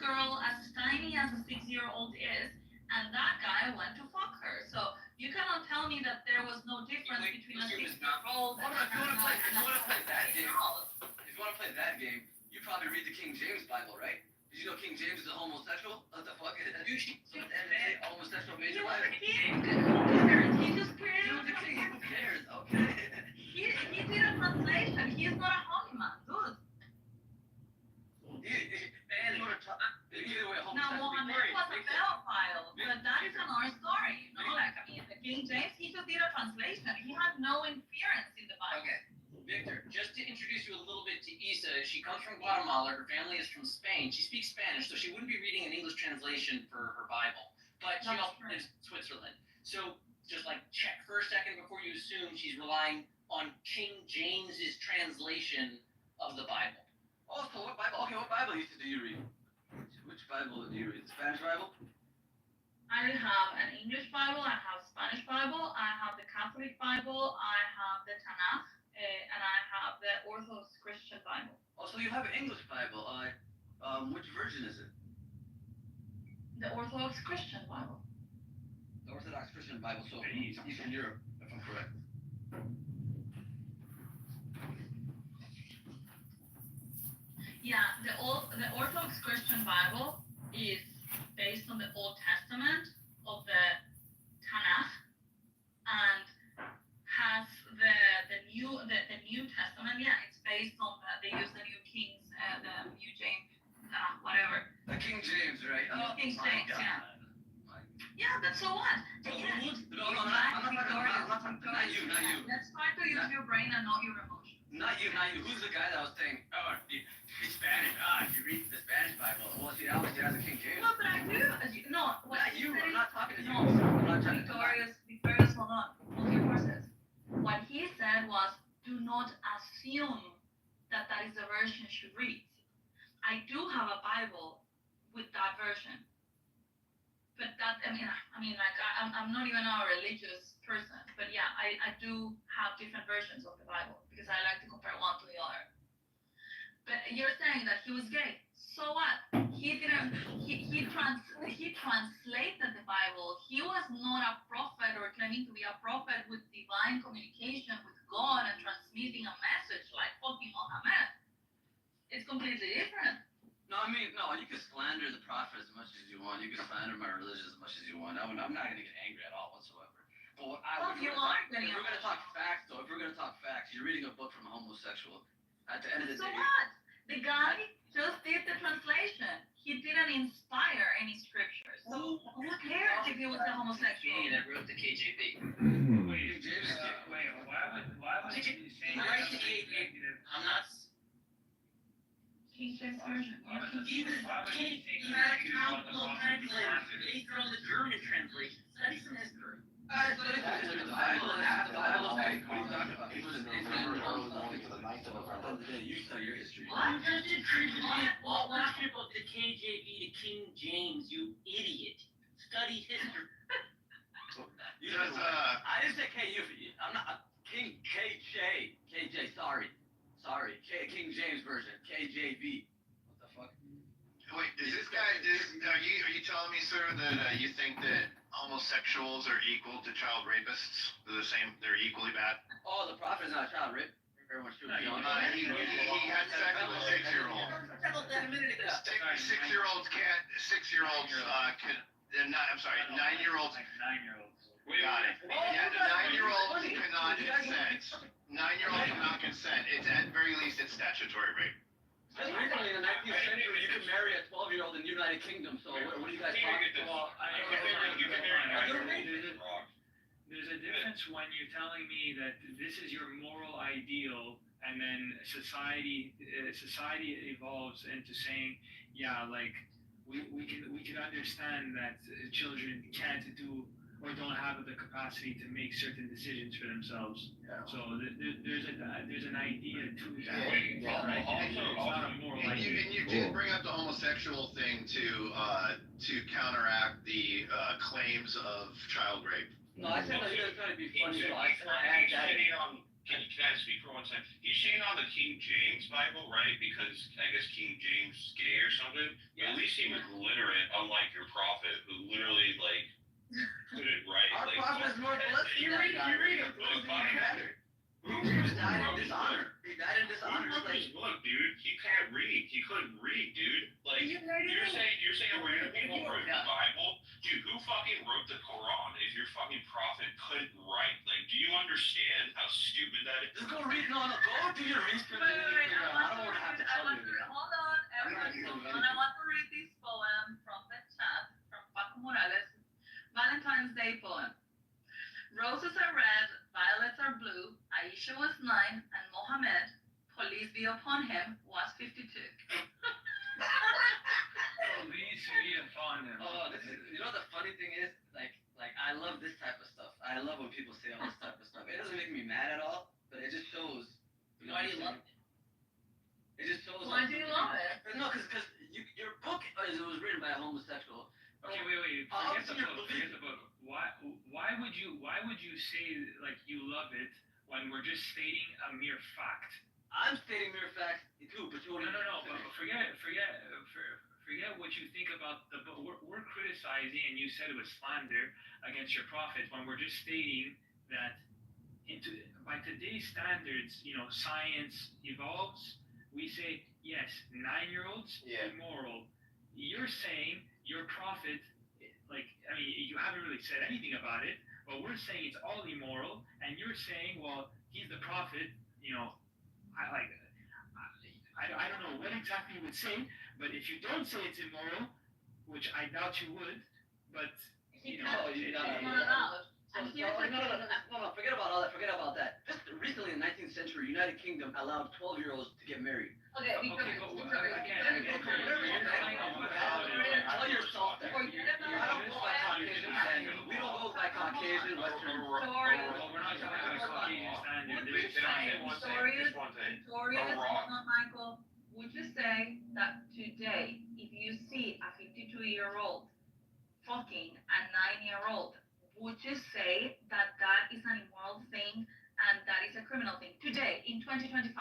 girl as tiny as a 6-year-old is, and that guy went to fuck her. So you cannot tell me that there was no difference between a 6-year-old and a 16-year-old. If you want to play that game, you probably read the King James Bible, right? Did you know King James is a homosexual? What the fuck? Homosexual major Bible? He just created Who cares? Okay. He did a translation. He is not a holy man, dude. Either way, Now, Mohammed was a pedophile, but that is another story. You know, like, I mean, the King James, he just did a translation. He had no interference in the Bible. Okay. Victor, just to introduce you a little bit to Isa, she comes from Guatemala. Her family is from Spain. She speaks Spanish, so she wouldn't be reading an English translation for her Bible. But she also lives in Switzerland. So just like check for a second before you assume she's relying on King James's translation of the Bible. Oh, so what Bible? Okay, what Bible do you read? Which Bible do you read? The Spanish Bible? I have an English Bible, I have Spanish Bible, I have the Catholic Bible, I have the Tanakh, and I have the Orthodox Christian Bible. Oh, so you have an English Bible. Which version is it? The Orthodox Christian Bible. The Orthodox Christian Bible, so Eastern Europe, if I'm correct. Yeah, the Orthodox Christian Bible is based on the Old Testament of the Tanakh and has the New Testament. Yeah, it's based on they use the New Kings, the New James, whatever. The King James, right? Oh, King James, yeah. Yeah, but so what? No, I'm not talking. Not you. Let's try to use your brain and not your emotions. Not you. Who's the guy that was saying, oh, he's Spanish. You read the Spanish Bible. Well, see, obviously that's a King James. No, but I do. No, what not you. I'm not talking to you. No, I'm not trying to. Victorious, hold on. Hold your horses. What he said was, do not assume that is the version she reads. I do have a Bible with that version. But that, I mean, like, I'm not even a religious person. But yeah, I do have different versions of the Bible because I like to compare one to the other. But you're saying that he was gay. So what? He didn't. He translated the Bible. He was not a prophet or claiming to be a prophet with divine communication with God and transmitting a message like fucking Mohammed. It's completely different. No, you can slander the prophet as much as you want. You can slander my religion as much as you want. I'm not going to get angry at all whatsoever. But if we're going to talk facts, though, you're reading a book from a homosexual. At the end of the day. So what? The guy just did the translation. He didn't inspire any scriptures. So who cares if he was a homosexual? He that wrote the KJV. Wait, why would you say Write the KJV? I'm not. King James version. Even on the German translation. Study some history. The Bible. You study your history. What does it translate? What worship of the KJV to King James, you idiot? Study history. I didn't say KU. I'm not King KJ. KJ. Sorry. King James version. KJV. What the fuck? Wait, is this guy? Are you telling me, sir, that you think that homosexuals are equal to child rapists? They're the same. They're equally bad. Oh, the prophet is not a child rape. Everyone should be on. He had sex with a 6-year-old. Six-year-olds can't. 6-year-olds could. I'm sorry. 9-year-olds. 9-year-olds. Got it. Yeah, 9-year-olds cannot consent. 9-year-olds cannot consent. It's at very least it's statutory rape. Just recently in the 19th century, you could marry a 12-year-old in the United Kingdom. So what are you guys talking about? There's a difference when you're telling me that this is your moral ideal, and then society evolves into saying, yeah, like we can understand that children can't do or don't have the capacity to make certain decisions for themselves. Yeah. So there's an idea to that, right? It's not a moral idea. And you did bring up the homosexual thing to counteract the claims of child rape. No, I said that he was trying to be funny, so I add that. Can I speak for 1 second? He's saying on the King James Bible, right? Because I guess King James is gay or something. Yeah. At least he was literate, unlike your prophet, who literally like couldn't write. Our like, prophet is more blessed. You read it. He died in dishonor. He died in dishonor. Look, dude, he can't read. He couldn't read, dude. Like, you're saying random people wrote the Bible? Dude, who fucking wrote the Quran if your fucking prophet couldn't write? Like, do you understand how stupid that is? Just go read. No, go do your research. Wait, I don't want to have to tell you. Hold on, everyone. I want to read this poem from the chat from Paco Morales. Valentine's Day poem. Roses are red, violets are blue. Aisha was 9, and Mohammed, police be upon him, was 52. Police be upon him. Oh, you know the funny thing is, like I love this type of stuff. I love when people say all this type of stuff. It doesn't make me mad at all, but it just shows. Why do you love it? It just shows. Why do you love it? No, because your book it was written by a homosexual. Okay, wait. Forget the book. Why would you say like you love it when we're just stating a mere fact? I'm stating mere facts too, but you. No. But forget what you think about the book. We're criticizing, and you said it was slander against your prophet when we're just stating that by today's standards, science evolves. We say yes, 9-year-olds immoral. You're saying your prophet, you haven't really said anything about it, but we're saying it's all immoral, and you're saying, well, he's the prophet, I don't know what exactly you would say, but if you don't say it's immoral, which I doubt you would, but, you're not allowed. No, forget about all that, forget about that. Just recently in the 19th century, United Kingdom allowed 12-year-olds to get married. Okay, Tell yourself that. I don't go by Caucasian standards. We don't go by Caucasian Western. we're not talking about Caucasian standards. Victoria, Michael, would you say that today, if you see a 52-year-old fucking a 9-year-old, would you say that that is an immoral thing and that is a criminal thing? Today, in 2025.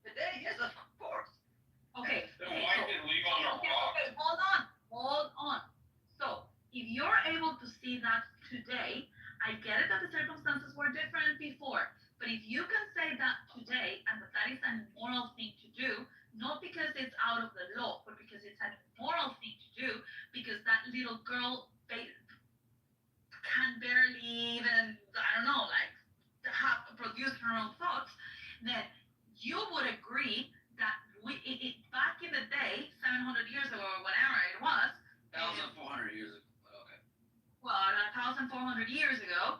Today, yes, of course. Okay. Then why is it legal on a rock? Okay, hold on. So, if you're able to see that today, I get it that the circumstances were different before, but if you can say that today and that is an immoral thing to do, not because it's out of the law, but because it's an immoral thing to do, because that little girl can barely even, produce her own thoughts, then you would agree that back in the day, 700 years ago or whatever it was, 1,400 years ago, but okay. Well, 1,400 years ago,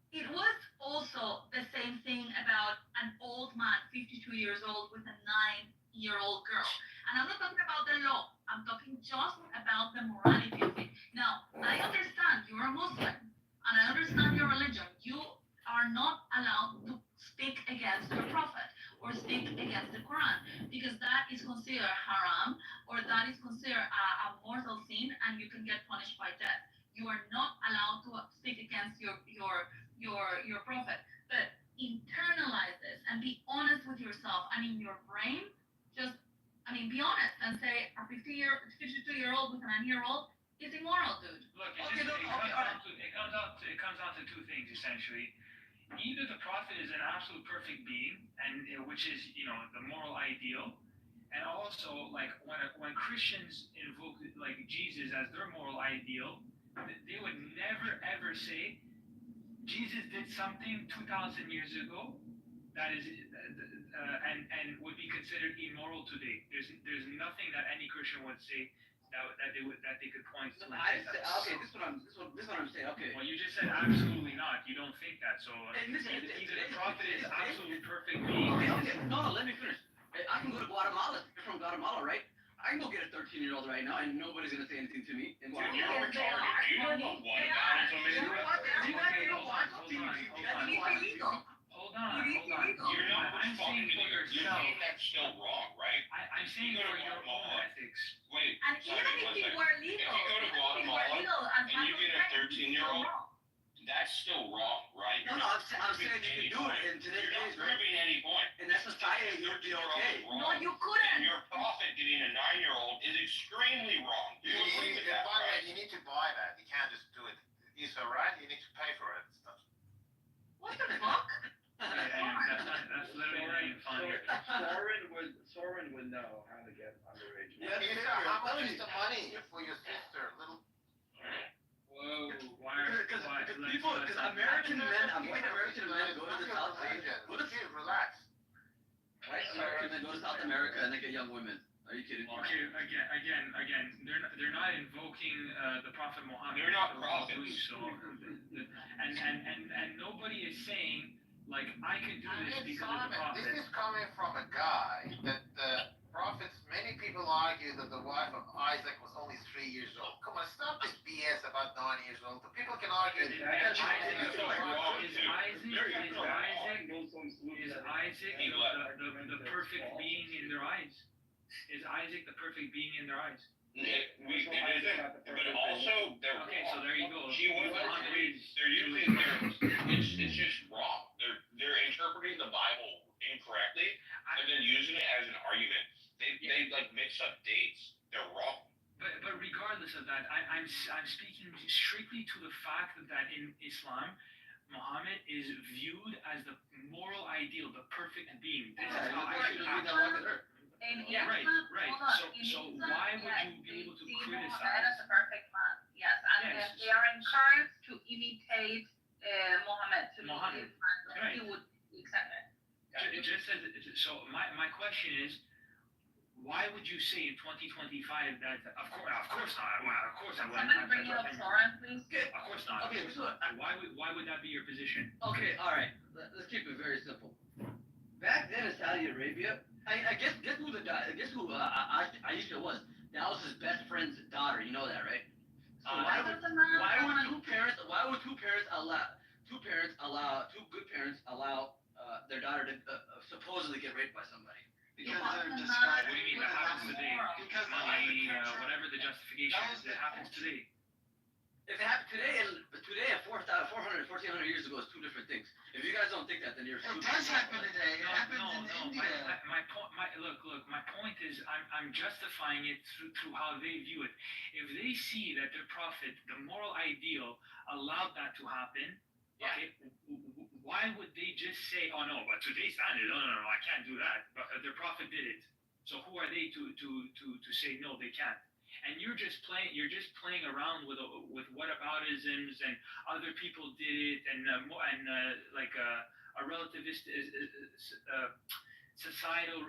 it was also the same thing about an old man, 52 years old, with a 9-year-old girl. And I'm not talking about the law. I'm talking just about the morality of it. Now, I understand you're a Muslim, and I understand your religion. You are not allowed to speak against your prophet or speak against the Quran, because that is considered haram, or that is considered a mortal sin, and you can get punished by death. You are not allowed to speak against your prophet. But internalize this and be honest with yourself, and in your brain, be honest and say a 52-year-old with a 9-year-old is immoral, dude. Look, it comes down to two things essentially. Either the prophet is an absolute perfect being, and which is the moral ideal, and also like when Christians invoke like Jesus as their moral ideal, they would never ever say Jesus did something 2,000 years ago that is and would be considered immoral today. There's nothing that any Christian would say that they could point to. Okay, this is what I'm saying. Okay. Well, you just said absolutely not. You don't think that. So either the prophet is absolutely perfect being. Okay. No, let me finish. I can go to Guatemala. You're from Guatemala, right? I can go get a 13-year-old right now, and nobody's gonna say anything to me. In Guatemala. Do you know what one about Hold on. You're not responding to yourself. That's still wrong, right? I'm saying for your own ethics. Wait, And even if it were legal, If you go to Guatemala and you get a 13-year-old, that's still wrong, right? No, I'm saying you can do it in today's days, right? Proving any point. In that society, you'd be okay. No, you couldn't. And your prophet getting a 9-year-old is extremely wrong. use the money for your sister, little. Whoa, why? Because American men, white American men go to the South America. Relax. White American men go to South America and they get young women. Are you kidding me? Okay, again, they're not invoking the Prophet Muhammad. They're not prophets. So, and nobody is saying like I could do this because of the Prophet. This is coming from a guy that the prophets. Many people argue that the wife of Isaac was only 3 years old. Come on, stop this BS about 9 years old. The people can argue. Is Isaac the perfect being in their eyes? Is Isaac the perfect being in their eyes? It isn't, but also they're okay. So there you go. It's just wrong. They're interpreting the Bible incorrectly and then using it as an argument. They like mix up dates. They're wrong. But regardless of that, I'm speaking strictly to the fact that in Islam, Muhammad is viewed as the moral ideal, the perfect being. This is how I should act. Yeah, right. So why would you be able to criticize? Muhammad as a perfect man, yes, and Yes. they are encouraged to imitate Muhammad. Right. He would accept it. Just as so, my question is, why would you say in 2025 that of course not? Well, of course I wouldn't. Somebody bring it up, Soren, please. Of course not. Okay, so Why would that be your position? okay, all right. Let's keep it very simple. Back then in Saudi Arabia, I guess who Aisha was. That was his best friend's daughter. You know that, right? So why would two good parents allow their daughter to supposedly get raped by somebody? Because they're What do you mean that happens today? Because Money, whatever the justification is, it happens today. If it happened today and 1400 years ago is two different things. If you guys don't think that, then you're It stupid. does happen today. It happens in India. My point is, I'm justifying it through how they view it. If they see that their prophet, the moral ideal, allowed that to happen, okay, why would they just say, oh no, but today's standard, no, I can't do that. But their prophet did it. So who are they to say no, they can't? And you're just playing around with whataboutisms and other people did it and like a relativist societal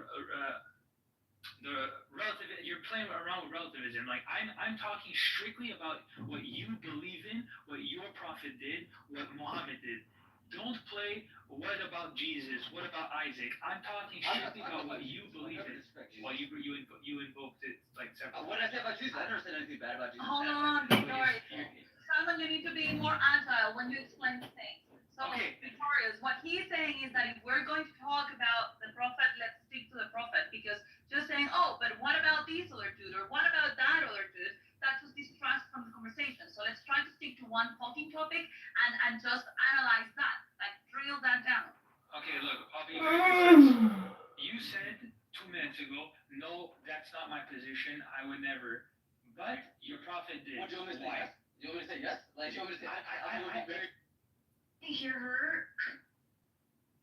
you're playing around with relativism. Like I'm talking strictly about what you believe in, what your prophet did, what Muhammad did. Don't play what about Jesus, what about Isaac. I'm talking strictly about what you believe in. Well, you invoked it like several What did I say about Jesus? I never said anything bad about Jesus. Hold on, Victorious. Simon, you need to be more agile when you explain things. So, Okay. Victorious, what he's saying is that if we're going to talk about the prophet, let's stick to the prophet, because just saying, oh, but what about this other dude, or what about that other dude, that just distracts from the conversation. So let's try to stick to one talking topic and just analyze that, like drill that down. Okay, look, I'll be very precise. You said 2 minutes ago, no, that's not my position. I would never. But your prophet did. What do you want me to say? Yes? You want me to say yes? Like, you want me to say I very. Hear her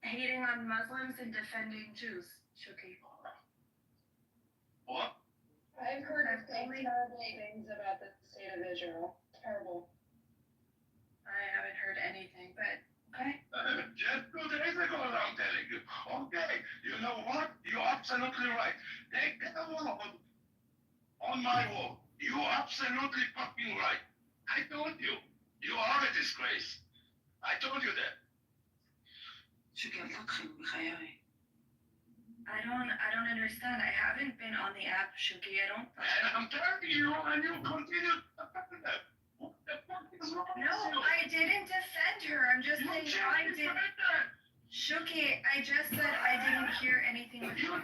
hating on Muslims and defending Jews, Shuki. What? I've heard terrible things about the state of Israel. Terrible. I haven't heard anything, but okay. Just 2 days ago, I'm telling you. Okay, you know what? You're absolutely right. Take the wall on my wall. You're absolutely fucking right. I told you. You are a disgrace. I told you that. I don't understand. I haven't been on the app, Shuki. And I'm telling you, and you continue to defend that. What the fuck is wrong? No, I didn't defend her. I'm just saying I did. Shuki, I just said I didn't hear anything with her.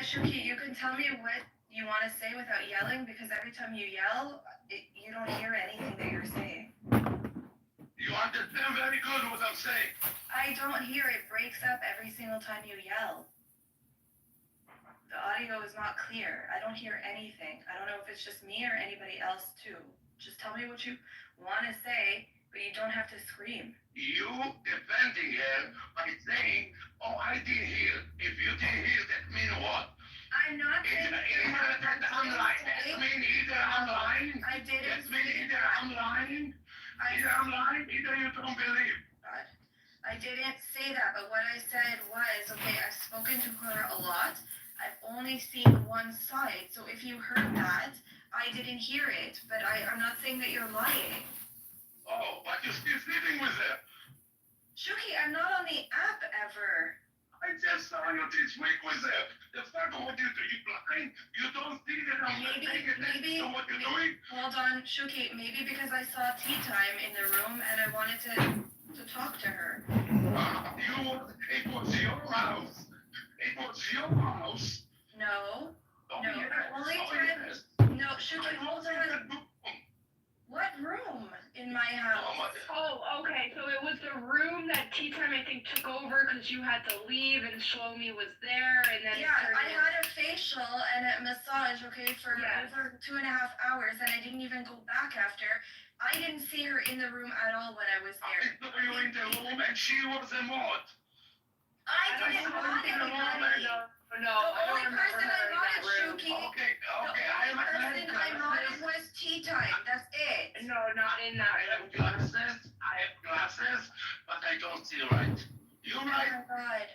Shuki, you can tell me what you want to say without yelling, because every time you yell, you don't hear anything that you're saying. You understand very good what I'm saying. I don't hear it. Breaks up every single time you yell. The audio is not clear. I don't hear anything. I don't know if it's just me or anybody else too. Just tell me what you want to say, but you don't have to scream. You defending her by saying, oh, I didn't hear spoken to her a lot. I've only seen one side. So if you heard that, I didn't hear it. But I'm not saying that you're lying. Oh, but you're still sleeping with her. Shuki, I'm not on the app ever. I just saw you this week with her. The fuck what you do? You blind? You don't see that I'm paying attention to what you're doing? Hold on, Shuki, maybe because I saw tea time in the room and I wanted to talk to her. It was your house. It was your house. No. Oh, No, yes. the only Oh, time- yes. No, Shuki, I hold was in on. the room. What room in my house? Oh, okay. So it was the room that Tea Time, I think, took over because you had to leave and Shlomi was there, and then Yeah, I had a facial and a massage, okay, for Yes. over 2.5 hours, and I didn't even go back after. I didn't see her in the room at all when I was I there. saw you in the room and she was a mod. I didn't want anybody. No, The only person I wanted, Shuki, Okay, the I only have person I wanted was tea time. That's it. No, not in that I have glasses, but I don't see right. You're Oh right. my god.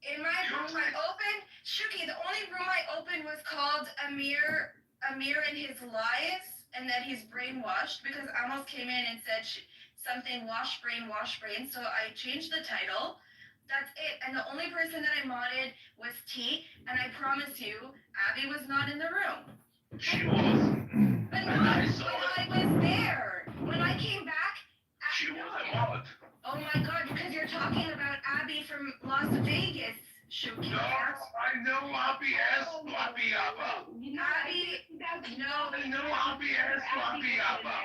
In my room I opened, Shuki, the only room I opened was called Amir and his lies, and that he's brainwashed, because Amos came in and said something wash brain, so I changed the title. That's it. And the only person that I modded was T, and I promise you, Abby was not in the room. She was. But And not I saw when it. I was there. When I came back, She was a mod. oh my god, because you're talking about Abby from Las Vegas, Shuki. No, I know Abby has Abby Abba. Abby, no, I know Abby has Abby Abba.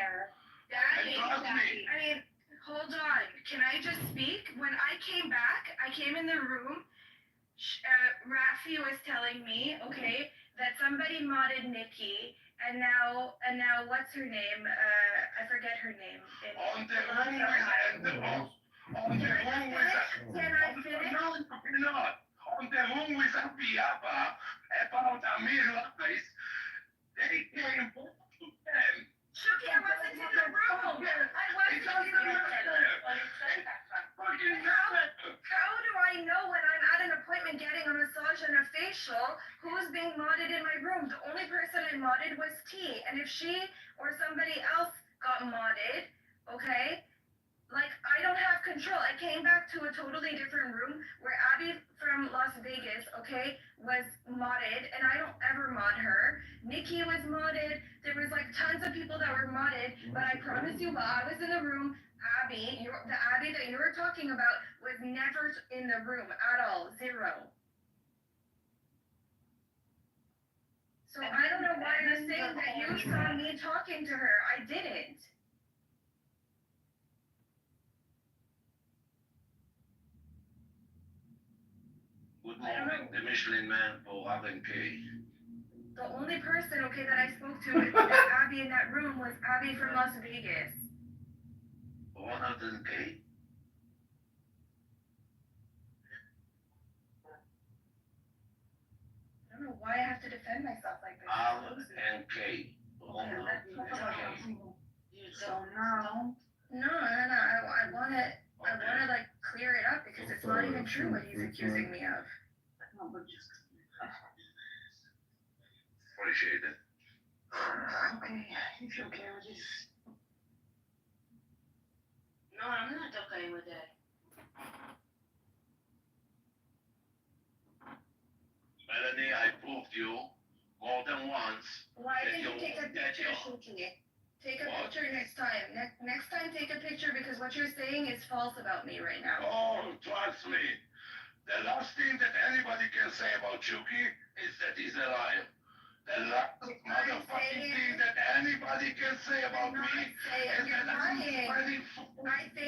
Daddy, And trust me. I mean, hold on. Can I just speak? When I came back, I came in the room. Rafi was telling me, okay, that somebody modded Nikki, and now what's her name? I forget her name. On the room with Can I finish? No, you're not. On the room with Abby Abba about Amir Lais, they came both to them. Shuki, I wasn't in the room. I wasn't in the room. How do I know when I'm at an appointment getting a massage and a facial who's being modded in my room? The only person I modded was T, and if she or somebody else got modded, okay, like I don't have control. I came back to a totally different room where Abby from Las Vegas, okay, was modded, and I don't ever mod her. Nikki was modded. There was like tons of people that were modded, but I promise you, while I was in the room, Abby, the Abby that you were talking about was never in the room at all. Zero. So I don't know why you're saying that you saw me talking to her. I didn't. Good morning, the Michelin Man for Adam K. The only person, okay, that I spoke to with Abby in that room was Abby from Las Vegas. For Adam K. I don't know why I have to defend myself like this. R and K. So no. I wanna like clear it up because it's not even true what he's accusing me of. Appreciate it. Okay, if you're okay with this. No, I'm not okay with it. Melanie, I proved you more than once. Why didn't you take a picture, Shuki? Take a picture next time. Next time, take a picture because what you're saying is false about me right now. Oh, trust me. The last thing that anybody can say about Chucky is that he's a liar. The last motherfucking thing that anybody can say about me is that I'm spreading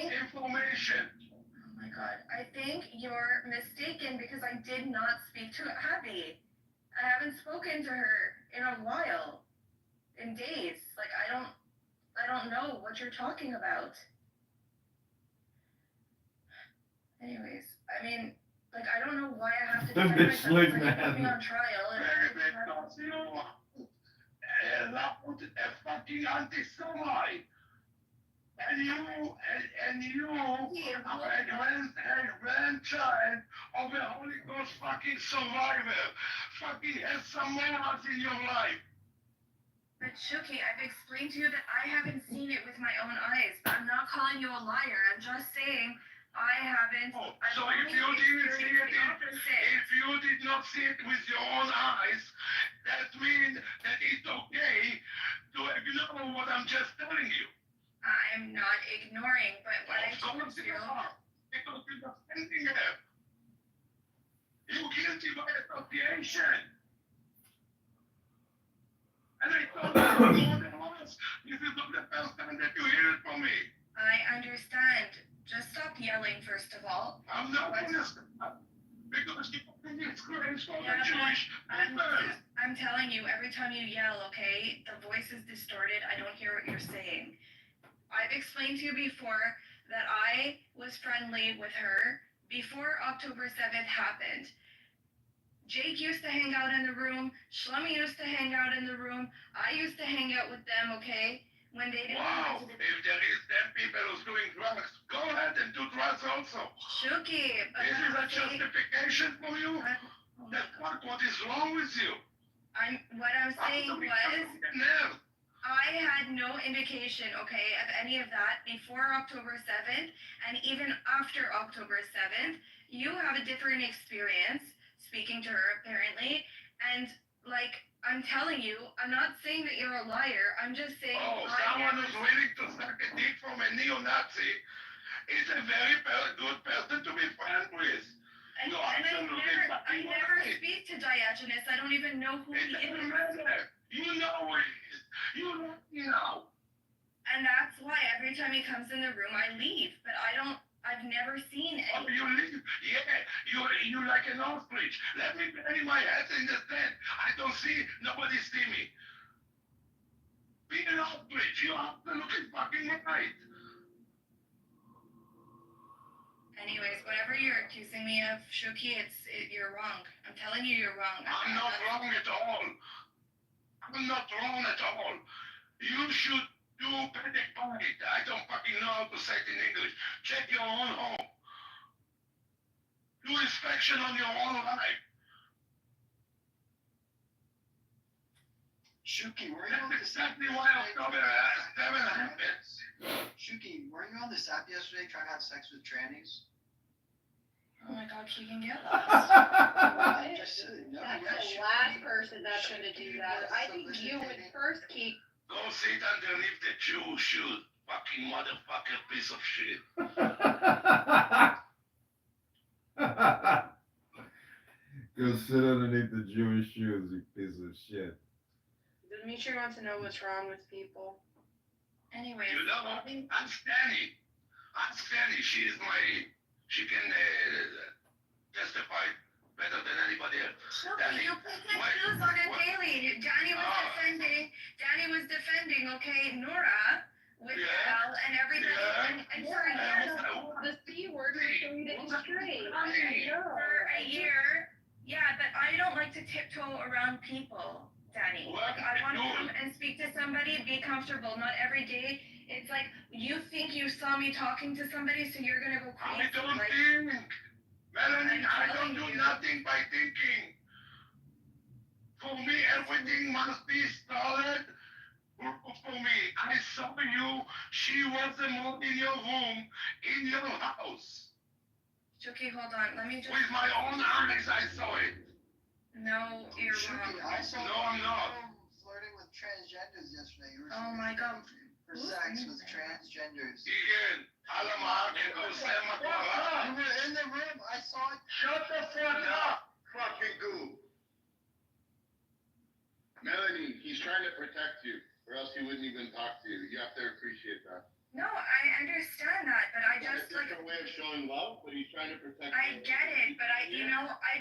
information. Oh my god, I think you're mistaken because I did not speak to Abby. I haven't spoken to her in a while. In days. Like I don't know what you're talking about. Anyways, I mean, like I don't know why I have to defend myself. Like, you put me on trial and Because you allowed a fucking anti-Semite. And you are a grandchild of a Holy Ghost fucking survivor. Fucking has some morals in your life. But Shuki, I've explained to you that I haven't seen it with my own eyes. I'm not calling you a liar. I'm just saying I haven't. Oh, so if you didn't see it, if you did not see it with your own eyes, that means that it's okay to ignore what I'm just telling you. I'm not ignoring, but what I told you. Because you're defending her. You're guilty by association. And I told you more than once, this is not the first time that you hear it from me. I understand. Just stop yelling, first of all. I'm not going to stop. Because you think it's great for the Jewish people. I'm telling you, every time you yell, okay, the voice is distorted. I don't hear what you're saying. I've explained to you before that I was friendly with her before October 7th happened. Jake used to hang out in the room. Shlomi used to hang out in the room. I used to hang out with them, okay? When they didn't. Wow, if there is 10 people who's doing drugs, go ahead and do drugs also. Shuki, but this is a justification for you? That's not what is wrong with you. What I'm saying was, I had no indication, okay, of any of that before October 7th, and even after October 7th. You have a different experience speaking to her, apparently, and, like, I'm telling you, I'm not saying that you're a liar. I'm just saying. Oh, someone who's willing to suck a dick from a neo-Nazi is a very good person to be friends with. And I never speak to Diogenes. I don't even know who he is. It doesn't matter. You know who he is. You know. And that's why every time he comes in the room, I leave. But I've never seen any. Oh, you leave? Yeah, you like an ostrich. Let me bury my head in the sand. I don't see, nobody see me. Be an ostrich. You're absolutely fucking right. Anyways, whatever you're accusing me of, Shuki, you're wrong. I'm telling you, you're wrong. I'm not wrong at all. I'm not wrong at all. You should do better. I don't fucking know how to say it in English. Check your own home. Do inspection on your own life. Shuki, were you on That's this exactly why October 7 happens. Shuki, weren't you on this app yesterday trying to have sex with trannies? Oh my god, she can get lost. That's the last person that's going to do that. I think you would first keep. Go sit underneath the Jew shoot. Fucking motherfucker piece of shit. Go sit underneath the Jewish shoes, you piece of shit. Dimitri wants to know what's wrong with people. Anyways. You know, I'm Stanny. She can testify better than anybody else. Shuki, you pick and choose on it daily. Danny was defending, okay, Nora with Al and everybody. And for a year. The C word was saying it straight. For a year. Yeah, but I don't like to tiptoe around people, Danny. Like, I want to come and speak to somebody, be comfortable. Not every day. It's like, you think you saw me talking to somebody, so you're gonna go crazy. I don't think. Melanie, I don't do nothing by thinking. For me, everything must be solid. For me, I saw you. She was the mom in your room, in your house. Shuki, hold on. Let me just. With my own eyes, I saw it. No, you're wrong. I saw No, I'm not. flirting with transgenders yesterday. Oh my god. For sex with transgenders. Igen, Alamar, and Osama. You were in the room. I saw it. Shut the fuck up, fucking goof. Melanie, he's trying to protect you, or else he wouldn't even talk to you. You have to appreciate that. No, I understand that, but I just It's a different way of showing love, but he's trying to protect you. I get it, but I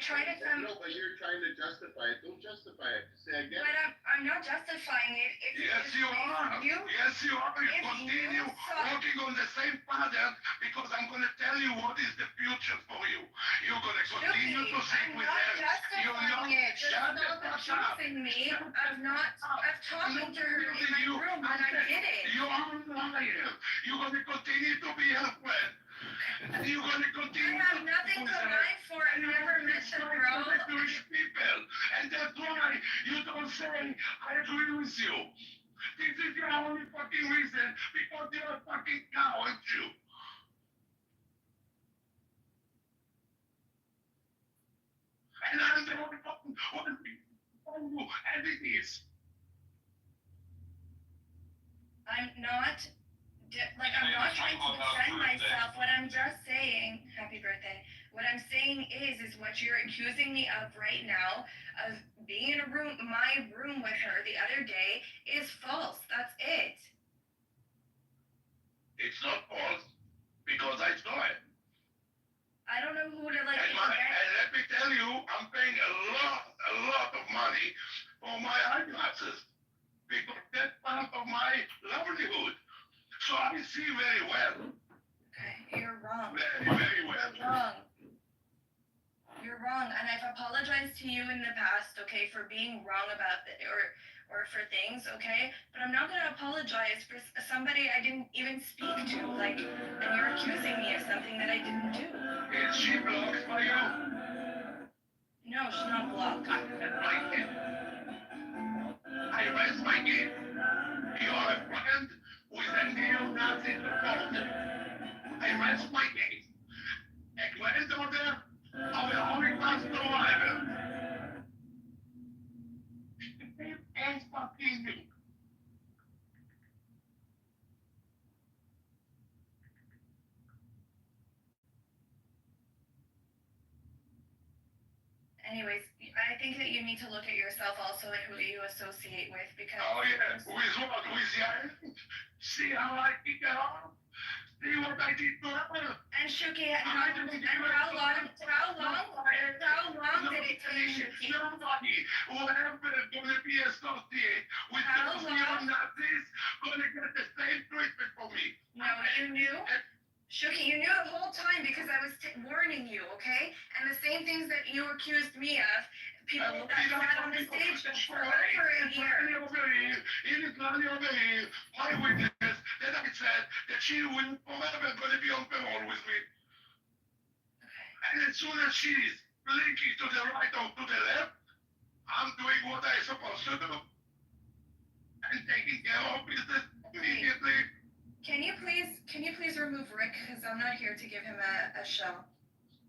try to come. No, but you're trying to justify it. Don't justify it. Just say I get But it. I'm not justifying it. Yes, you are. Yes, you are. You continue walking on the same pattern because I'm going to tell you what is the future for you. You're going to continue to sit with them. You're not doing it. Just Shut the stop fuck up. accusing me of talking to her in my room when I did it. You are lying. You're gonna continue to be her friend. You're gonna continue. I have nothing to lie for. I've never met the girl. Jewish people, and that's why you don't say I agree with you. This is your only fucking reason because you're a fucking coward Jew. And I'm the only fucking one who and it is. I'm not trying to defend myself. What I'm just saying, happy birthday. What I'm saying is what you're accusing me of right now, of being in my room with her the other day, is false. That's it. It's not false because I saw it. I don't know who to And let me tell you, I'm paying a lot of money for my eyeglasses because that's part of my livelihood. So I see very well. Okay, you're wrong. Very well. You're wrong. You're wrong, and I've apologized to you in the past, okay, for being wrong about it or for things, okay? But I'm not gonna apologize for somebody I didn't even speak to, like, and you're accusing me of something that I didn't do. Is she blocked by you? No, she's not blocked. I rest my case. You're a friend with a neo-Nazi supporter. I rest my case. A granddaughter of a Holocaust survivor. And fucking you. Anyways, I think that you need to look at yourself also and who you associate with, because... Oh yeah, with what? With the See how I kick it off? See what I did to her? And Shuki, how long did it take, Shuki? Nobody will ever gonna be associated with those neo-Nazis gonna get the same treatment for me. No, you knew? Shuki, you knew the whole time because I was warning you, okay? And the same things that you accused me of, people that sat on the stage for over a year. It is not over here. My witness that I said that she will forever gonna be on parole with me. And as soon as she's blinking to the right or to the left, I'm doing what I'm supposed to do. And taking care of business immediately. Can you please remove Rick? Because I'm not here to give him a show.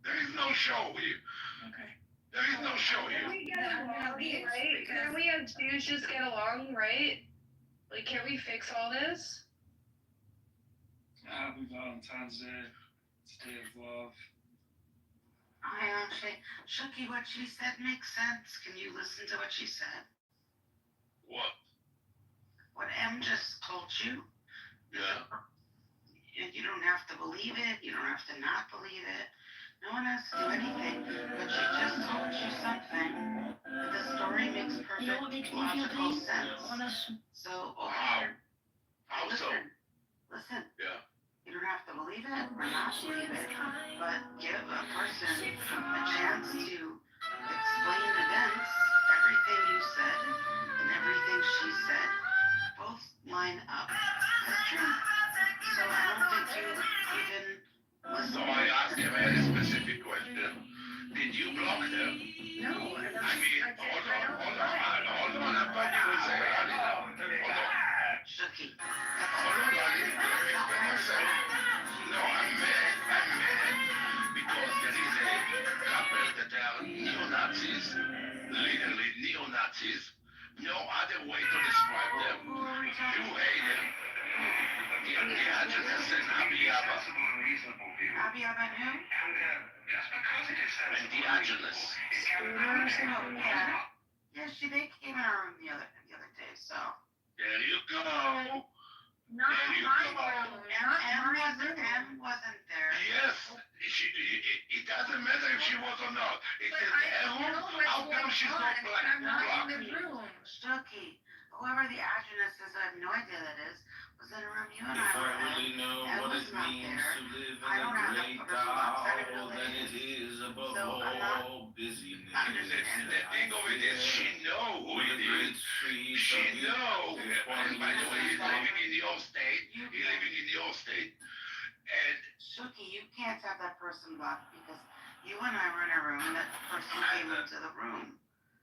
There is no show here. Okay. There is no show Can here. we get along, right? Can we as dudes just get along, right? Like, can we fix all this? Happy Valentine's Day. It's a day of love. Shuki, what she said makes sense. Can you listen to what she said? What? What M just told you? Yeah. You don't have to believe it. You don't have to not believe it. No one has to do anything. But she just told you something. But the story makes perfect logical sense. So, How so? Listen. Yeah. You don't have to believe it or not believe it. But give a person a chance to explain events. Everything you said and everything she said both line up. That's true. So I don't think you even listen. So I asked him a very specific question. Did you block them? No, I mean, hold on, I'm talking with somebody now. Hold on. Shuki. Hold on, I need to explain myself. No, I'm mad. Because there is a couple that are neo-Nazis, literally neo-Nazis. No other way to describe them. You hate them. The address and Abiyaba. Abiyaba who? And the address. Yeah, they came in our room the other day, so. There you go. not my room. M wasn't there. Yes, it doesn't matter if she was or not. It's But a I know room. what's How come going she's on, not but black? I'm not in the room. Shuki, whoever the address is, I have no idea that is, was in a room you and I were in. Really know Ed what was it not means there. to live I in don't a have great enough photos outside of town, and it religion. is above So I'm not- all busyness. understand The thing of it is, she know who it is. She know. And by the way, he's living in your state. He's living in your state. And Shuki, you can't have that person blocked because you and I were in a room and that person came into the room.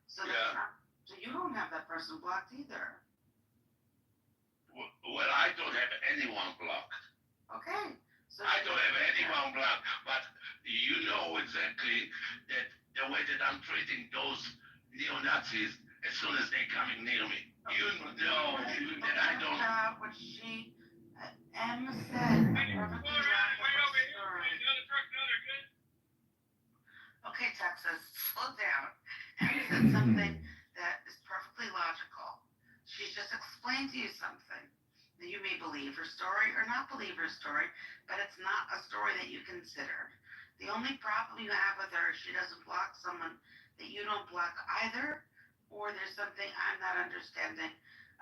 So that's not, so you don't have that person blocked either. well, I don't have anyone blocked. Okay. So I don't have anyone blocked, but you know exactly that the way that I'm treating those neo-Nazis as soon as they're coming near me. You know that I don't. What she M said. Okay, Texas, slow down. M said something that is perfectly logical. She's just explained to you something that you may believe her story or not believe her story, but it's not a story that you considered. The only problem you have with her is she doesn't block someone that you don't block either, or there's something I'm not understanding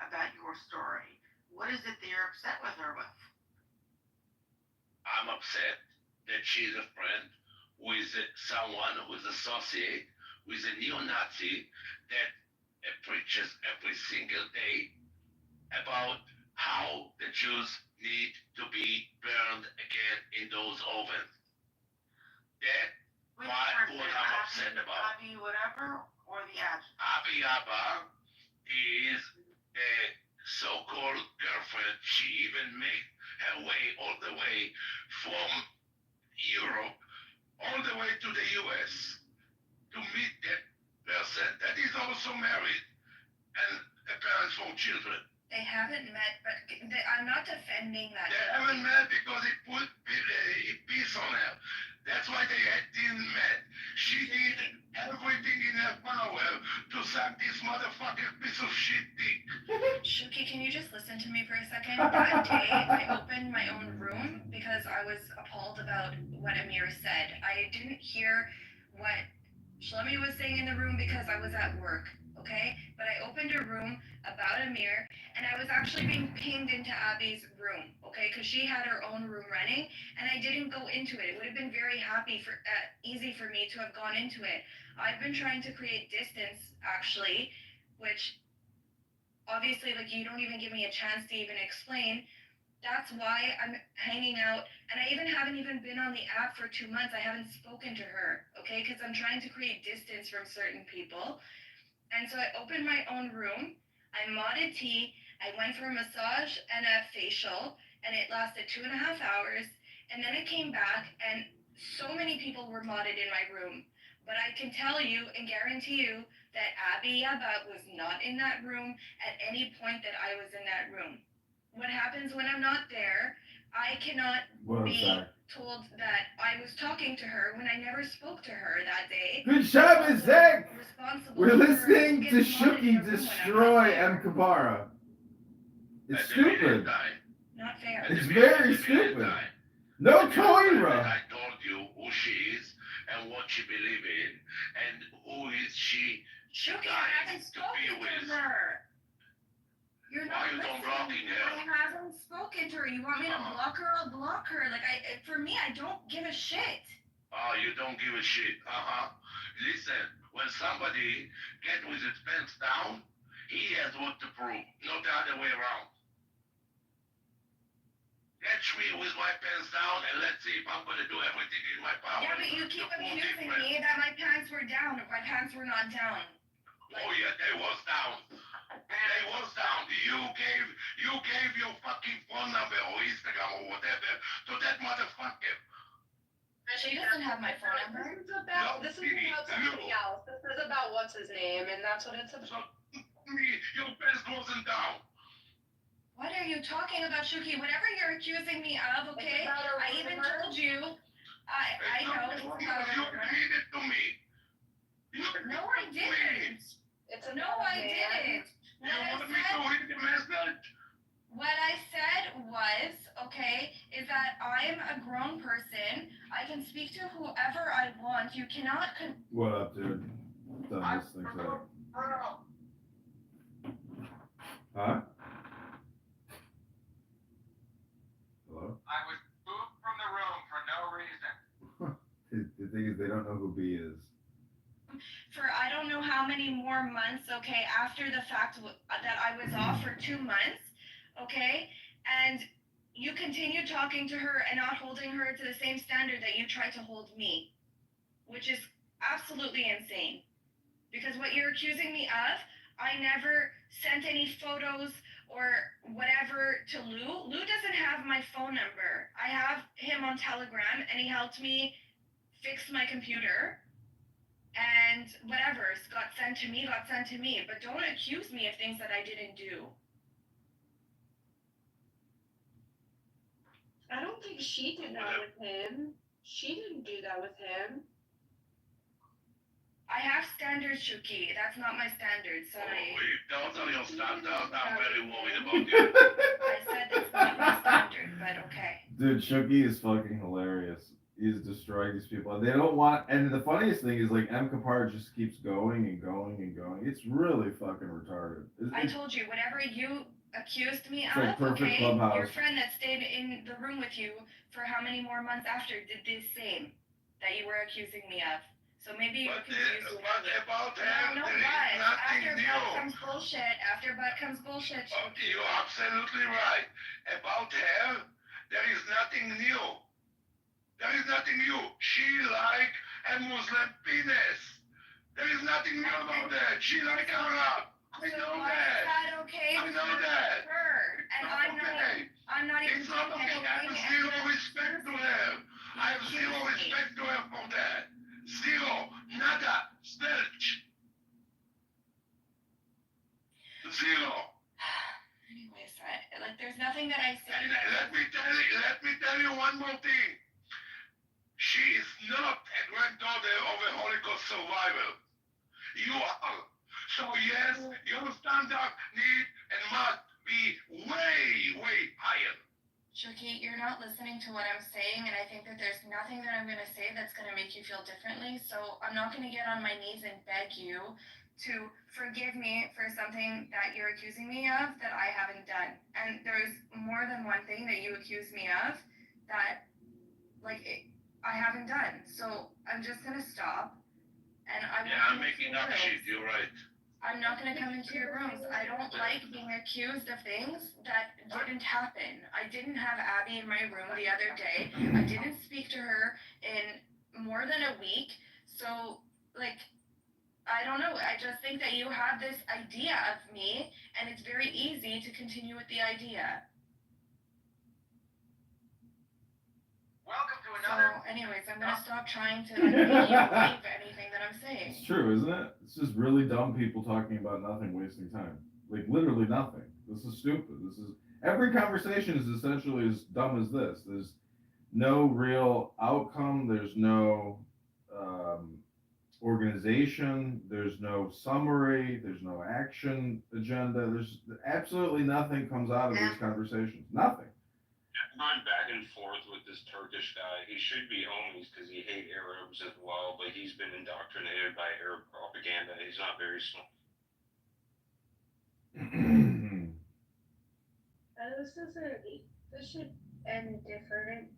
about your story. What is it that you're upset with her with? I'm upset that she's a friend with someone who's associated with a neo-Nazi that preaches every single day about how the Jews need to be burned again in those ovens. That's what I'm upset about. Abi whatever, or the adjective? Abi Abba is a so-called girlfriend. She even made her way all the way from Europe all the way to the US to meet that person that is also married and a parent for children. They haven't met, but I'm not defending that. They haven't met because it put peace on her. That's why they didn't met. She did everything in her power to suck this motherfucking piece of shit dick. Shuki, can you just listen to me for a second? That day, I opened my own room because I was appalled about what Amir said. I didn't hear what Shlomi was saying in the room because I was at work, okay? But I opened a room about Amir, and I was actually being pinged into Abby's room, okay? Because she had her own room running, and I didn't go into it. It would have been very easy for me to have gone into it. I've been trying to create distance, actually, which obviously, like, you don't even give me a chance to even explain. That's why I'm hanging out, and I even haven't even been on the app for 2 months. I haven't spoken to her, okay? Because I'm trying to create distance from certain people. And so I opened my own room. I modded tea. I went for a massage and a facial, and it lasted 2.5 hours. And then I came back, and so many people were modded in my room. But I can tell you and guarantee you that Abby Yaba was not in that room at any point that I was in that room. What happens when I'm not there, I cannot be told that I was talking to her when I never spoke to her that day. Good job, Zach! We're listening to Shuki destroy M. Kabara. It's stupid. Not fair. It's very stupid. No Toira. I told you who she is and what she believes in and who is she Shuki, I haven't spoken to her. You're not listening. I haven't spoken to her. You want me to block her? I'll block her. Like, for me, I don't give a shit. Oh, you don't give a shit. Listen, when somebody gets with his pants down, he has what to prove, not the other way around. Catch me with my pants down and let's see if I'm going to do everything in my power. Yeah, but you keep accusing me that my pants were down if my pants were not down. Like, oh yeah, they was down. They was down. You gave your fucking phone number or Instagram or whatever to that motherfucker. She doesn't have my phone number. This is about something else. This is about what's his name, and that's what it's about. Your pants wasn't down. What are you talking about, Shuki? Whatever you're accusing me of, okay? I even told you. I know. You agreed it to me. No, I didn't. I didn't. What I said was, okay, is that I'm a grown person. I can speak to whoever I want. You cannot. What up, dude? Done listening to it. Huh? Hello? I was moved from the room for no reason. The thing is, they don't know who B is. for I don't know how many more months, okay, after the fact that I was off for 2 months, okay? And you continue talking to her and not holding her to the same standard that you tried to hold me, which is absolutely insane. Because what you're accusing me of, I never sent any photos or whatever to Lou. Lou doesn't have my phone number. I have him on Telegram, and he helped me fix my computer. And whatever got sent to me, got sent to me. But don't accuse me of things that I didn't do. I don't think she did that with him. She didn't do that with him. I have standards, Shuki. That's not my standards. Sorry. Those are your standards. I'm very worried about you. I said that's not my standard, but okay. Dude, Shuki is fucking hilarious. He's destroying these people. And they don't want, and the funniest thing is like M. Kapar just keeps going and going and going. It's really fucking retarded. I told you, whatever you accused me It's of, like perfect okay, Clubhouse. your friend that stayed in the room with you for how many more months after did this same that you were accusing me of. So maybe you're confused. But about him, No, there is but nothing after new. butt comes bullshit. After butt comes bullshit. You're absolutely right. About her, there is nothing new. There is nothing new. She like a Muslim penis. There is nothing new about that. She like Arab. I know why that. is that okay? I know that. Her and Okay. I'm not even It's not saying okay. I have anything. zero respect to her. I have zero respect to her for that. Zero. Nada. Zilch. Zero. Anyways, like there's nothing that I say. And let me tell you one more thing. She is not a granddaughter of a Holocaust survivor. You are. So yes, your standard need and must be way, way higher. Shuki, you're not listening to what I'm saying, and I think that there's nothing that I'm going to say that's going to make you feel differently. So I'm not going to get on my knees and beg you to forgive me for something that you're accusing me of that I haven't done. And there's more than one thing that you accuse me of that, I haven't done. So I'm just going to stop. And I'm making up shit. You're right. I'm not going to come into your rooms. I don't like being accused of things that didn't happen. I didn't have Abby in my room the other day. I didn't speak to her in more than a week. So, I don't know. I just think that you have this idea of me, and it's very easy to continue with the idea. Welcome to So, another. anyways, I'm going to stop trying to make you believe anything that I'm saying. It's true, isn't it? It's just really dumb people talking about nothing, wasting time. Like, literally nothing. This is stupid. Every conversation is essentially as dumb as this. There's no real outcome. There's no organization. There's no summary. There's no action agenda. There's absolutely nothing comes out of these conversations. Nothing. Going back and forth with this Turkish guy. He should be homies because he hates Arabs as well, but he's been indoctrinated by Arab propaganda. He's not very smart. This should end different.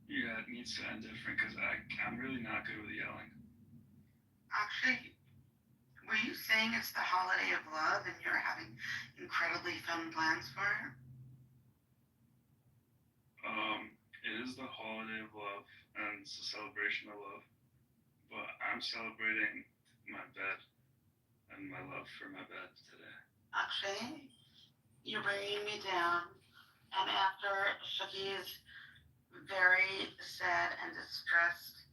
Yeah, it needs to end different because I'm really not good with yelling. Actually, were you saying it's the holiday of love and you're having incredibly fun plans for it? It is the holiday of love and it's a celebration of love, but I'm celebrating my bed and my love for my bed today. Actually, you're bringing me down, and after Shuki's very sad and distressed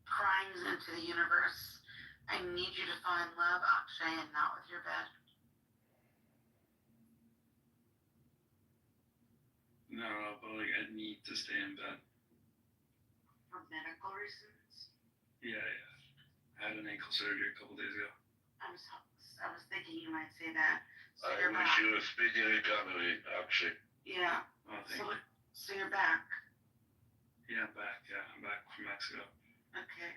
cryings into the universe, I need you to find love, Akshay, and not with your bed. No, but I need to stay in bed. For medical reasons? Yeah. I had an ankle surgery a couple days ago. I was thinking you might say that. So I you're wish back. you a speedy recovery, actually. Yeah. Oh, thank you. So you're back. Yeah, I'm back. Yeah, I'm back from Mexico. Okay.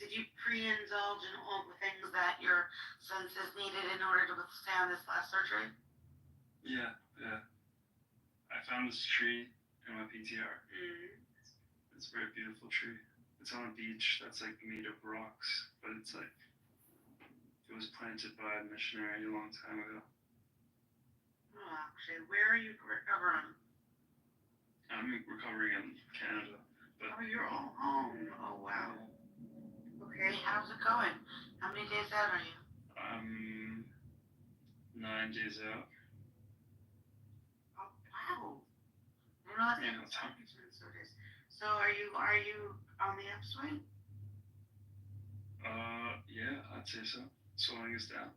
Did you pre-indulge in all the things that your senses needed in order to withstand this last surgery? Yeah. I found this tree in my PTR. Mm. It's a very beautiful tree. It's on a beach that's like made of rocks, but it's like it was planted by a missionary a long time ago. Oh, actually, where are you recovering? I'm recovering in Canada, but Oh, you're all home. Oh, wow. Okay, how's it going? How many days out are you? I'm 9 days out. Oh, wow. You know, that's so are you on the upswing? Yeah, I'd say so. Swelling is down.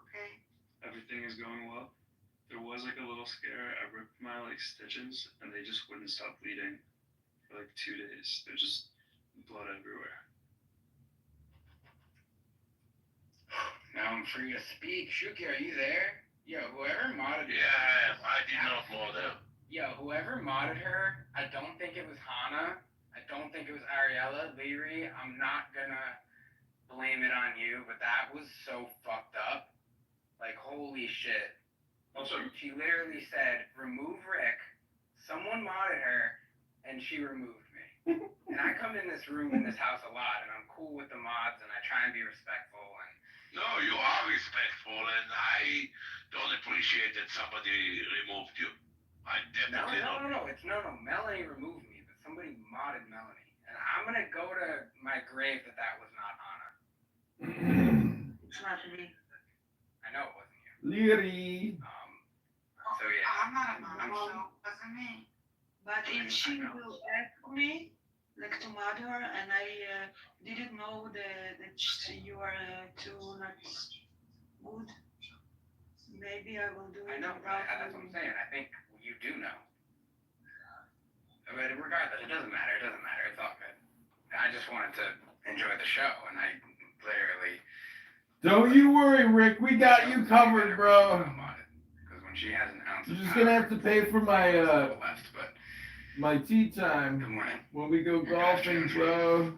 Okay. Everything is going well. There was like a little scare. I ripped my like stitches and they just wouldn't stop bleeding for like 2 days. There's just blood everywhere. Now I'm free to speak. Shuki, are you there? Yo, whoever modded her. Yeah, I did not know them. Yo, whoever modded her, I don't think it was Hana. I don't think it was Ariella, Leary. I'm not gonna blame it on you, but that was so fucked up. Like, holy shit. Also, She literally said, remove Rick. Someone modded her, and she removed me. And I come in this room in this house a lot, and I'm cool with the mods, and I try and be respectful. And No, you are respectful, and I don't appreciate that somebody removed you. I definitely don't. No. Melanie removed me, but somebody modded Melanie. And I'm gonna go to my grave that was not Hana. It's not me. I know it wasn't you. Leary. So yeah. I'm not a mom, so it wasn't me. But if she will ask me, like to mod her, and I didn't know that you are too not good, maybe I will do it. I know, without that's what I'm you. saying. I think you do know. But regardless, it doesn't matter. It's all good. I just wanted to enjoy the show, and I literally. Don't you worry, Rick. We got you covered, bro. Because when she has an ounce You're of just power, gonna have to pay for my left, but my tea time good morning. when we go golfing, bro.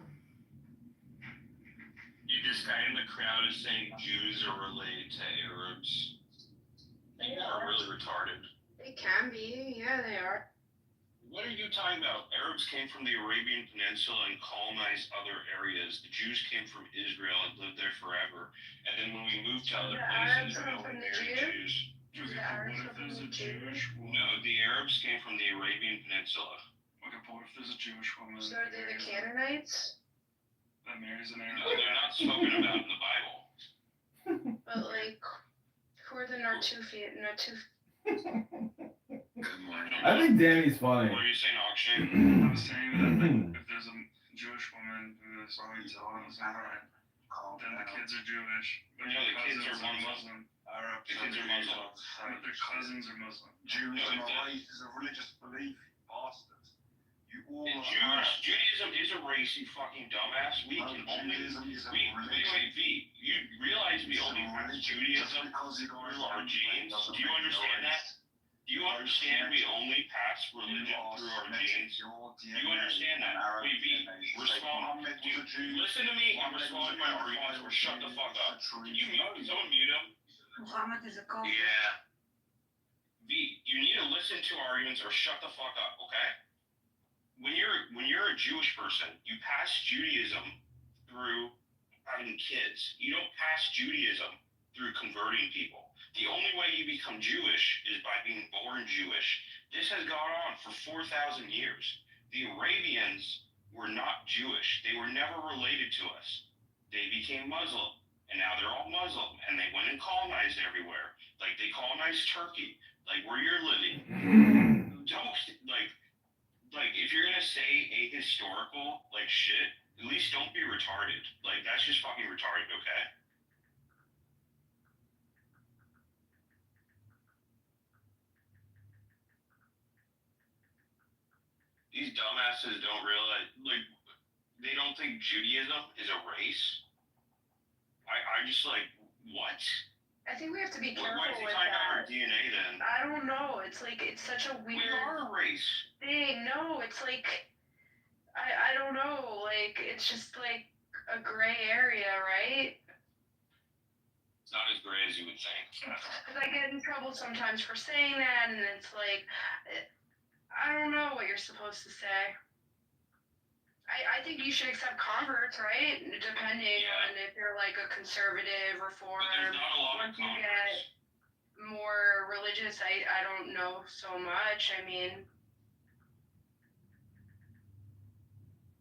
you just guy in the crowd is saying Jews are related to Arabs. People are really retarded. They can be, yeah, they are. What are you talking about? Arabs came from the Arabian Peninsula and colonized other areas. The Jews came from Israel and lived there forever. And then when we moved to other places, we only married Jews. Okay, but what if there's a Jewish woman? No, the Arabs came from the Arabian Peninsula. Okay, but what if there's a Jewish woman So are they the Canaanites? that marries an Arab? No, they're not spoken about in the Bible. But like, who are the Nartufian? Good morning. I think Danny's funny. What are you saying, Akshay? I was saying that like, if there's a Jewish woman who is going to then the kids are Jewish. But No, the kids are Muslim. The kids are Muslim. But their cousins are Muslim. Judaism is a religious belief, bastard. Judaism is a race, you fucking dumbass. We can only. Wait, you realize we only pass Judaism through our genes? Do you understand that? Do you understand we only pass religion through our genes? Do you understand that? Wait, respond. Listen to me. I'm responding to my arguments or shut the fuck up. Can you mute? Can someone mute him? Muhammad is a cult. Yeah. V, you need to listen to arguments or shut the fuck up, okay? When you're a Jewish person, you pass Judaism through having kids. You don't pass Judaism through converting people. The only way you become Jewish is by being born Jewish. This has gone on for 4,000 years. The Arabians were not Jewish. They were never related to us. They became Muslim, and now they're all Muslim, and they went and colonized everywhere. Like, they colonized Turkey, like where you're living. Don't, like, if you're gonna say ahistorical, like, shit, at least don't be retarded. Like, that's just fucking retarded, okay? These dumbasses don't realize, like, they don't think Judaism is a race. I just, like, what? I think we have to be Why careful is he with talking about our that. DNA then? I don't know. It's like, it's such a We weird are a race. thing. No, it's like, I don't know. Like, it's just like a gray area, right? It's not as gray as you would think. Because I get in trouble sometimes for saying that, and it's like, I don't know what you're supposed to say. I think you should accept converts, right? Depending on if you're like a conservative, reform. But there's not a lot of Once you converts. get more religious, I don't know so much. I mean,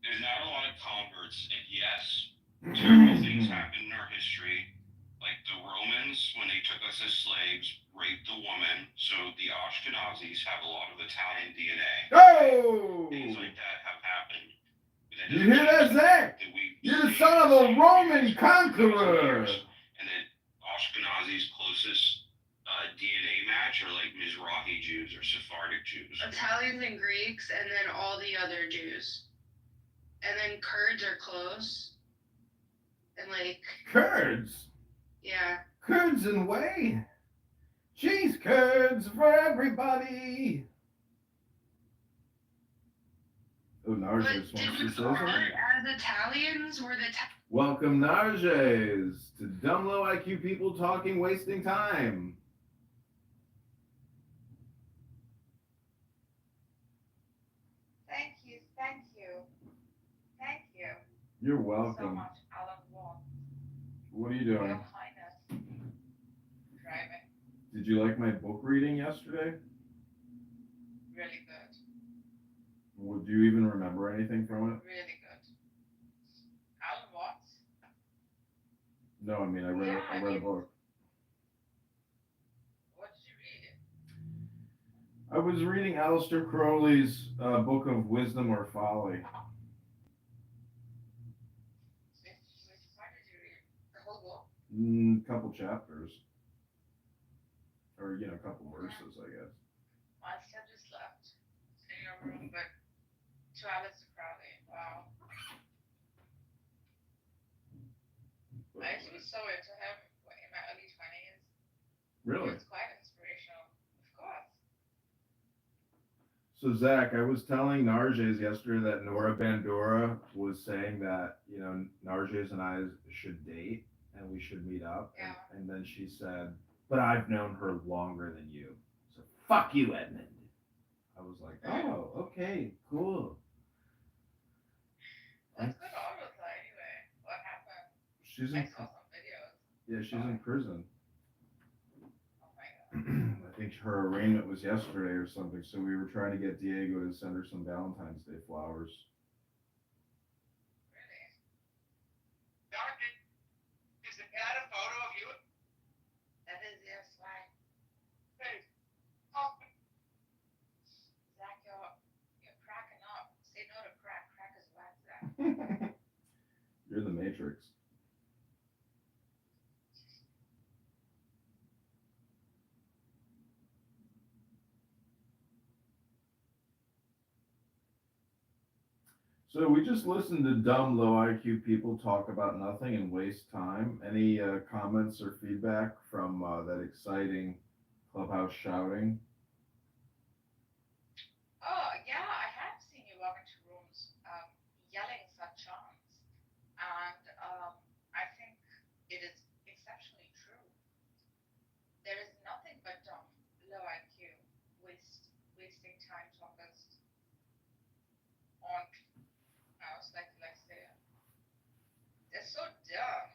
There's not a lot of converts, and yes, terrible things happened in our history. Like the Romans, when they took us as slaves, raped the woman. So the Ashkenazis have a lot of Italian DNA. Oh! Things like that have happened. You hear that, Zach? You're the son of a Roman conqueror. And then Ashkenazi's closest DNA match are like Mizrahi Jews or Sephardic Jews. Italians and Greeks, and then all the other Jews. And then Kurds are close. And like. Kurds? Yeah. Kurds and way. Cheese curds for everybody. Oh, Narges wants to say something. As Italians, were the Welcome, Narges, to dumb low IQ people talking, wasting time. Thank you. You're welcome. So much, Alan Wall. What are you doing? Your Highness. Driving. Did you like my book reading yesterday? Really good. Would you even remember anything from it? Really good. Alan Watts? No, I mean I read a book. What did you read? I was reading Aleister Crowley's Book of Wisdom or Folly. Why did you read the whole book? Couple chapters. Or, a couple verses, I guess. My son just left in your room, but to Aleister Crowley. Wow. I used to be so into him in my early 20s. Really? It's quite inspirational, of course. So, Zach, I was telling Narges yesterday that Nora Bandura was saying that, Narges and I should date and we should meet up. Yeah. And then she said, but I've known her longer than you. So, fuck you, Edmund. I was like, oh, okay, cool. What's going on with her anyway? What happened? I saw some videos. Yeah, she's in prison. Oh my god. I think her arraignment was yesterday or something, so we were trying to get Diego to send her some Valentine's Day flowers. Really? Doctor, is that a photo of you? That is your swag. Hey. Oh. Zach, you're cracking up. Say no to crack. Crack is whack, Zach. You're the Matrix. So we just listened to dumb, low IQ people talk about nothing and waste time. Any comments or feedback from that exciting clubhouse shouting? Oh, yeah, I have seen you walk into rooms yelling such chants. And I think it is exceptionally true. There is nothing but dumb, low IQ, wasting time talkers on house like say. They're so dumb.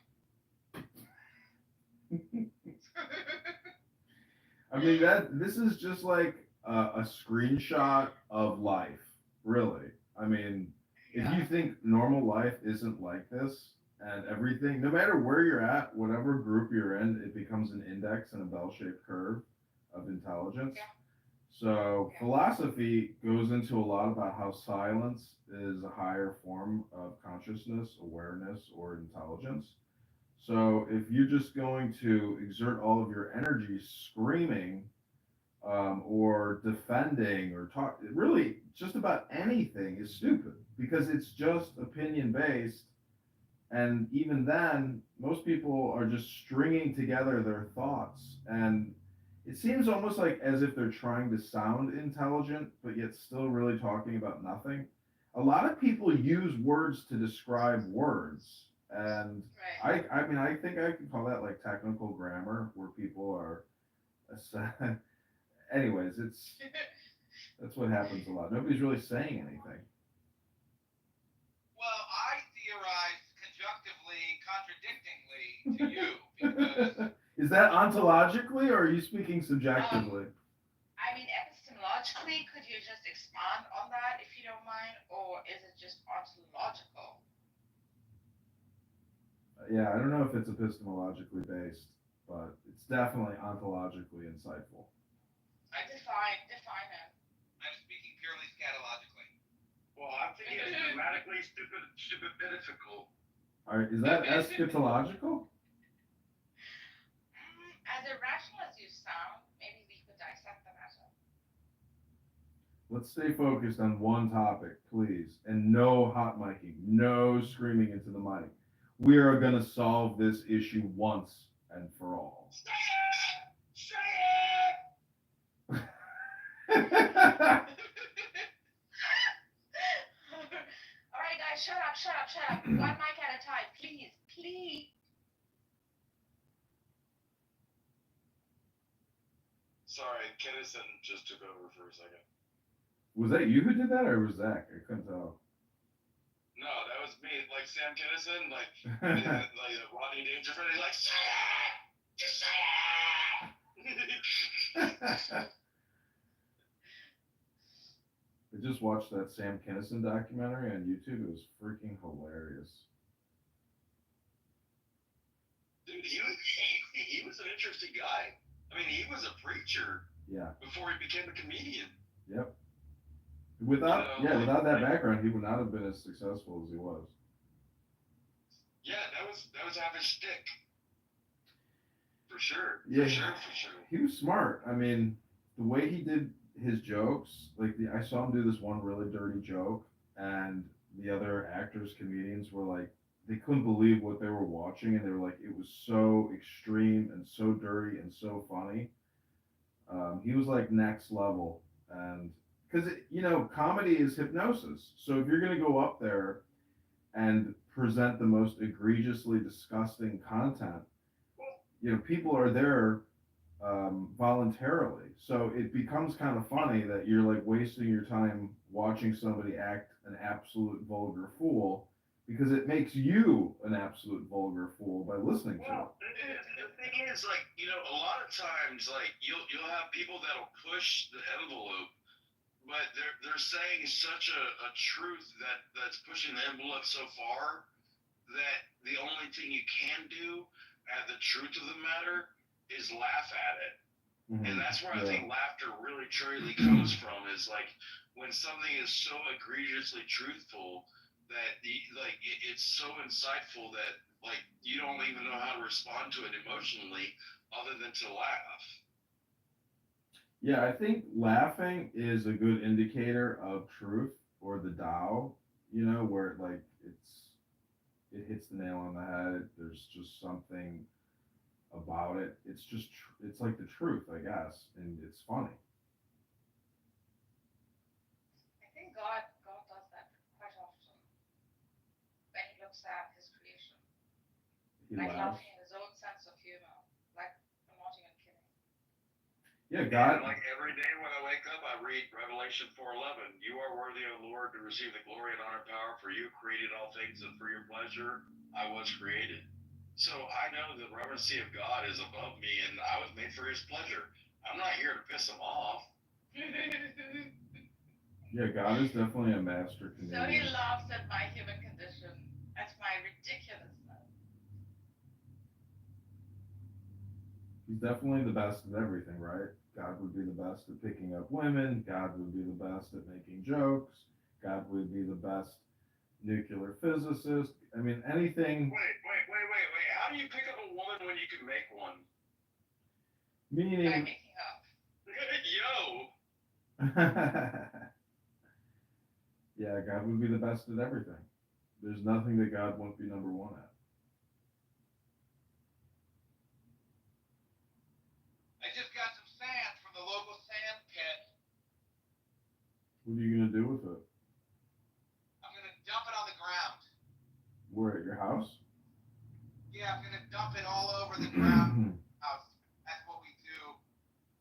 I mean, this is just like a screenshot of life, really. I mean, if you think normal life isn't like this and everything, no matter where you're at, whatever group you're in, it becomes an index and a bell-shaped curve of intelligence. Yeah. So philosophy goes into a lot about how silence is a higher form of consciousness, awareness, or intelligence. So if you're just going to exert all of your energy screaming or defending or talk, really just about anything is stupid because it's just opinion based. And even then, most people are just stringing together their thoughts. And it seems almost like as if they're trying to sound intelligent, but yet still really talking about nothing. A lot of people use words to describe words. And right. I mean, I think I could call that like technical grammar where people are, anyways, that's what happens a lot. Nobody's really saying anything. categorized conjunctively, contradictingly to you because. Is that ontologically, or are you speaking subjectively? I mean, epistemologically, could you just expand on that if you don't mind, or is it just ontological? Yeah, I don't know if it's epistemologically based, but it's definitely ontologically insightful. Define it. I'm speaking purely scatologically. Well, I'm thinking it's grammatically stupiditical. All right, is that eschatological? As irrational as you sound, maybe we could dissect the matter. Let's stay focused on one topic, please, and no hot micing, no screaming into the mic. We are going to solve this issue once and for all. Say it! All right, guys, shut up. One mic at a time, please. Sorry, Kennison just took over for a second. Was that you who did that, or was Zach? I couldn't tell. No, that was me. Like Sam Kennison, like Rodney Dangerfield, like, say it! Just say it! I just watched that Sam Kinison documentary on YouTube. It was freaking hilarious. Dude, he was an interesting guy. I mean, he was a preacher. Yeah. Before he became a comedian. Yep. Without that background, he would not have been as successful as he was. Yeah, that was half his shtick. For sure. Yeah. For sure. He was smart. I mean, the way he did his jokes, I saw him do this one really dirty joke, and the other actors, comedians were like, they couldn't believe what they were watching, and they were like, it was so extreme and so dirty and so funny. He was like next level, and because comedy is hypnosis. So if you're gonna go up there and present the most egregiously disgusting content, people are there voluntarily. So it becomes kind of funny that you're like wasting your time watching somebody act an absolute vulgar fool, because it makes you an absolute vulgar fool by listening to it. The thing is, like, a lot of times, like, you'll have people that'll push the envelope, but they're saying such a truth that's pushing the envelope so far that the only thing you can do at the truth of the matter is laugh at it. Mm-hmm. And that's where I think laughter really truly comes from, is like when something is so egregiously truthful that it's so insightful that like you don't even know how to respond to it emotionally other than to laugh. Yeah, I think laughing is a good indicator of truth, or the Tao, where it hits the nail on the head. There's just something about it. It's just, it's like the truth, I guess, and it's funny. I think God does that quite often when he looks at his creation. He like laughs. Laughing in his own sense of humor, like promoting and killing. Yeah, God. And like every day when I wake up, I read Revelation 4:11. You are worthy, O Lord, to receive the glory and honor and power, for you created all things, and for your pleasure I was created. So I know the reverency of God is above me, and I was made for his pleasure. I'm not here to piss him off. Yeah, God is definitely a master comedian. So he laughs at my human condition, at my ridiculousness. He's definitely the best at everything, right? God would be the best at picking up women. God would be the best at making jokes. God would be the best nuclear physicist. I mean, anything. Wait. How do you pick up a woman when you can make one? Meaning. By making up. Yo. Yeah, God would be the best at everything. There's nothing that God won't be number one at. I just got some sand from the local sand pit. What are you going to do with it? I'm going to dump it on the ground. Where, at your house? Yeah, I'm going to dump it all over the ground. That's what we do.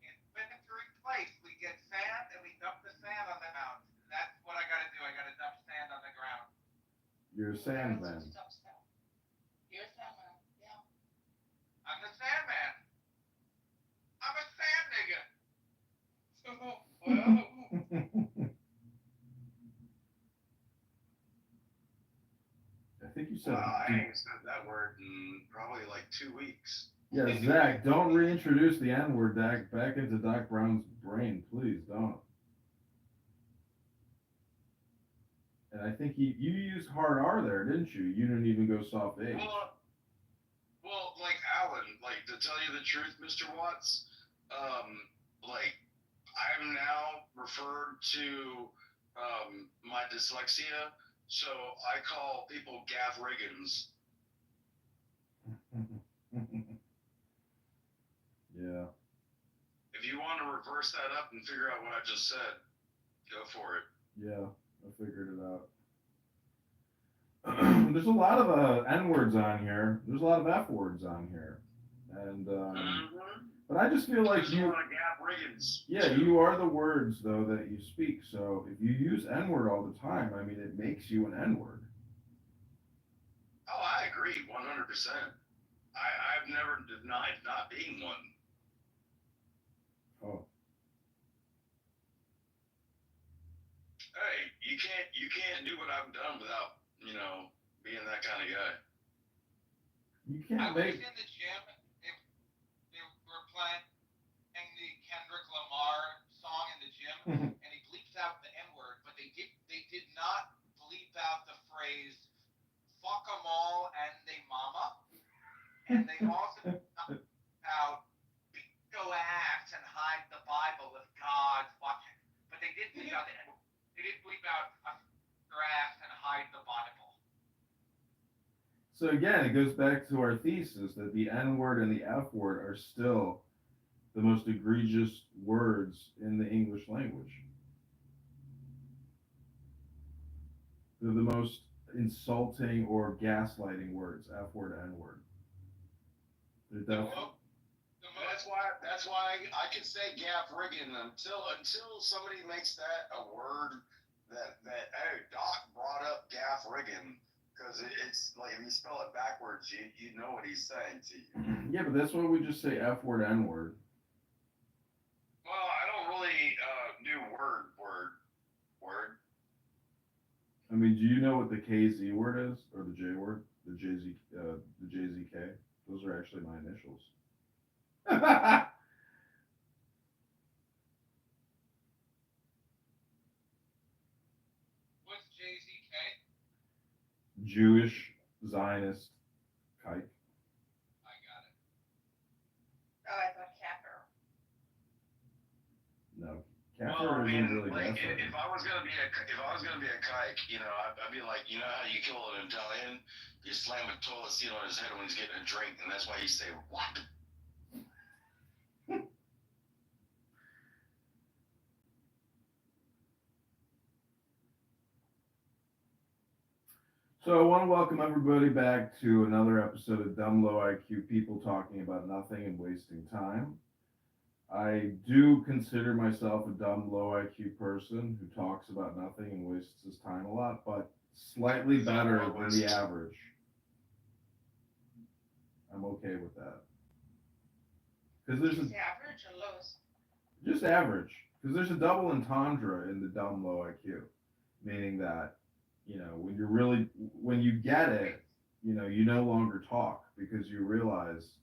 In Wintering Place, we get sand and we dump the sand on the ground. That's what I got to do. I got to dump sand on the ground. You're a Sandman. You're a Sandman, yeah. I'm the Sandman. I'm a sand nigga. I think you said. Wow, I ain't said that word in probably like 2 weeks. Yeah, Zach, don't reintroduce the N-word back into Doc Brown's brain, please don't. And I think you used hard R there, didn't you? You didn't even go soft H. Well, like Alan, like to tell you the truth, Mr. Watts, like I'm now referred to my dyslexia, so I call people Gav Riggins. Yeah. If you want to reverse that up and figure out what I just said, go for it. Yeah, I figured it out. There's a lot of N-words on here. There's a lot of F-words on here. And but I just feel like There's a lot of Gav Riggins. Yeah, you are the words though that you speak. So if you use N-word all the time, I mean it makes you an N-word. Oh, I agree 100%. I've never denied not being one. Oh. Hey, you can't do what I've done without, being that kind of guy. You can't I was make. in the gym. They were playing the Kendrick Lamar song in the gym, and he bleeps out the N-word, but they did not bleep out the phrase "fuck 'em all and they mama," and they also bleeped out "beat your ass and hide the Bible if God's watching," but they did bleep out the N-word. They did bleep out your ass and hide the Bible. So again, it goes back to our thesis that the N-word and the F-word are still the most egregious words in the English language. They're the most insulting or gaslighting words, F-word, N-word. They're definitely. That's why I can say Gav Riggin until somebody makes that a word that hey, Doc brought up Gav Riggin. Because it's like if you spell it backwards, you know what he's saying to you. Yeah, but that's why we just say F-word, N-word. Well, I don't really do word. I mean, do you know what the KZ word is, or the J word, the JZK? Those are actually my initials. What's JZK? Jewish Zionist kike. I got it. Oh, I thought Capper. No, Well, Capper I mean, isn't really like gaslighting. if I was gonna be a kike, I'd be like, you know how you kill an Italian? You slam a toilet seat on his head when he's getting a drink, and that's why you say what? So I want to welcome everybody back to another episode of Dumb Low IQ People Talking About Nothing and Wasting Time. I do consider myself a dumb low IQ person who talks about nothing and wastes his time a lot, but slightly better than the average. I'm okay with that. Because there's Is it average or lowest? just average. Because there's a double entendre in the dumb low IQ, meaning that when you get it, you no longer talk because you realize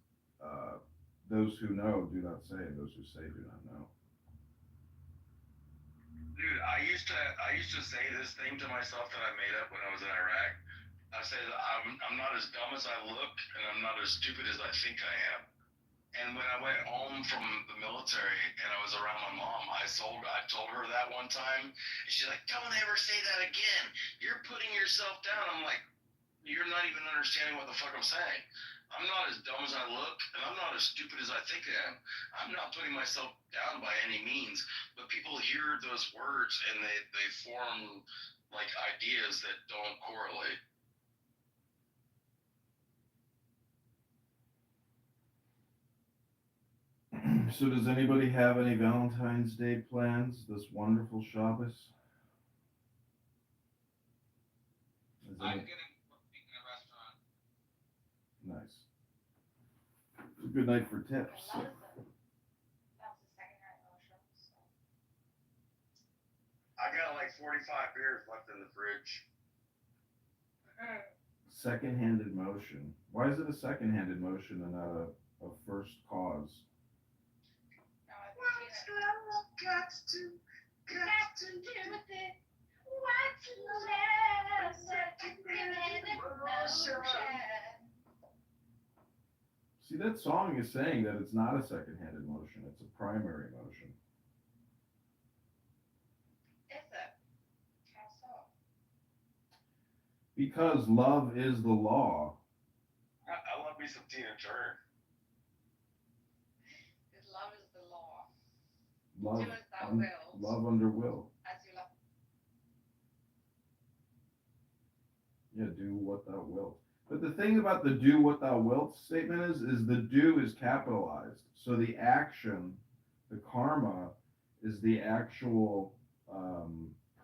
those who know do not say, and those who say do not know. Dude, I used to say this thing to myself that I made up when I was in Iraq. I said I'm not as dumb as I look, and I'm not as stupid as I think I am. And when I went home from the military and I was around my mom, I told her that one time, and she's like, "Don't ever say that again. You're putting yourself down." I'm like, "You're not even understanding what the fuck I'm saying. I'm not as dumb as I look, and I'm not as stupid as I think I am. I'm not putting myself down by any means, but people hear those words and they form like ideas that don't correlate." So does anybody have any Valentine's Day plans this wonderful Shabbos? I'm getting working in a restaurant. Nice. It's a good night for tips. That was the second night motion. So. I got like 45 beers left in the fridge. Second-handed motion. Why is it a second-handed motion and not a first cause? What's love got to do with it? What's love? Second-handed motion. See, that song is saying that it's not a second-handed motion, it's a primary motion. Is it? How so? Because love is the law. I love me some Tina Turner. Because love is the law. Love, Do as thou wilt. love under will. As you love. Yeah, do what thou wilt. But the thing about the do what thou wilt statement is the do is capitalized. So the action, the karma, is the actual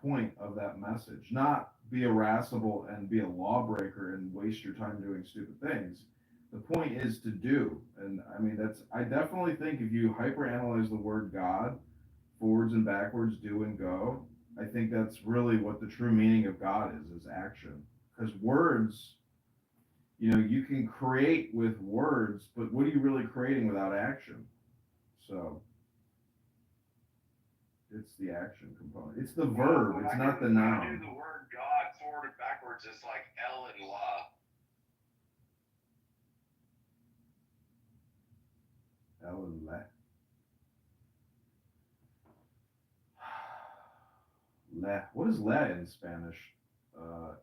point of that message. Not be irascible and be a lawbreaker and waste your time doing stupid things. The point is to do. And I mean, I definitely think if you hyperanalyze the word God, forwards and backwards, do and go, I think that's really what the true meaning of God is action. Because words, you can create with words, but what are you really creating without action? So it's the action component. It's the verb. It's not the noun. When I do the word God forward and backwards, it's like El and La. El and Le. Le. What is le in Spanish?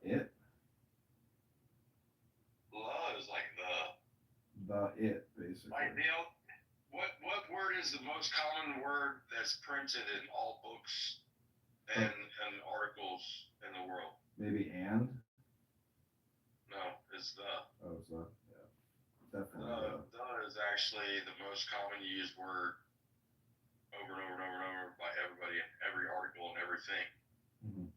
It. La is like It, basically. Like Neil, what word is the most common word that's printed in all books and articles in the world? Maybe and? No, it's the. Oh, it's the. Yeah. Definitely. The is actually the most common used word over and over and over and over by everybody in every article and everything. Mm-hmm.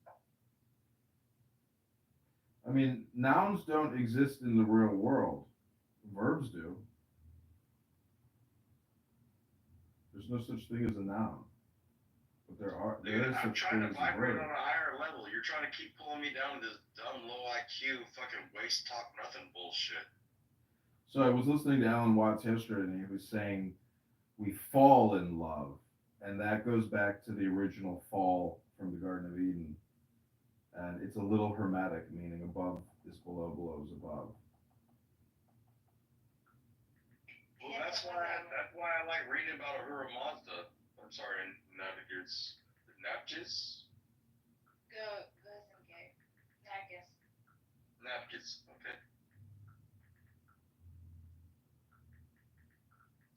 I mean, nouns don't exist in the real world. Verbs do. There's no such thing as a noun. But there is I'm such trying thing to as a vibrate verb. on a higher level. You're trying to keep pulling me down to this dumb, low IQ, fucking waste talk, nothing bullshit. So I was listening to Alan Watts yesterday, and he was saying we fall in love, and that goes back to the original fall from the Garden of Eden, and it's a little hermetic, meaning above is below, below is above. Well, that's why I like reading about Ahura Mazda. I'm sorry, Navigators. Napkins? Napkins, okay.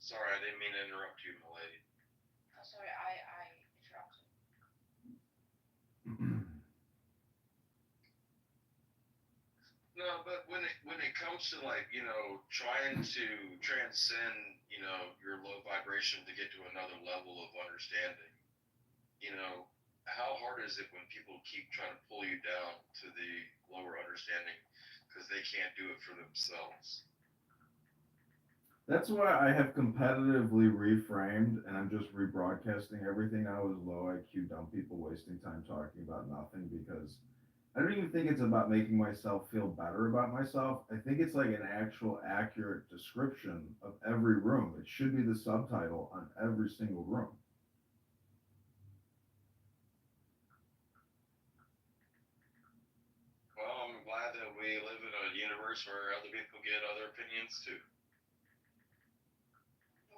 Sorry, I didn't mean to interrupt you, my lady. I'm sorry, I interrupted. No, but when it comes to trying to transcend, your low vibration to get to another level of understanding, how hard is it when people keep trying to pull you down to the lower understanding because they can't do it for themselves? That's why I have competitively reframed, and I'm just rebroadcasting everything now as low IQ dumb people wasting time talking about nothing, because I don't even think it's about making myself feel better about myself. I think it's like an actual accurate description of every room. It should be the subtitle on every single room. Well, I'm glad that we live in a universe where other people get other opinions too.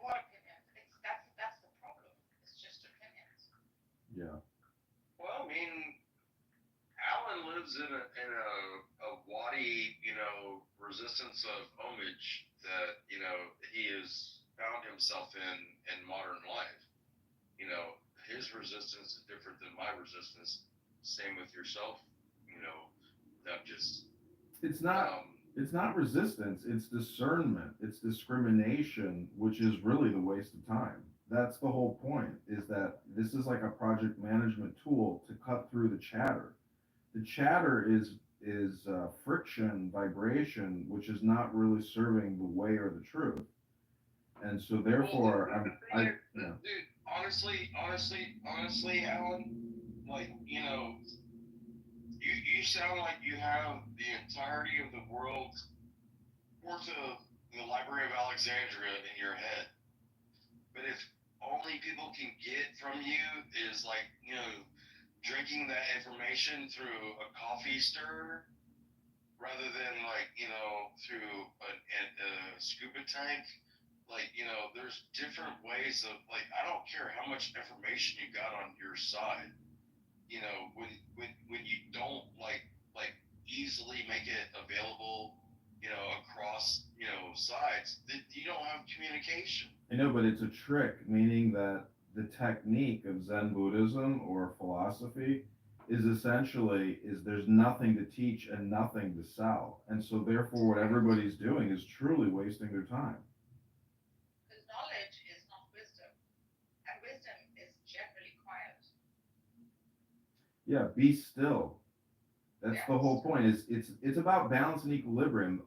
What opinions? That's the problem. It's just opinions. Yeah. Well, I mean, Alan lives in a wadi, resistance of homage that, he has found himself in modern life. His resistance is different than my resistance. Same with yourself, that just. It's not resistance, it's discernment, it's discrimination, which is really the waste of time. That's the whole point, is that this is like a project management tool to cut through the chatter. The chatter is friction, vibration, which is not really serving the way or the truth. And so therefore, Dude, honestly, Alan, like, you sound like you have the entirety of the world or to the Library of Alexandria in your head. But if only people can get from you is like, drinking that information through a coffee stir rather than like, through a scuba tank. Like, there's different ways of like, I don't care how much information you got on your side. When you don't like easily make it available, across sides, that you don't have communication. I know, but it's a trick, meaning that the technique of Zen Buddhism or philosophy is essentially is there's nothing to teach and nothing to sell. And so therefore what everybody's doing is truly wasting their time. Because knowledge is not wisdom, and wisdom is generally quiet. Yeah, be still. That's the whole point. Is it's about balance and equilibrium.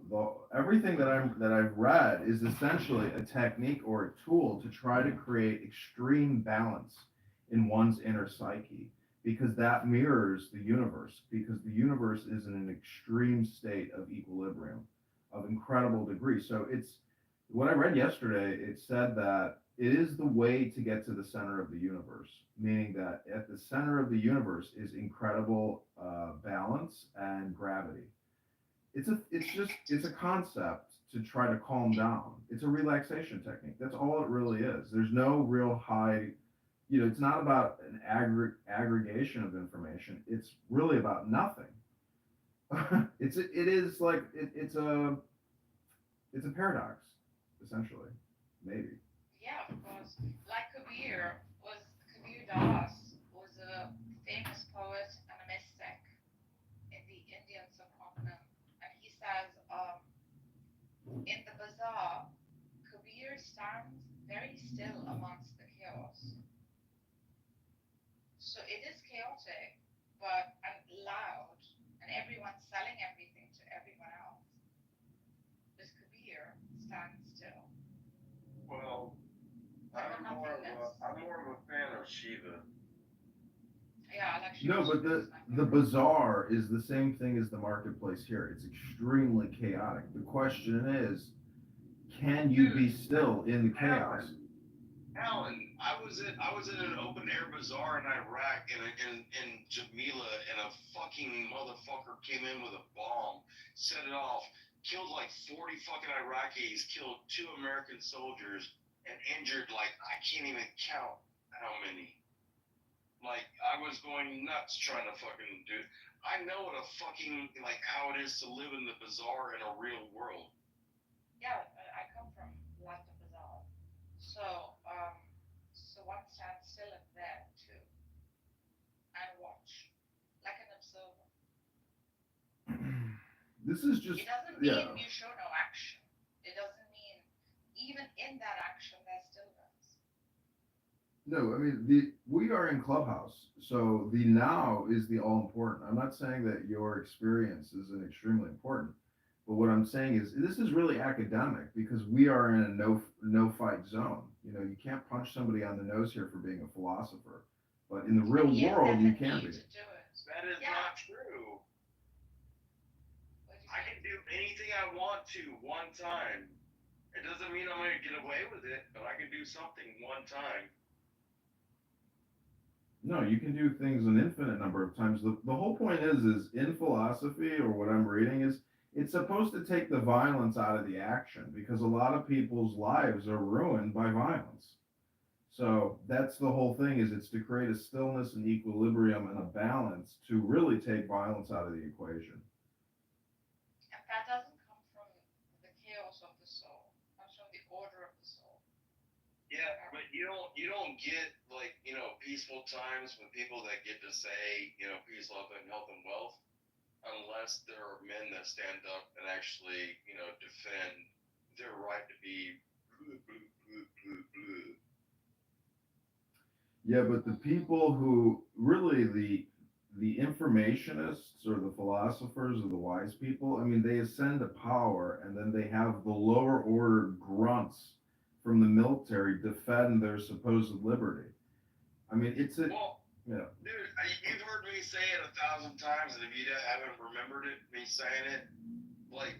Everything that I've read is essentially a technique or a tool to try to create extreme balance in one's inner psyche, because that mirrors the universe. Because the universe is in an extreme state of equilibrium, of incredible degree. So it's what I read yesterday. It said that it is the way to get to the center of the universe, meaning that at the center of the universe is incredible balance and gravity. It's a concept to try to calm down. It's a relaxation technique. That's all it really is. There's no real high, it's not about an aggregation of information. It's really about nothing. It is like it's a paradox, essentially, maybe. Yeah, because like Kabir Das was a famous poet and a mystic in the Indian subcontinent, and he says, in the bazaar, Kabir stands very still amongst the chaos. So it is chaotic, but and loud, and everyone's selling everything to everyone else. This Kabir stands still. Well, I'm more of a fan of Shiva. Yeah, I like Shiva. No, but the bazaar is the same thing as the marketplace here. It's extremely chaotic. The question is, can you be still in the chaos? Alan, I was in an open air bazaar in Iraq in Jamila, and a fucking motherfucker came in with a bomb, set it off, killed like 40 fucking Iraqis, killed 2 American soldiers, and injured like I can't even count how many. Like I was going nuts trying to fucking do. I know what a fucking like how it is to live in the bazaar in a real world. Yeah, I come from London Bazaar. So, so one stands still in there too and watch, like an observer. This is just It doesn't mean you show no action. It doesn't mean even in that action there's stillness. No, I mean we are in Clubhouse, so the now is the all important. I'm not saying that your experience isn't extremely important, but what I'm saying is this is really academic because we are in a no fight zone. You can't punch somebody on the nose here for being a philosopher, but in the real world you can be. That is not true. I can do anything I want to one time. It doesn't mean I'm going to get away with it, but I can do something one time. No, you can do things an infinite number of times. The whole point is in philosophy or what I'm reading is it's supposed to take the violence out of the action because a lot of people's lives are ruined by violence. So that's the whole thing is it's to create a stillness and equilibrium and a balance to really take violence out of the equation. And that doesn't come from the chaos of the soul. It comes from the order of the soul. Yeah, but you don't get like, peaceful times with people that get to say, peace, love, and health and wealth, unless there are men that stand up and actually, defend their right to be blue, blue, blue, blue, blue. Yeah, but the people who really the informationists or the philosophers or the wise people, I mean, they ascend to power and then they have the lower order grunts from the military defend their supposed liberty. I mean, it's a, Well, yeah. dude, you've heard me say it 1,000 times, and if you haven't remembered it, me saying it, like,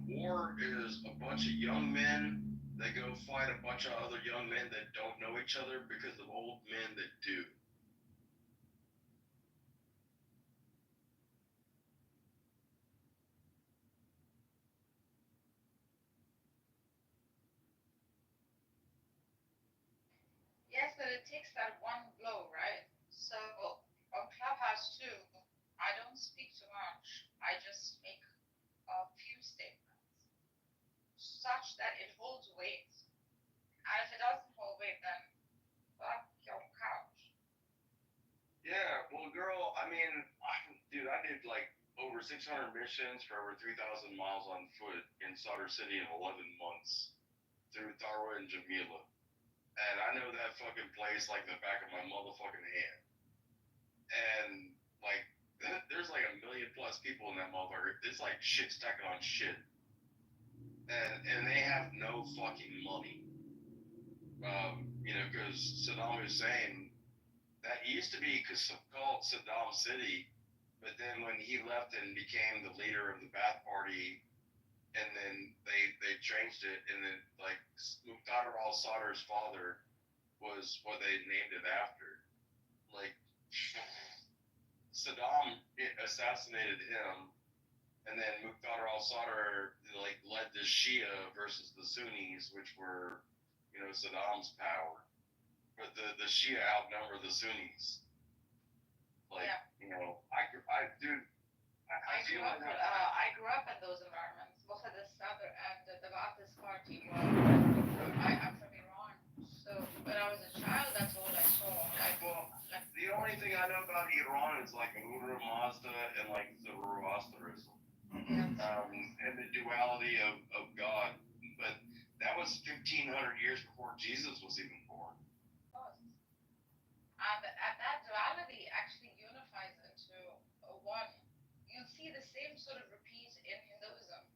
war is a bunch of young men that go fight a bunch of other young men that don't know each other because of old men that do. Yes, but it takes that one blow, right? So on Clubhouse too, I don't speak too much. I just make a few statements, such that it holds weight. And if it doesn't hold weight, then fuck your couch. Yeah, well, girl, I mean, dude, I did like over 600 missions for over 3,000 miles on foot in Sauter City in 11 months through Tharwa and Jamila. And I know that fucking place like the back of my motherfucking hand. And like, there's like 1 million plus people in that motherfucker. It's like shit stacking on shit. And they have no fucking money. Because Saddam Hussein, that used to be called Saddam City, but then when he left and became the leader of the Ba'ath Party, and then they changed it, and then like Muqtada al-Sadr's father was what they named it after. Like Saddam assassinated him, and then Muqtada al-Sadr like led the Shia versus the Sunnis, which were Saddam's power. But the Shia outnumber the Sunnis. Like, yeah. I grew up in those environments. Both at the Sadr and the Ba'athist party I'm from Iran. So when I was a child, that's all I saw. The only thing I know about Iran is like Ahura Mazda and like Zoroastrianism. And the duality of God. But that was 1,500 years before Jesus was even born. And that duality actually unifies into one. You'll see the same sort of repeat in Hinduism,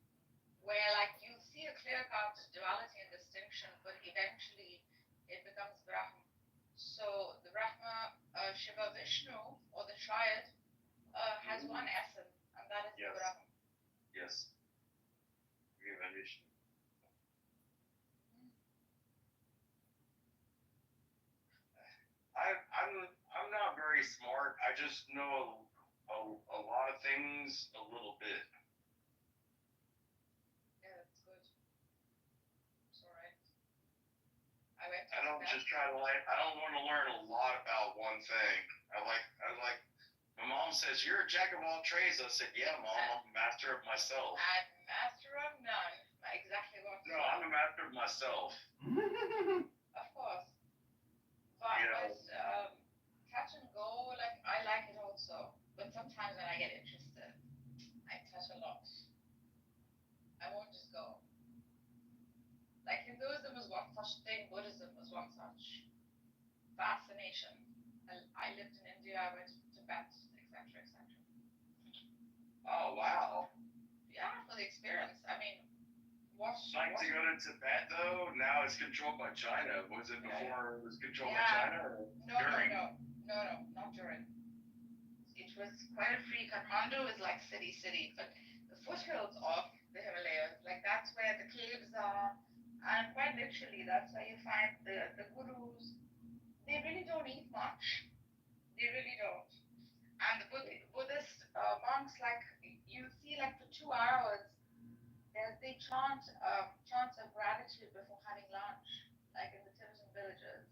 where like you'll see a clear-cut duality and distinction, but eventually it becomes Brahma. So the Brahma, Shiva, Vishnu, or the triad, has one essence, and that is the Brahma. Yes. Shiva, Vishnu. I'm not very smart. I just know a lot of things a little bit. Yeah, that's good. It's alright. I don't just try to I don't want to learn a lot about one thing. I like. My mom says you're a jack of all trades. I said, yeah, Mom, I'm a master of myself. I'm master of none. Exactly what. No, I'm a master of myself. Of course. But touch and go, like I like it also. But sometimes when I get interested, I touch a lot. I won't just go. Like Hinduism is one such thing, Buddhism is one such fascination. I lived in India, I went to Tibet, etc., etc. Oh wow. Yeah, for the experience. I mean, to go to Tibet though? Now it's controlled by China. Was it before it was controlled by China? Or during? No, not during. It was quite a free. Kathmandu is like city, but the foothills of the Himalayas, like that's where the caves are, and quite literally, that's where you find the gurus. They really don't eat much. They really don't. And the Buddhist monks, like you see, like for 2 hours, they chant chants of gratitude before having lunch, like in the Tibetan villages,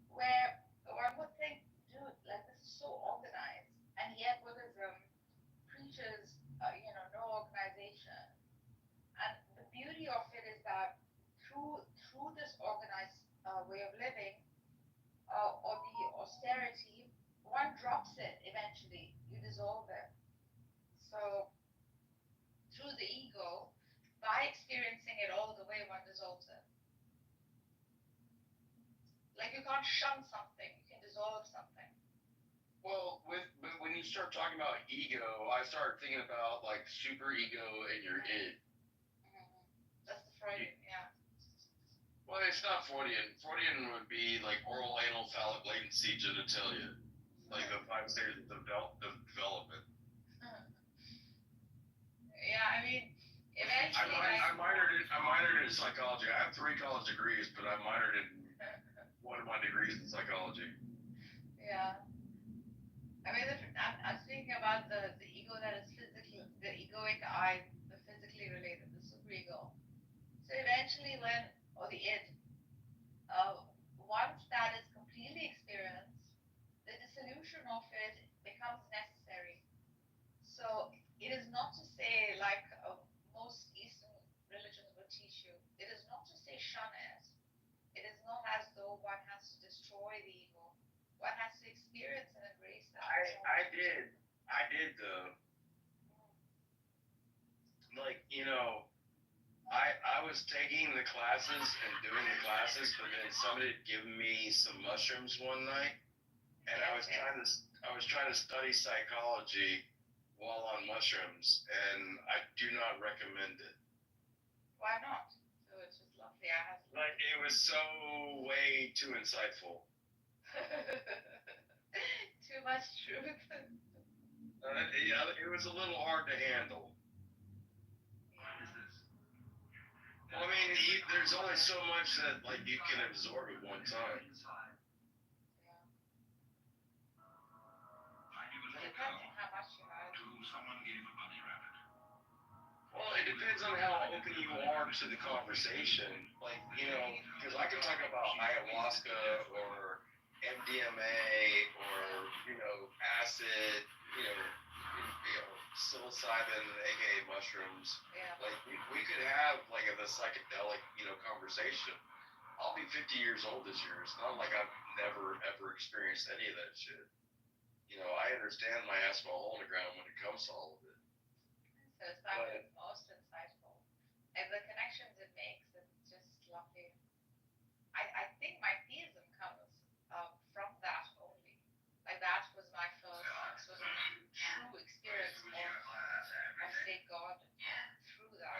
where one would think, dude, like this is so organized, and yet Buddhism preaches, no organization. And the beauty of it is that through this organized way of living, or the austerity, one drops it eventually. You dissolve it. So through the ego, by experiencing it all the way, one dissolves it. Like you can't shun something, you can dissolve something. Well, but when you start talking about ego, I start thinking about like super ego and your id. That's the Freudian, yeah. Well, it's not Freudian. Freudian would be like oral, anal, phallic, latency, genitalia, like the 5 stages of development. Yeah, I mean, eventually. I minored in psychology. I have 3 college degrees, but I minored in one of my degrees in psychology. Yeah. I mean, I'm thinking about the ego that is physical, the egoic I, the physically related, the superego. So eventually, or the id, once that is completely experienced, the dissolution of it becomes necessary. So it is not to say, like most Eastern religions would teach you, it is not to say shun it. It is not as though one has to destroy the ego. One has to experience and embrace that. I did the, like, I was taking the classes and doing the classes, but then somebody had given me some mushrooms one night, and I was trying to study psychology while on mushrooms, and I do not recommend it. Why not? So it's just lovely. Like, it was so way too insightful. Too much truth. Yeah, it was a little hard to handle. Well, I mean, there's only so much that like you can absorb at one time. Well, it depends on how open you are to the conversation. Like, because I can talk about ayahuasca or MDMA or, acid, psilocybin, aka mushrooms. Yeah. Like, we could have like a psychedelic, conversation. I'll be 50 years old this year. It's not like I've never ever experienced any of that shit. I understand my ass from a hole in the ground when it comes to all of it. So it's like most insightful. And the connections it makes, it's just lovely. I think my theism comes from that only. Like that was my first sort of true experience of say God through that.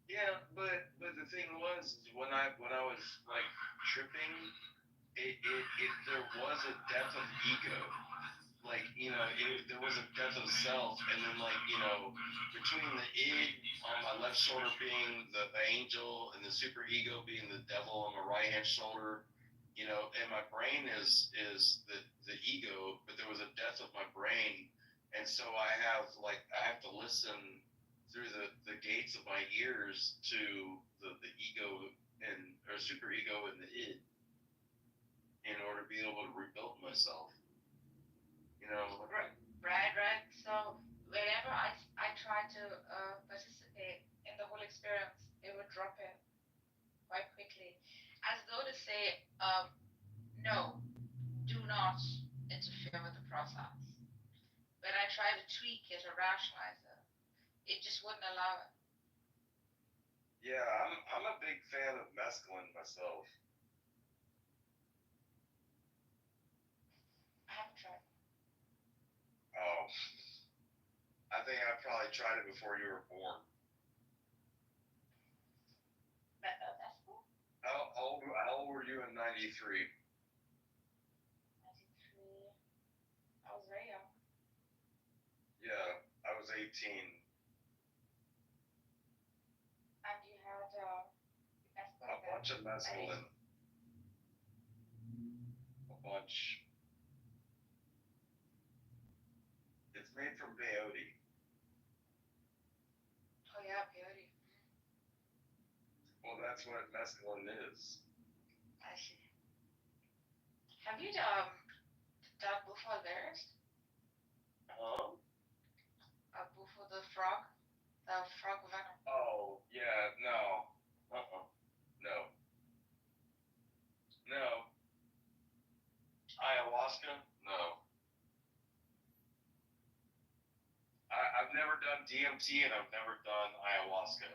Yeah, but the thing was when I was like tripping, there was a death of ego. Like, there was a death of self, and then like, between the id on my left shoulder being the angel and the super ego being the devil on my right hand shoulder, and my brain is the ego, but there was a death of my brain, and so I have to listen through the gates of my ears to the ego or super ego and the id in order to be able to rebuild myself. Right. So whenever I try to participate in the whole experience, it would drop in quite quickly, as though to say, no, do not interfere with the process. When I try to tweak it or rationalize it just wouldn't allow it. Yeah, I'm a big fan of mescaline myself. I haven't tried. Oh, I think I probably tried it before you were born. Mescaline? How old were you in '93? 93. I was very young. Yeah, I was 18. And you had mescaline? A bunch of mescaline. A bunch. It's made from peyote. Oh yeah, peyote. Well, that's what mescaline is. I see. Have you done Bufo theirs? Huh? Bufo the frog venom. Oh, yeah, no. No. Ayahuasca? No. I've never done DMT and I've never done ayahuasca.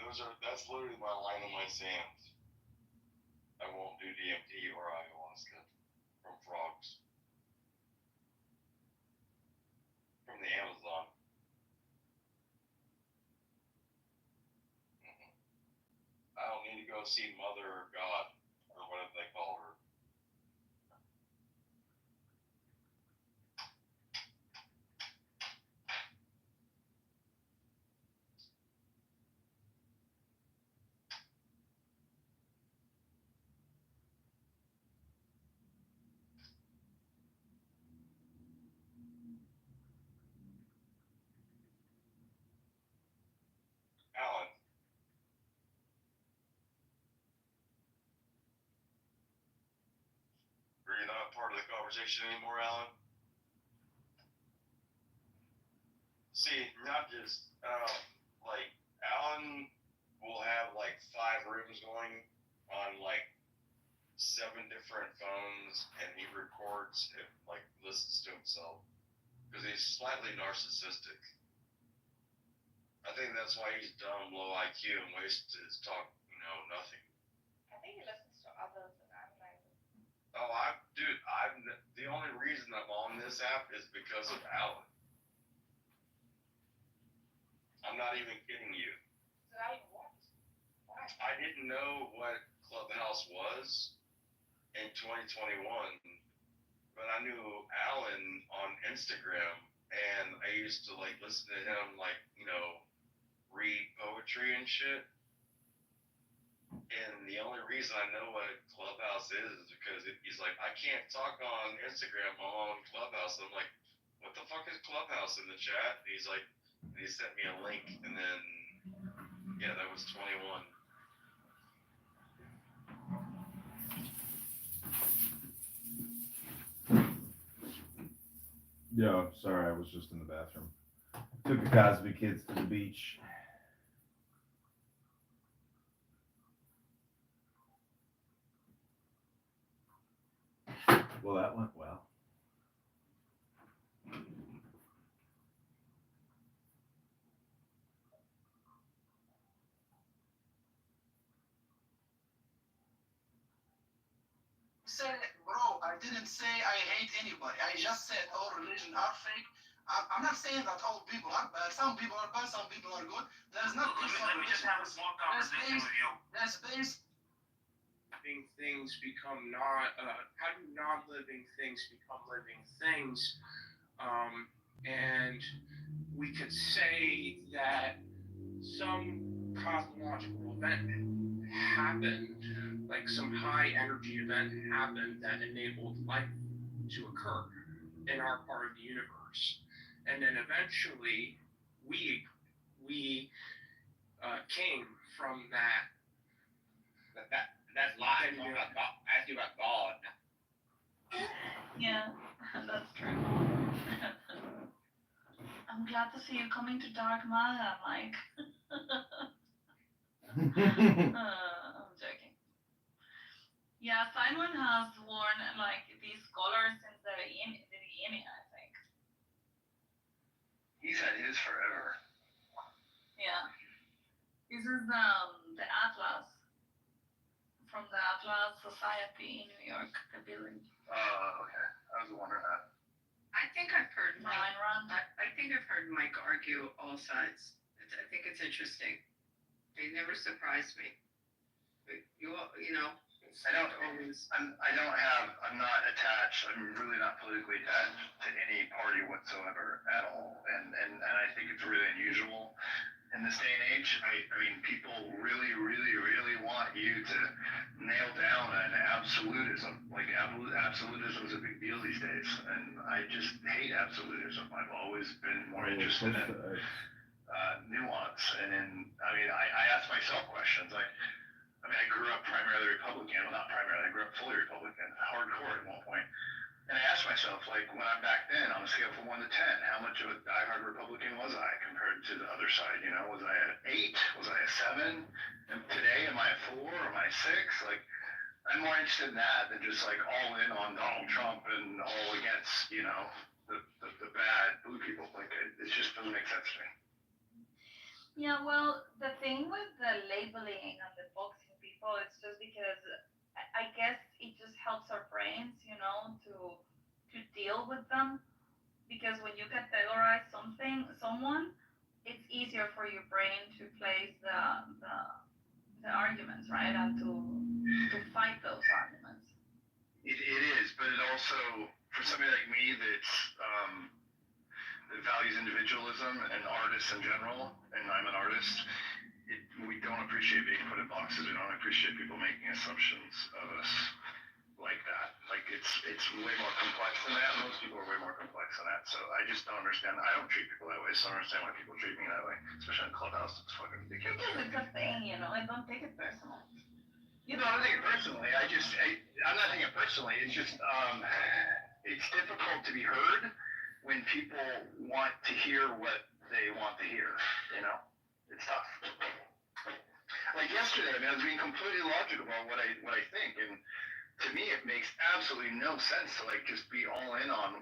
That's literally my line in my sand. I won't do DMT or ayahuasca from frogs. From the Amazon. I don't need to go see Mother or God or whatever they call her. Alan. Are you not part of the conversation anymore, Alan? See, not just, like, Alan will have, like, 5 rooms going on, like, 7 different phones, and he records and, like, listens to himself. Because he's slightly narcissistic. I think that's why he's dumb, low IQ, and wastes his talk, nothing. I think he listens to others and analyzes. Oh, the only reason I'm on this app is because of Alan. I'm not even kidding you. So I what? Why? I didn't know what Clubhouse was in 2021, but I knew Alan on Instagram, and I used to, like, listen to him, like, read poetry and shit. And the only reason I know what Clubhouse is because he's like, I can't talk on Instagram, I'm on Clubhouse. I'm like, what the fuck is Clubhouse in the chat? And he's like, he sent me a link, and then, yeah, that was 21. Yo, sorry, I was just in the bathroom. Took the Cosby kids to the beach. Well, that went well. Said, bro, I didn't say I hate anybody. I just said all religions are fake. I'm not saying that all people are bad. Some people are bad, some people are good. There's not. Let me just have a small conversation with you. There's space. Things become not. How do non-living things become living things? And we could say that some cosmological event happened, like some high energy event happened that enabled life to occur in our part of the universe. And then eventually we came from that. That's lies. I asked you about God. Yeah, that's true. I'm glad to see you coming to dark matter, Mike. I'm joking. Yeah, Simon has worn like these colors since the beginning, I think. He's had his forever. Yeah. This is the Atlas from the Atlas Society in New York, the building. Oh, okay. I was wondering that. I think I've heard Mike. Ayn Rand. I think I've heard Mike argue all sides. I think it's interesting. They never surprised me. But I'm not attached. I'm really not politically attached to any party whatsoever at all. And I think it's really unusual in this day and age. I mean, people really, really, really want you to nail down an absolutism. Like, absolutism is a big deal these days. And I just hate absolutism. I've always been more interested in nuance. And I ask myself questions. I grew up primarily Republican. Well, not primarily. I grew up fully Republican, hardcore at one point. And I asked myself, like, when I'm back then, on a scale from 1 to 10, how much of a diehard Republican was I compared to the other side? Was I an 8? Was I a 7? And today, am I a 4? Am I a 6? Like, I'm more interested in that than just, like, all in on Donald Trump and all against, the bad blue people. Like, it just doesn't make sense to me. Yeah, well, the thing with the labeling and the boxing people, it's just because I guess it just helps our brains, to deal with them. Because when you categorize someone, it's easier for your brain to place the arguments, right, and to fight those arguments. It is, but it also, for somebody like me that values individualism and artists in general, and I'm an artist, we don't appreciate being put in boxes. We don't appreciate people making assumptions of us like that. Like it's way more complex than that. Most people are way more complex than that. So I just don't understand. I don't treat people that way. So I don't understand why people treat me that way, especially in Clubhouse. It's fucking ridiculous. Because it's a thing, I don't take it personal. I don't take it personally. I'm not taking it personally. It's just it's difficult to be heard when people want to hear what they want to hear. It's tough. Like yesterday, I was being completely logical about what I think, and to me, it makes absolutely no sense to just be all in on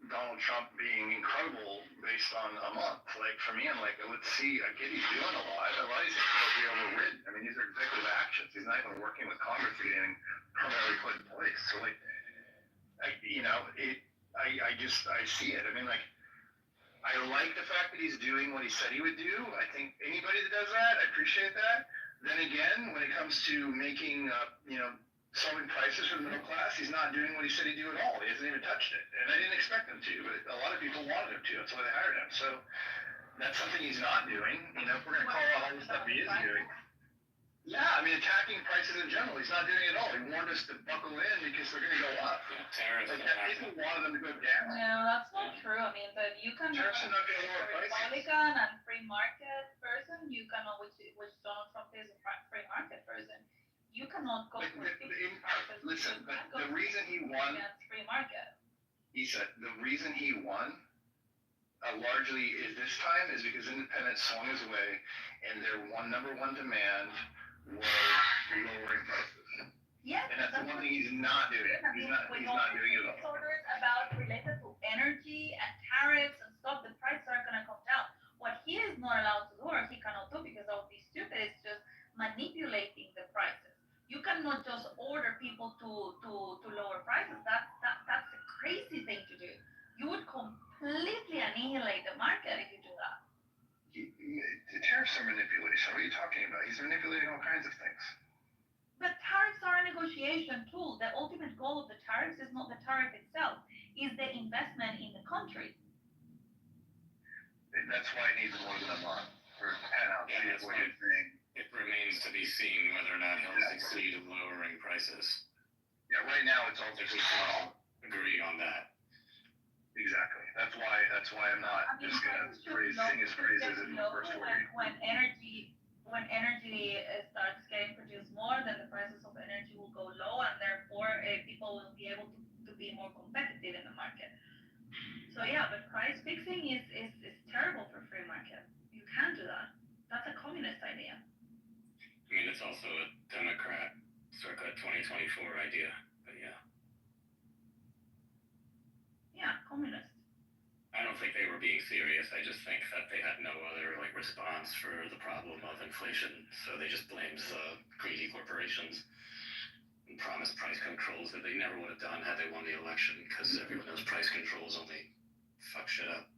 Donald Trump being incredible based on a month. Like for me, I'm like, let's see. I get he's doing a lot. A lot of these things will be overridden. I mean, these are executive actions. He's not even working with Congress to get anything permanently put in place. So I see it. I mean, I like the fact that he's doing what he said he would do. I think anybody that does that, I appreciate that. Then again, when it comes to making, solving prices for the middle class, he's not doing what he said he'd do at all. He hasn't even touched it. And I didn't expect him to, but a lot of people wanted him to. That's why they hired him. So that's something he's not doing. If we're going to call out all the stuff he is doing. Yeah, I mean, attacking prices in general, he's not doing it at all. He warned us to buckle in because they're going to go up. People wanted them to go down. No, that's not true. I mean, you can Tariffs are not going to lower prices. Republican and free market person, which Donald Trump is a free market person. You cannot go for Listen, but the reason he won, free market. He said the reason he won largely is this time is because independents swung his way, and their number one demand was lowering prices. Yes, and that's the one thing he's not doing. He's not doing it at all. Orders about related to energy and tariffs and stuff, the prices are gonna come down. What he is not allowed to do, or he cannot do because that would be stupid, is just manipulating the prices. You cannot just order people to lower prices. That's a crazy thing to do. You would completely annihilate the market if you do that. The tariffs are manipulation. What are you talking about? He's manipulating all kinds of things. But tariffs are a negotiation tool. The ultimate goal of the tariffs is not the tariff itself, is the investment in the country. That's why it needs more than a month for pan out. What you're saying. It remains to be seen whether or not he'll succeed in lowering prices. Yeah, right now it's all just small. Agree on that. Exactly. That's why I'm not just gonna sing his praises in the first 4 weeks. When energy starts getting produced more, then the prices of energy will go low, and therefore people will be able to be more competitive in the market. So yeah, but price fixing is terrible for free market. You can't do that. That's a communist idea. I mean, it's also a Democrat circa 2024 idea, but yeah. Yeah, communist. I don't think they were being serious. I just think that they had no other response for the problem of inflation, so they just blamed greedy corporations and promised price controls that they never would have done had they won the election, because everyone knows price controls only fuck shit up.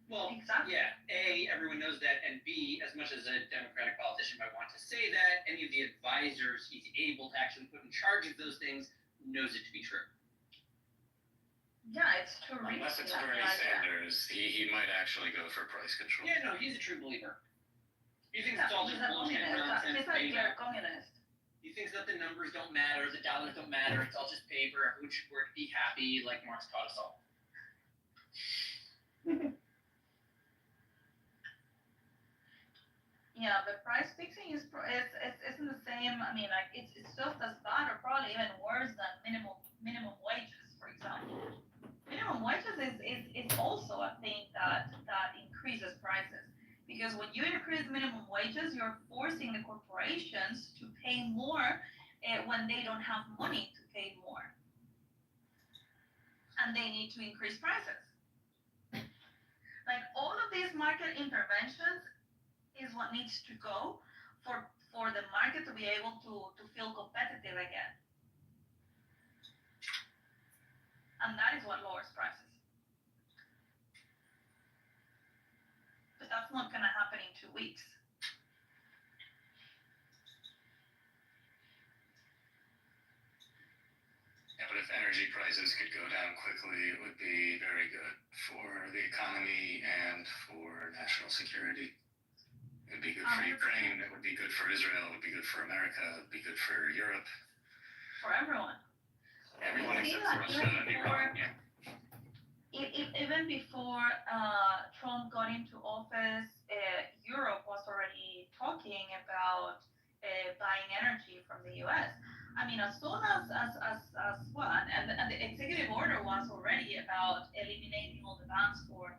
Well, exactly. Yeah, A, everyone knows that, and B, as much as a Democratic politician might want to say that, any of the advisors he's able to actually put in charge of those things knows it to be true. Yeah, it's true. Unless it's Bernie Sanders, he might actually go for price control. Yeah, no, he's a true believer. He thinks it's all just bullshit nonsense. He's a communist. He thinks that the numbers don't matter, the dollars don't matter, it's all just paper, everyone should work, be happy, like Marx taught us all. Yeah, but price fixing isn't the same. I mean, it's just as bad, or probably even worse than minimum wages, for example. Minimum wages is also a thing that increases prices, because when you increase minimum wages, you're forcing the corporations to pay more when they don't have money to pay more, and they need to increase prices. Like all of these market interventions is what needs to go for the market to be able to feel competitive again. And that is what lowers prices. But that's not going to happen in 2 weeks. Yeah, but if energy prices could go down quickly, it would be very good for the economy and for national security. It would be good for Ukraine, it would be good for Israel, it would be good for America, it would be good for Europe. For everyone. Everyone except for Russia and Iran, yeah. Even before Trump got into office, Europe was already talking about buying energy from the US. I mean, as soon as and the executive order was already about eliminating all the bans for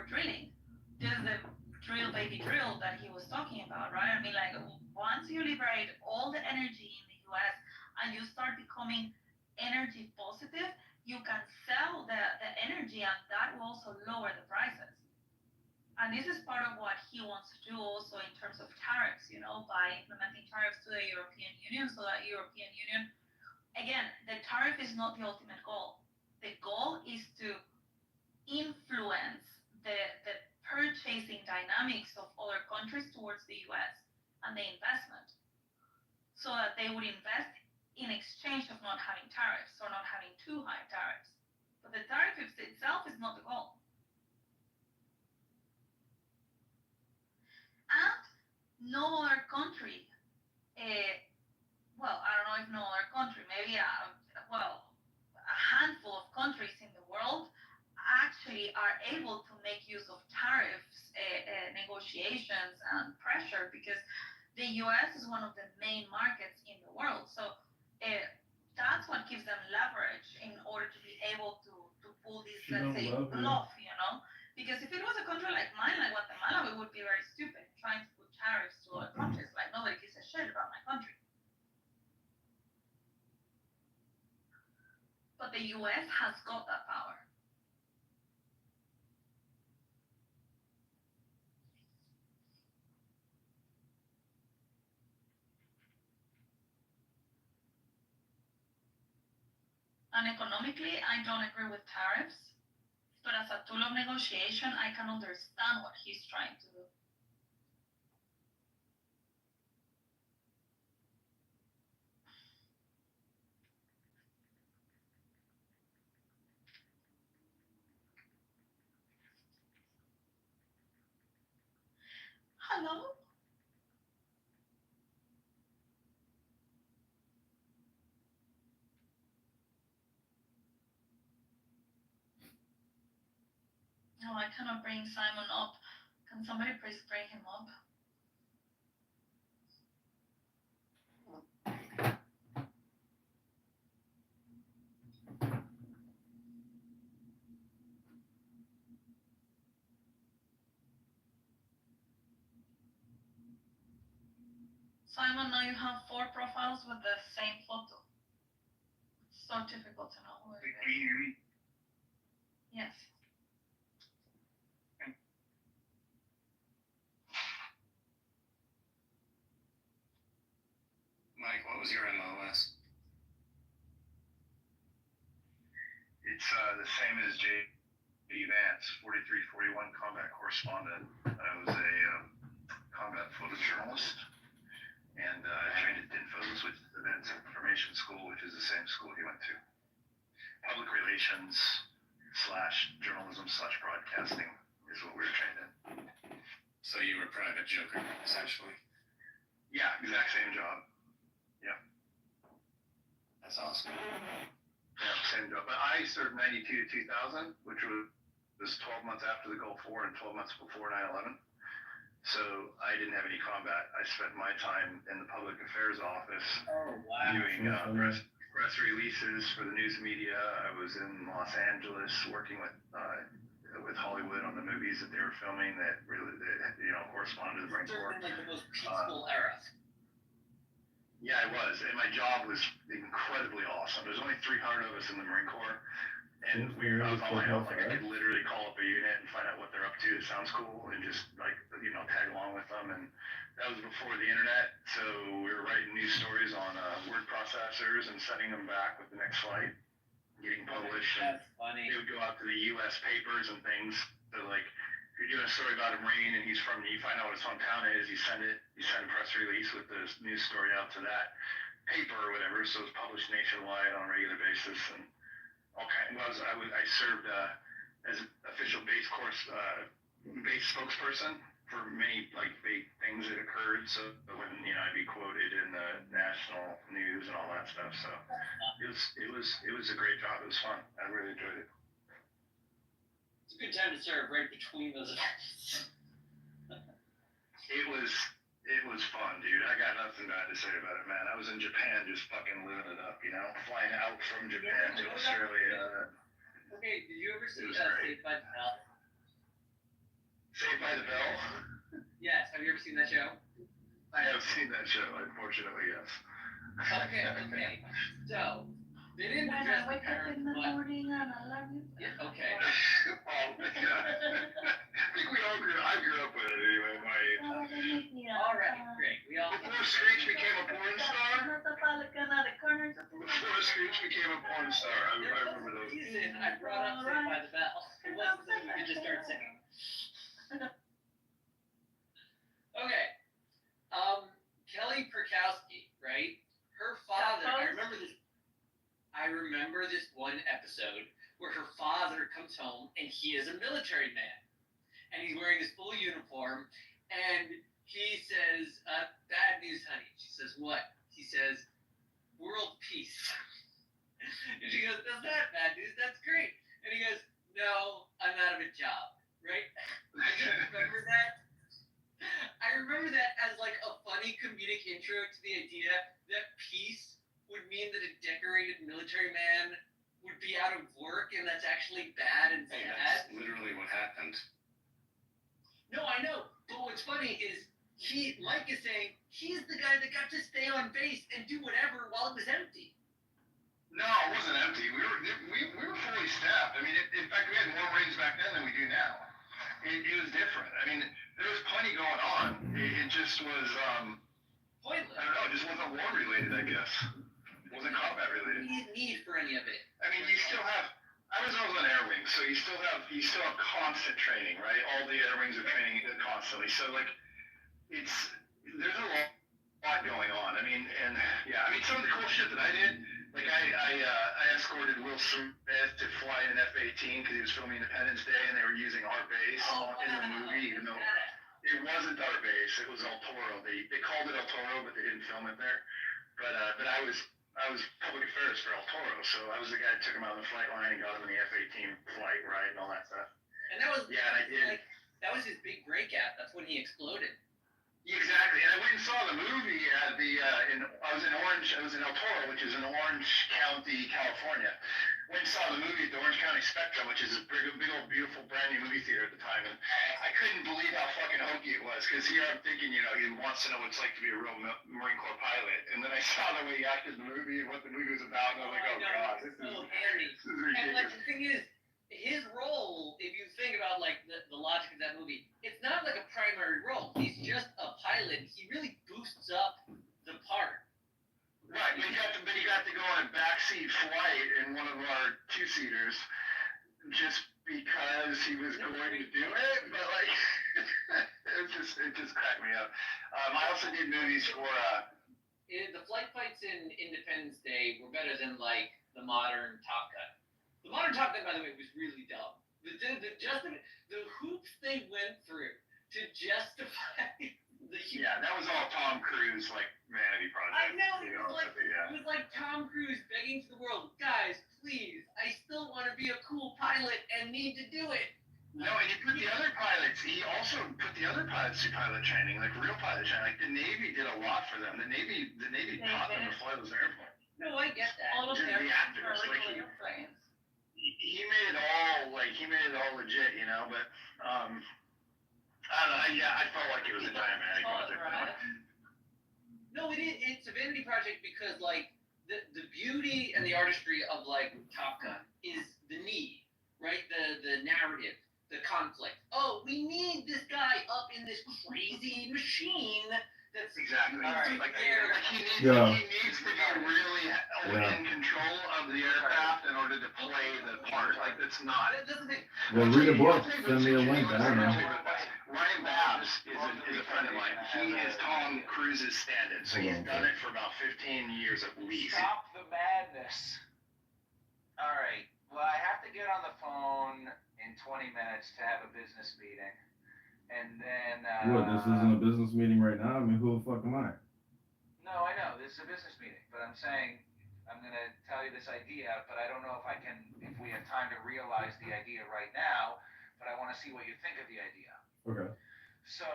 drilling. There's the drill baby drill that he was talking about, right? I mean, like once you liberate all the energy in the US and you start becoming energy positive, you can sell the energy and that will also lower the prices. And this is part of what he wants to do also in terms of tariffs, you know, by implementing tariffs to the European Union so that European Union, again, the tariff is not the ultimate goal. The goal is to influence the purchasing dynamics of other countries towards the US and the investment so that they would invest in exchange of not having tariffs or not having too high tariffs. But the tariff itself is not the goal. And no other country, well, I don't know if no other country, maybe a handful of countries in the world actually are able to make use of tariffs, negotiations, and pressure because the US is one of the main markets in the world. So that's what gives them leverage in order to be able to pull this, let's say, bluff, you know? Because if it was a country like mine, like Guatemala, we would be very stupid trying to put tariffs to other countries. Like, nobody gives a shit about my country. But the US has got that power. And economically, I don't agree with tariffs, but as a tool of negotiation, I can understand what he's trying to do. Hello? No, I cannot bring Simon up. Can somebody please bring him up? Simon, now you have 4 profiles with the same photo. It's so difficult to know who it is. Can you hear me? Yes. Mike, what was your MOS? It's the same as J.D. Vance, 4341 combat correspondent. I was a combat photojournalist and trained at DINFOS, which is Defense Information School, which is the same school he went to. Public relations / journalism / broadcasting is what we were trained in. So you were a private joker, essentially? Yeah, exact same job. Yeah. That's awesome. Yeah, same job. But I served 92 to 2000, which was 12 months after the Gulf War and 12 months before 9/11. So I didn't have any combat. I spent my time in the public affairs office doing press releases for the news media. I was in Los Angeles working with Hollywood on the movies that they were filming that really, corresponded to the Marine Corps. Like the most peaceful era. Yeah, I was, and my job was incredibly awesome. There's only 300 of us in the Marine Corps, and I was on my own. Like, I could literally call up a unit and find out what they're up to. It sounds cool, and just like tag along with them. And that was before the internet, so we were writing news stories on word processors and sending them back with the next flight, getting published. That's funny. They would go out to the U.S. papers and things. So like, if you're doing a story about a Marine and you find out what his hometown is, you send a press release with the news story out to that paper or whatever. So it's published nationwide on a regular basis. And okay, I served as an official base spokesperson for many like big things that occurred. So when I'd be quoted in the national news and all that stuff. So it was a great job. It was fun. I really enjoyed it. It's a good time to serve right between those events. It was fun, dude. I got nothing bad to say about it, man. I was in Japan just fucking living it up, flying out from Japan to Australia. Okay, did you ever see Saved by the Bell? Saved by the Bell? Yes, have you ever seen that show? I have seen that show, unfortunately, yes. Okay. So, they didn't address the parents, but... morning and I love you. Yeah, okay. Oh, yeah. I think I grew up with it anyway, my age. All right, great. We all... Before Screech became a porn star? Before Screech became a porn star, I remember those. Reason I brought up Saved by the Bell. It wasn't so we could just start singing. Okay. Kelly Perkowski, right? Her father, I remember this one episode where her father comes home and he is a military man. And he's wearing his full uniform and he says, bad news, honey. She says, what? He says, world peace. And she goes, that's not bad news, that's great. And he goes, no, I'm out of a job, right? I just remember that. I remember that as like a funny comedic intro to the idea that peace would mean that a decorated military man would be out of work and that's actually bad and sad. That's literally what happened. No, I know. But what's funny is Mike is saying he's the guy that got to stay on base and do whatever while it was empty. No, it wasn't empty. We were fully staffed. I mean, in fact, we had more Marines back then than we do now. It was different. I mean, there was plenty going on. It just was, pointless. I don't know, it just wasn't war related, I guess. It wasn't combat related. You didn't need for any of it. I mean, you still have, I was on air wing, so you still have constant training, right? All the air wings are training constantly. So like, there's a lot going on. I mean, and yeah, I mean, some of the cool shit that I did, like I escorted Will Smith to fly an F-18 because he was filming Independence Day and they were using our base in the movie, even though it wasn't our base, it was El Toro. They called it El Toro, but they didn't film it there. But I was public affairs for El Toro, so I was the guy that took him out on the flight line and got him in the F-18 flight ride and all that stuff. And that was I did. Like, that was his big breakout. That's when he exploded. Exactly, and I went and saw the movie at I was in El Toro, which is in Orange County, California. Went and saw the movie at the Orange County Spectrum, which is a big old, beautiful, brand new movie theater at the time, and I couldn't believe how fucking hokey it was, because here I'm thinking, he wants to know what it's like to be a real Marine Corps pilot, and then I saw the way he acted in the movie and what the movie was about, and I was like, oh god, this is ridiculous. And like the thing is, his role, if you think about like the logic of that movie, it's not like a primary role. He's just a pilot. He really boosts up the part. Right, but he got to go on a backseat flight in one of our two-seaters just because he was going to do it. But like, it just cracked me up. I also did movies for. The flight fights in Independence Day were better than like the modern Top Gun. The modern Top Gun, by the way, was really dumb. The hoops they went through to justify Yeah, that was all Tom Cruise, like, vanity project. I know, it was like Tom Cruise begging to the world, guys, please, I still want to be a cool pilot and need to do it. No, and he also put the other pilots through pilot training, like real pilot training. Like, the Navy did a lot for them. The Navy taught them to fly those airplanes. No, I get that. All of the them actors, are like, airplanes. He made it all legit, but I don't know, I felt like it was a gigantic project. No, No, it's a vanity project because like the beauty and the artistry of like Top Gun is the need, right? The narrative, the conflict. Oh, we need this guy up in this crazy machine. That's exactly. Right. Like There. he needs to be really in control of the aircraft in order to play the part. Like that's not. Well, read a book. Send me a link. I don't know. Ryan Babs is a friend of mine. He is Tom Cruise's stand-in, so he's done it for about 15 years at least. Stop the madness. All right. Well, I have to get on the phone in 20 minutes to have a business meeting. And then What, this isn't a business meeting right now? I mean, who the fuck am I? No, I know, this is a business meeting, but I'm saying I'm gonna tell you this idea, but I don't know if we have time to realize the idea right now, but I wanna see what you think of the idea. Okay. So,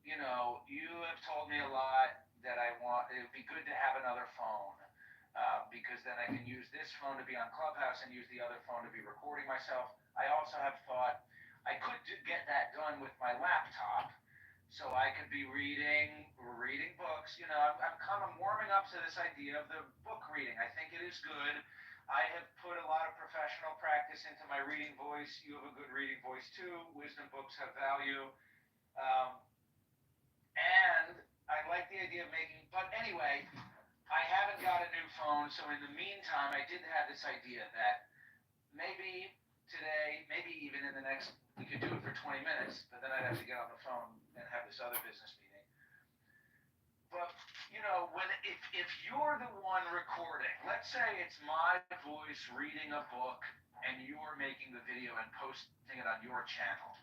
you know, you have told me a lot that it would be good to have another phone, because then I can use this phone to be on Clubhouse and use the other phone to be recording myself. I also have thought I could get that done with my laptop, so I could be reading books. You know, I'm kind of warming up to this idea of the book reading. I think it is good. I have put a lot of professional practice into my reading voice. You have a good reading voice too. Wisdom books have value. And I like the idea of but anyway, I haven't got a new phone, so in the meantime, I did have this idea that maybe today, maybe even in the next, we could do it for 20 minutes, but then I'd have to get on the phone and have this other business meeting. But, you know, if you're the one recording, let's say it's my voice reading a book and you're making the video and posting it on your channel.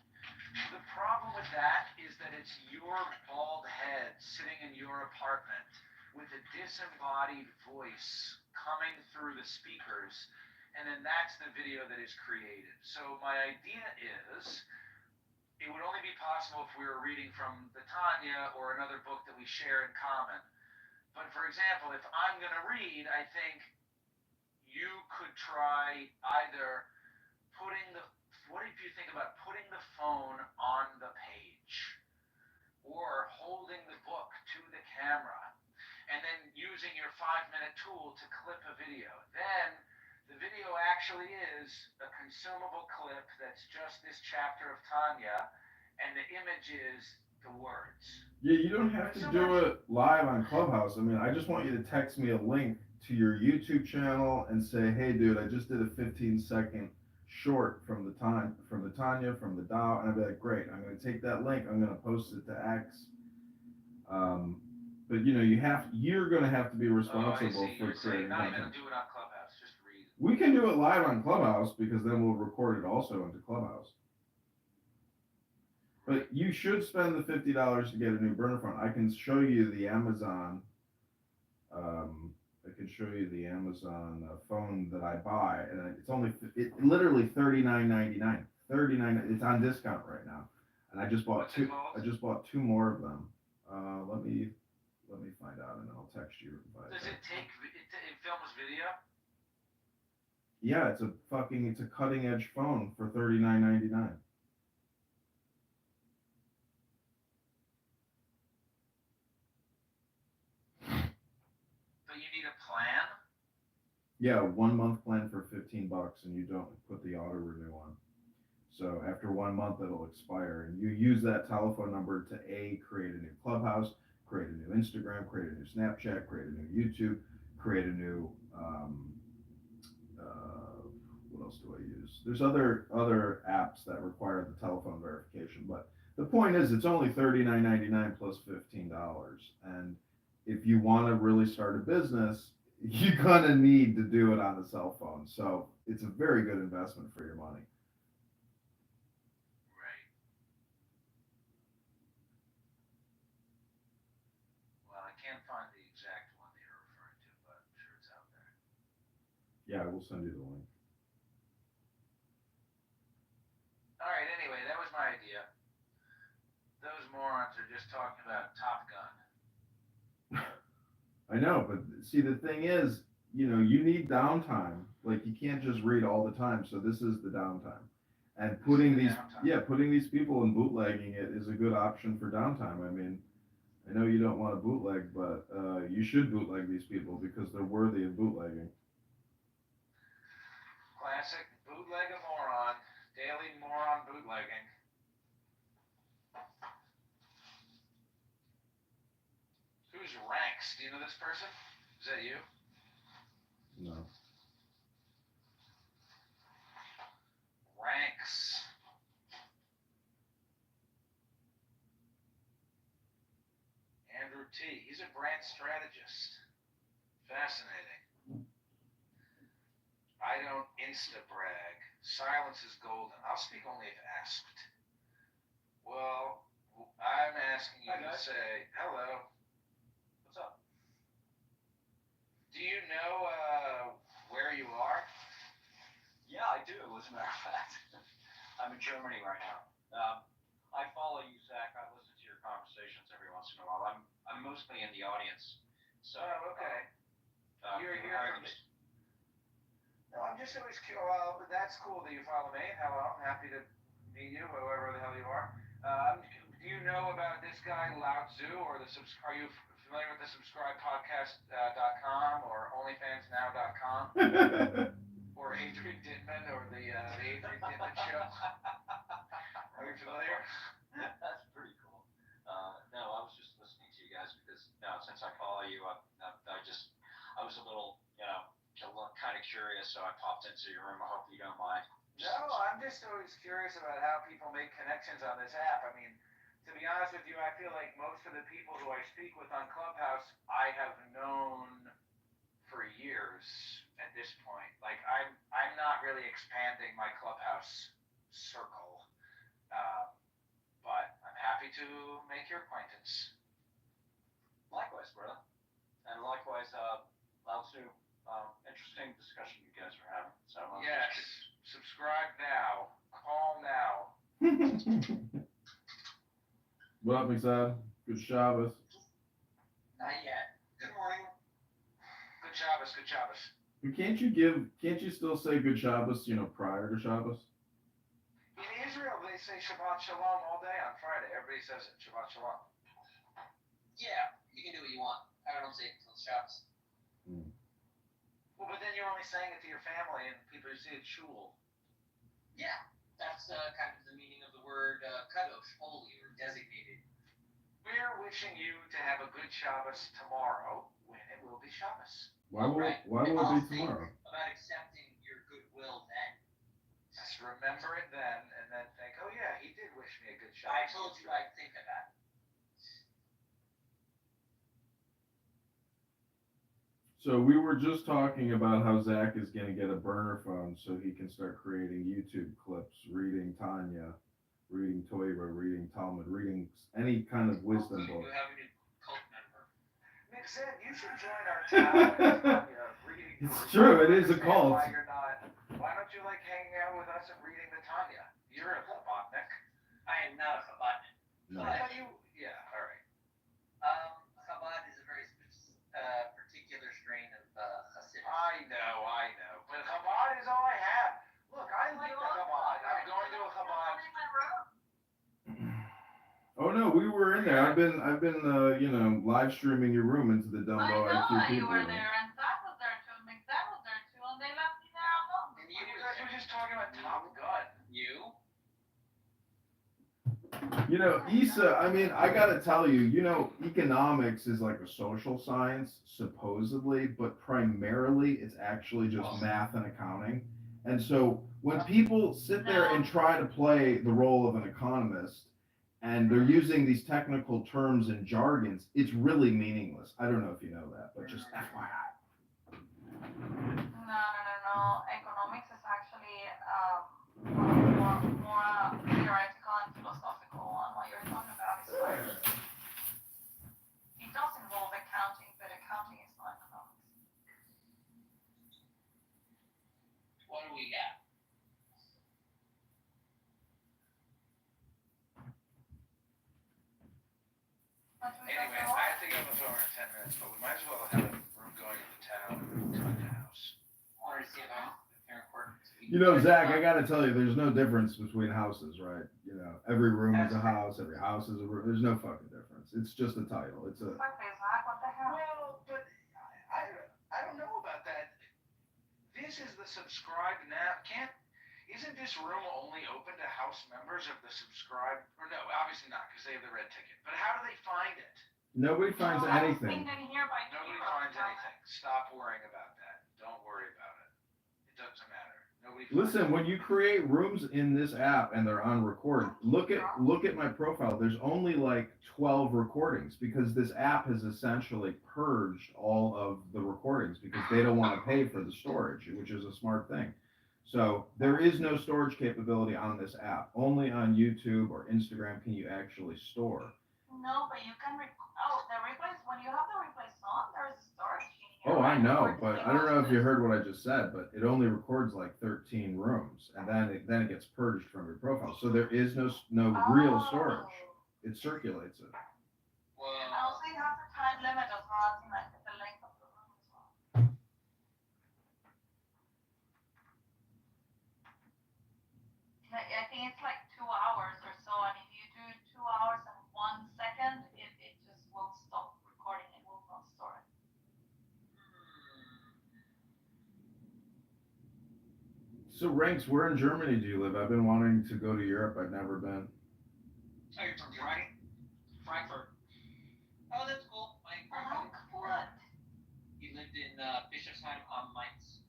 The problem with that is that it's your bald head sitting in your apartment with a disembodied voice coming through the speakers, and then that's the video that is created. So my idea is, it would only be possible if we were reading from the Tanya or another book that we share in common. But for example, if I'm going to read, I think you could try either what if you think about putting the phone on the page or holding the book to the camera and then using your 5-minute tool to clip a video. Then the video actually is a consumable clip that's just this chapter of Tanya, and the image is the words. Yeah, you don't have to do it live on Clubhouse. I mean, I just want you to text me a link to your YouTube channel and say, hey, dude, I just did a 15-second short from the Tanya, from the Dow, and I'd be like, great, I'm going to take that link, I'm going to post it to X. But you know, you're going to have to be responsible for creating not content. even do it on Clubhouse, just read it. We can do it live on Clubhouse because then we'll record it also into Clubhouse. But you should spend the $50 to get a new burner phone. I can show you the Amazon. Phone that I buy, and it's literally $39.99. It's on discount right now, and I just bought two. I just bought 2 more of them. Let me find out, and I'll text you. Does it films video? Yeah, it's a cutting edge phone for $39.99. Yeah, 1 month plan for $15, and you don't put the auto renew on. So after 1 month, it'll expire, and you use that telephone number to create a new Clubhouse, create a new Instagram, create a new Snapchat, create a new YouTube, create a new what else do I use? There's other apps that require the telephone verification, but the point is, it's only $39.99 plus $15, and if you want to really start a business, you're gonna need to do it on a cell phone. So it's a very good investment for your money. Right. Well, I can't find the exact one that you're referring to, but I'm sure it's out there. Yeah, I will send you the link. All right, anyway, that was my idea. Those morons are just talking about Top Gun. I know, but see, the thing is, you know, you need downtime. Like, you can't just read all the time. So this is the downtime. And putting these people and bootlegging it is a good option for downtime. I mean, I know you don't want to bootleg, but you should bootleg these people because they're worthy of bootlegging. Classic bootleg a moron. Daily moron bootlegging. Who's Ranks? Do you know this person? Is that you? No. Ranks. Andrew T. He's a brand strategist. Fascinating. I don't insta-brag. Silence is golden. I'll speak only if asked. Well, I'm asking you to say, hello. What's up? Do you know where you are? Yeah, I do, as a matter of fact. I'm in Germany right now. I follow you, Zach. I listen to your conversations every once in a while. I'm mostly in the audience. So, okay. You're here hired from... me. No, I'm just always curious. Well, that's cool that you follow me. Hello, I'm happy to meet you, whoever the hell you are. Do you know about this guy, Lao Tzu, or are you familiar with the subscribepodcast.com or onlyfansnow.com? Or Adrian Dittman, or the Adrian Dittman show? Are you familiar? That's pretty cool. No, I was just listening to you guys because since I follow you, I was a little, kind of curious, so I popped into your room. I hope you don't mind. No, I'm just always curious about how people make connections on this app. I mean, to be honest with you, I feel like most of the people who I speak with on Clubhouse, I have known for years at this point. Like, I'm not really expanding my Clubhouse circle, but I'm happy to make your acquaintance. Likewise, brother. And likewise, Lao Tzu, interesting discussion you guys are having. So, yes, subscribe now. Call now. What up, Mixad? Good Shabbos. Not yet. Good morning. Good Shabbos, good Shabbos. But can't you still say good Shabbos, prior to Shabbos? In Israel, they say Shabbat Shalom all day on Friday. Everybody says it, Shabbat Shalom. Yeah, you can do what you want. I don't say it until Shabbos. Well, but then you're only saying it to your family and people who see it shul. Yeah, that's kind of the meaning of the word kadosh, holy, or designated. We're wishing you to have a good Shabbos tomorrow when it will be Shabbos. Why will it be tomorrow? About accepting your goodwill then. Just remember it then, and then think, oh yeah, he did wish me a good Shabbos. I told you I'd think of that. So we were just talking about how Zach is going to get a burner phone so he can start creating YouTube clips, reading Tanya, reading Torah, reading Talmud, reading any kind of wisdom book. You have a new cult member. Nick said you should join our town. It's true, it is a cult. Why don't you like hanging out with us and reading the Tanya? You're a Chabadnik. I am not a Chabadnik. No. But yeah, all right. Chabad is a very particular strain of Hasidus. I know. But Chabad is all I have. Look, I like the Chabad. I'm going to a Chabad. Oh no, we were in there. I've been live streaming your room into the Dumbo IQ people. You were there, and Zach was there too, and McZach was there too, and they left me there alone. And you guys were just talking about Top Gun. You? Issa, I gotta tell you, economics is like a social science, supposedly, but primarily it's actually just math and accounting. And so when people sit there and try to play the role of an economist, and they're using these technical terms and jargons, it's really meaningless. I don't know if you know that, but just FYI. No. Economics is actually more theoretical and philosophical, and what you're talking about is science. It does involve accounting, but accounting is not economics. What do we got? Anyway, I have to get on the phone in 10 minutes, but we might as well have a room going into town, Tanya House. Or to see about airport. Zach, I gotta tell you, there's no difference between houses, right? Every room is a house, every house is a room. There's no fucking difference. difference. It's just a title. It's a. Exactly, Zach. What the hell? Well, but I don't know about that. This is the subscribe now. Isn't this room only open to House members of the subscribe? Or no, obviously not, because they have the red ticket. But how do they find it? Nobody finds anything. Nobody finds anything. Stop worrying about that. Don't worry about it. It doesn't matter. Listen, when you create rooms in this app and they're on record, look at my profile. There's only like 12 recordings because this app has essentially purged all of the recordings because they don't want to pay for the storage, which is a smart thing. So there is no storage capability on this app. Only on YouTube or Instagram can you actually store. No, but you can the replays, when you have the replays on, there is a storage. Oh, I know, but I don't know if you heard what I just said, but it only records like 13 rooms, and then it gets purged from your profile. So there is no real storage. It circulates it. Well, and also it has a time limit as well, like the length of the room as well. I think it's like 2 hours or so, and if you do 2 hours and 1 second, it just will stop recording. It will not store it. So, Ranks, where in Germany do you live? I've been wanting to go to Europe. I've never been. Oh, you're from Frankfurt. Oh, that's cool. My grandfather. What? He lived in Bischofsheim on Mainz.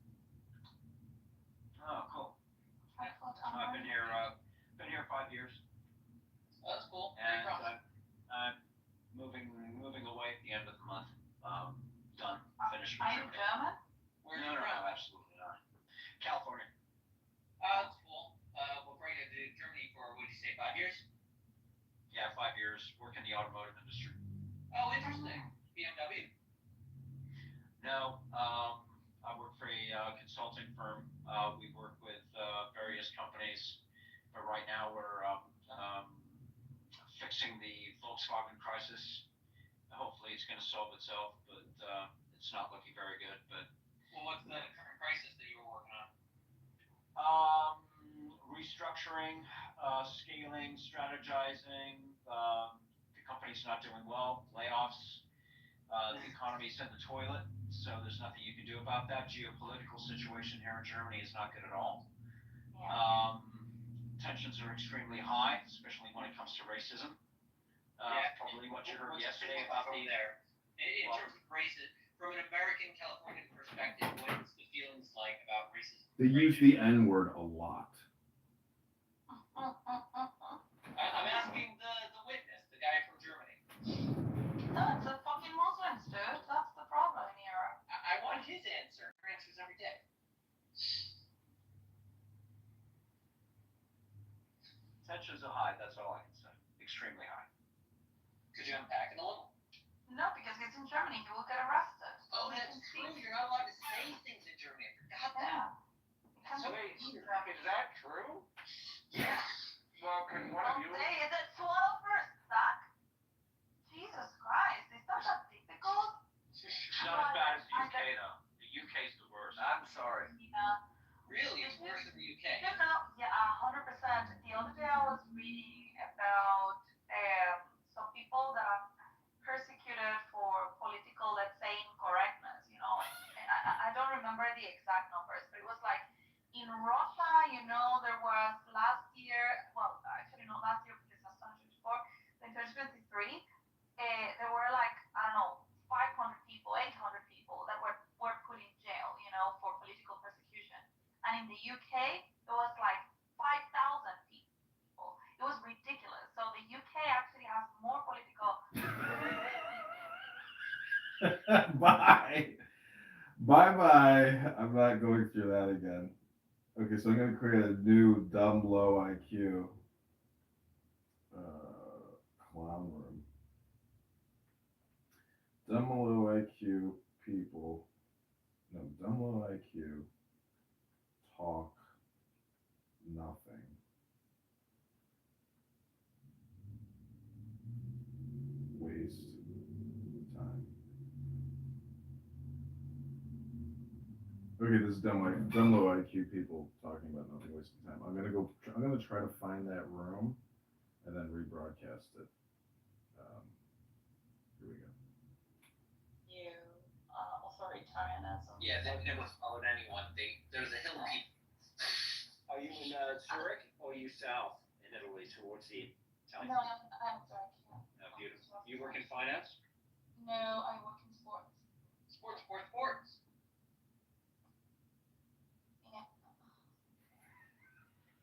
Oh, cool. I've been here 5 years. Oh, that's cool. And I'm moving away at the end of the month. Done. Finished. Are you German? Where are No, you from? absolutely not. California. That's cool. We'll bring you to Germany for, what did you say, 5 years? Yeah, 5 years. Work in the automotive industry. Oh, interesting. BMW? No, I work for a consulting firm. We work with various companies, but right now we're fixing the Volkswagen crisis. Hopefully it's going to solve itself, but it's not looking very good. But what's the current crisis that you were working on? Restructuring, scaling, strategizing. The company's not doing well. Layoffs. The economy's in the toilet, so there's nothing you can do about that. Geopolitical situation here in Germany is not good at all. Tensions are extremely high, especially when it comes to racism. Probably what you heard yesterday about the there. In terms of racism, from an American Californian perspective, what's the feelings like about racism? They use the N-word a lot. I'm asking the witness, the guy from Germany. No, it's the fucking Muslims, dude. That's the problem in Europe. I want his answer. Your answers every day. tensions are high. That's all I can say. Extremely high. Could you unpack it a little? No, because it's in Germany. He will get arrested. Oh, that's true. You're not allowed to say things in Germany. I forgot that. So is that true? Yeah. Well, can one of you? That's swallow first, Zach. Jesus Christ, is that that difficult? It's not as bad as the UK though. The UK's the worst. I'm sorry. Yeah. Really? It's worse than the UK? No, yeah, 100%. The other day I was reading about some people that are persecuted for political, let's say, incorrectness, you know. I don't remember the exact numbers, but it was like in Russia, you know, there was last year, well, actually not last year because that's 2024, in 2023, there were like, I don't know, 500 people, 800 people that were put in jail, you know, for political persecution. And in the UK, there was like 5,000 people. It was ridiculous. So the UK actually has more political. Bye. Bye. I'm not going through that again. Okay, so I'm going to create a new dumb low IQ clown room. Dumb low IQ people. No, dumb low IQ talk nothing. Waste time. Okay, this is dumb low IQ people talking about nothing, wasting time. I'm gonna try to find that room and then rebroadcast it. Here we go. New authoritarianism. Yeah, they've never followed anyone. There's a hill of people. Are you in Zurich or are you south in Italy towards the Italian? No, I'm Zurich. Oh, beautiful. You work in finance? No, I work in sports. Sports. Yeah.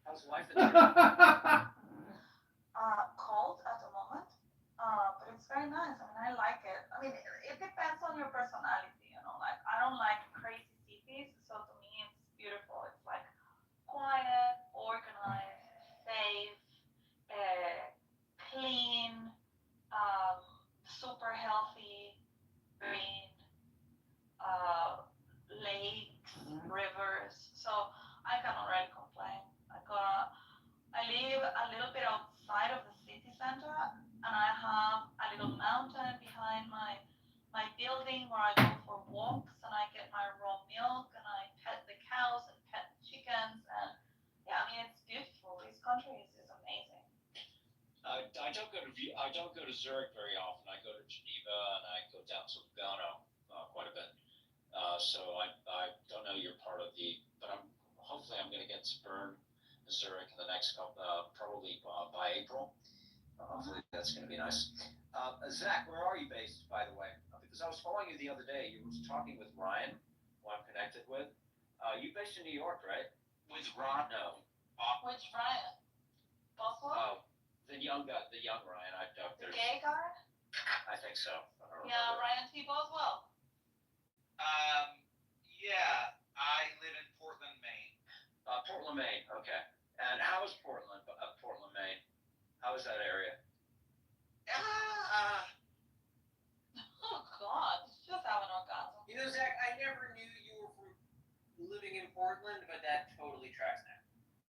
How's life in Zurich? Cold at the moment, but it's very nice. I mean, I like it. I mean, it depends on your personality, you know. Like, I don't like crazy cities, so to me, it's beautiful. It's like quiet, organized, safe, clean, super healthy, green, lakes, rivers. So I cannot really complain. I live a little bit outside of the city center, and I have a little mountain behind my building where I go for walks, and I get my raw milk, and I pet the cows and pet the chickens, and yeah, I mean, it's beautiful. This country is amazing. I don't go to Zurich very often. I go to Geneva and I go down to Lugano quite a bit. So I don't know you're part of but hopefully I'm going to get to Bern, Zurich in the next couple, probably by April. Hopefully that's going to be nice. Zach, where are you based, by the way? Because I was following you the other day. You were talking with Ryan, who I'm connected with. You based in New York, right? With Ron? No. Which Ryan? Boswell? Oh, the young Ryan. The gay guy? I think so. Yeah, Ryan T. Boswell. Yeah, I live in Portland, Maine. Portland, Maine. Okay. And how is Portland, Maine? How is that area? Oh God, just have an orgasm. You know, Zach, I never knew you were living in Portland, but that totally tracks now.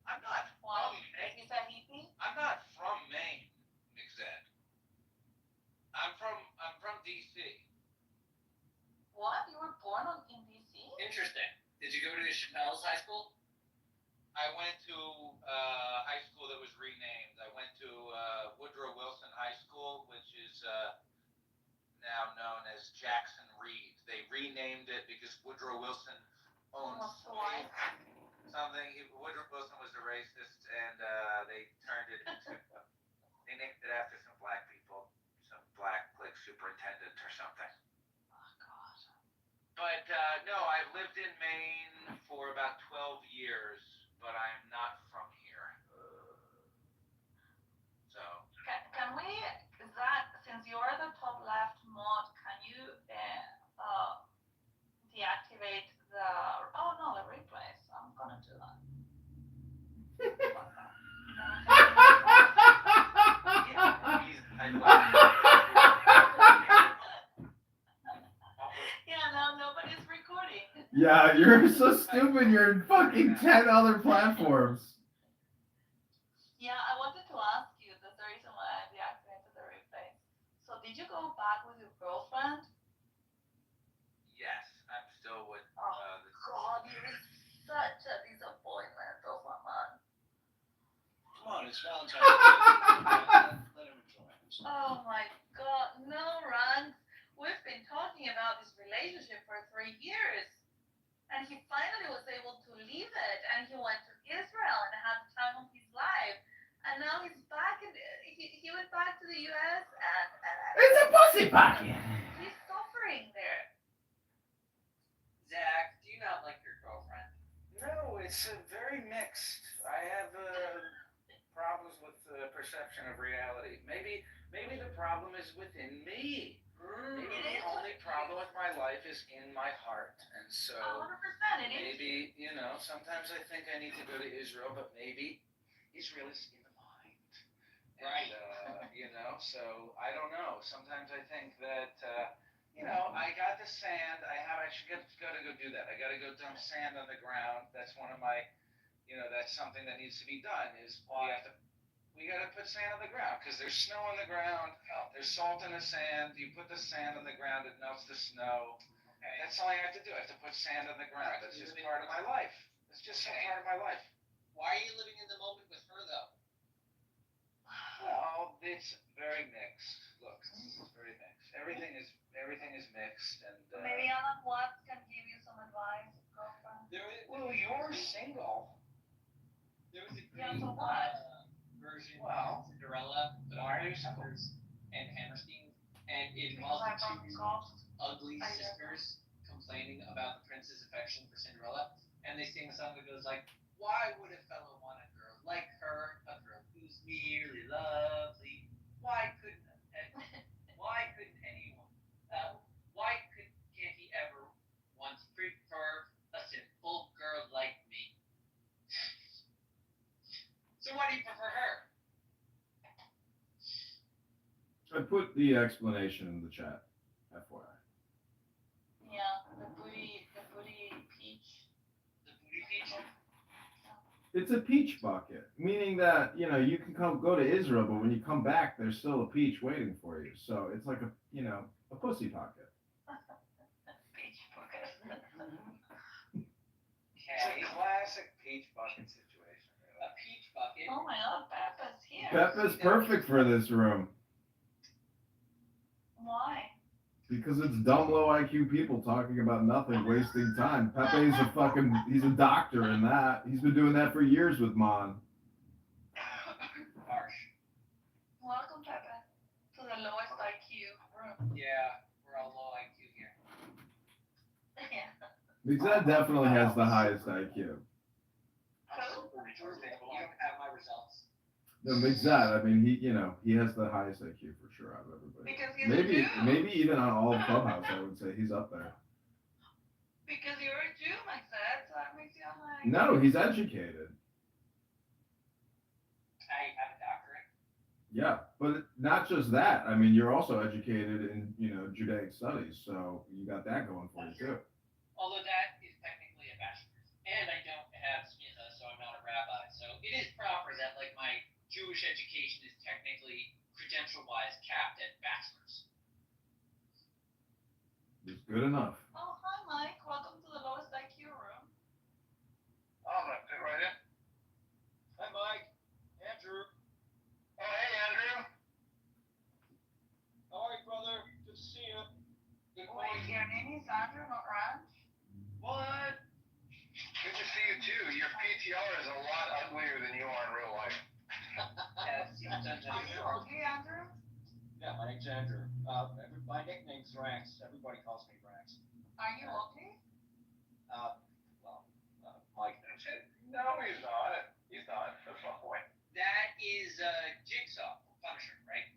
I'm not Why? from Maine. Is that hippie? I'm not from Maine, Zach. I'm from DC. What? You were born in DC? Interesting. Did you go to Chappelle's high school? I went to high school that was renamed. I went to Woodrow Wilson High School, which is now known as Jackson Reed. They renamed it because Woodrow Wilson owns something. Woodrow Wilson was a racist, and they turned it into. They named it after some black people, some black superintendent or something. Oh God. But no, I've lived in Maine for about 12 years, but I'm not from here. So. Can we, Zach, since you're the top left mod, can you deactivate the? Oh no, the replays. I'm gonna do that. Yeah, now nobody's recording. Yeah, you're so stupid. You're in fucking 10 other platforms. Yeah, I wanted to ask you, that's the reason why I deactivated the replay. So did you go back with your girlfriend? Yes, I'm still with. God, you're such a disappointment of a man. Come on, it's Valentine's Day. Let him enjoy himself. Oh my God, no, Ron. We've been talking about this relationship for 3 years. And he finally was able to leave it, and he went to Israel and had the time of his life. And now he's back, and he went back to the U.S. and It's a pussy pocket. He's suffering there. Zach, do you not like your girlfriend? No, it's very mixed. I have problems with the perception of reality. Maybe the problem is within me. Maybe the only problem with my life is in my heart. And so 100%, maybe, sometimes I think I need to go to Israel, but maybe Israel is in the mind. Right. And, so I don't know. Sometimes I think that, I got the sand. I actually got to go do that. I got to go dump sand on the ground. That's one of my, that's something that needs to be done is we got to put sand on the ground because there's snow on the ground. There's salt in the sand. You put the sand on the ground, it melts the snow. Okay. That's all I have to do. I have to put sand on the ground. That's just part of my life. It's just a part of my life. Why are you living in the moment with her, though? Well, it's very mixed. Look, it's very mixed. Everything Yeah, so what? Version Well, of Cinderella, but why are only you single? sisters and Hammerstein, and it involves the two ugly sisters complaining about the prince's affection for Cinderella, and they sing a song that goes like, "Why would a fellow want a girl like her, a girl who's merely lovely? Why couldn't anyone? Why can't he ever once prefer a simple girl like me?" So why do you prefer her? I put the explanation in the chat, FYI. Yeah, the booty peach. The booty peach? It's a peach bucket, meaning that, you know, you can go to Israel, but when you come back, there's still a peach waiting for you. So it's like a pussy pocket. Peach bucket. It's a classic peach bucket situation. A peach bucket. Oh my god, Peppa's here. Peppa's perfect for this room. Why? Because it's dumb, low IQ people talking about nothing, wasting time. Pepe's he's a doctor in that. He's been doing that for years with Mon. Harsh. Welcome, Peppa, to the lowest IQ room. Yeah, we're all low IQ here. Yeah. Mixed definitely has the highest IQ. I'm super retarded. You don't have my results. No, Mixed, I mean, he has the highest IQ for sure out of everybody. Because he's a Jew. Maybe even on all of Clubhouse, I would say he's up there. Because you're a Jew, like that, so that makes you high. No, he's educated. I have a doctorate. Yeah, but not just that. I mean, you're also educated in, Judaic studies, so you got that going for you too. Although that is technically a bachelor's. And I don't have smicha, so I'm not a rabbi. So it is proper that, like, my Jewish education is technically, credential-wise, capped at bachelor's. It's good enough. Oh, hi, Mike. Welcome to the lowest IQ room. I'm gonna fit right in. Hi, Mike. Andrew. Oh, hey, Andrew. How are you, brother? Good to see you. Wait, your name is Andrew, not Ranch? What? Good to see you too. Your PTR is a lot uglier than you are in real life. Yeah, it seems that Are you okay, Andrew? Yeah, my name's Andrew. My nickname's Rax. Everybody calls me Rax. Are you okay? Mike. No, he's not. He's not. That's my point. That is Jigsaw from Punisher, right?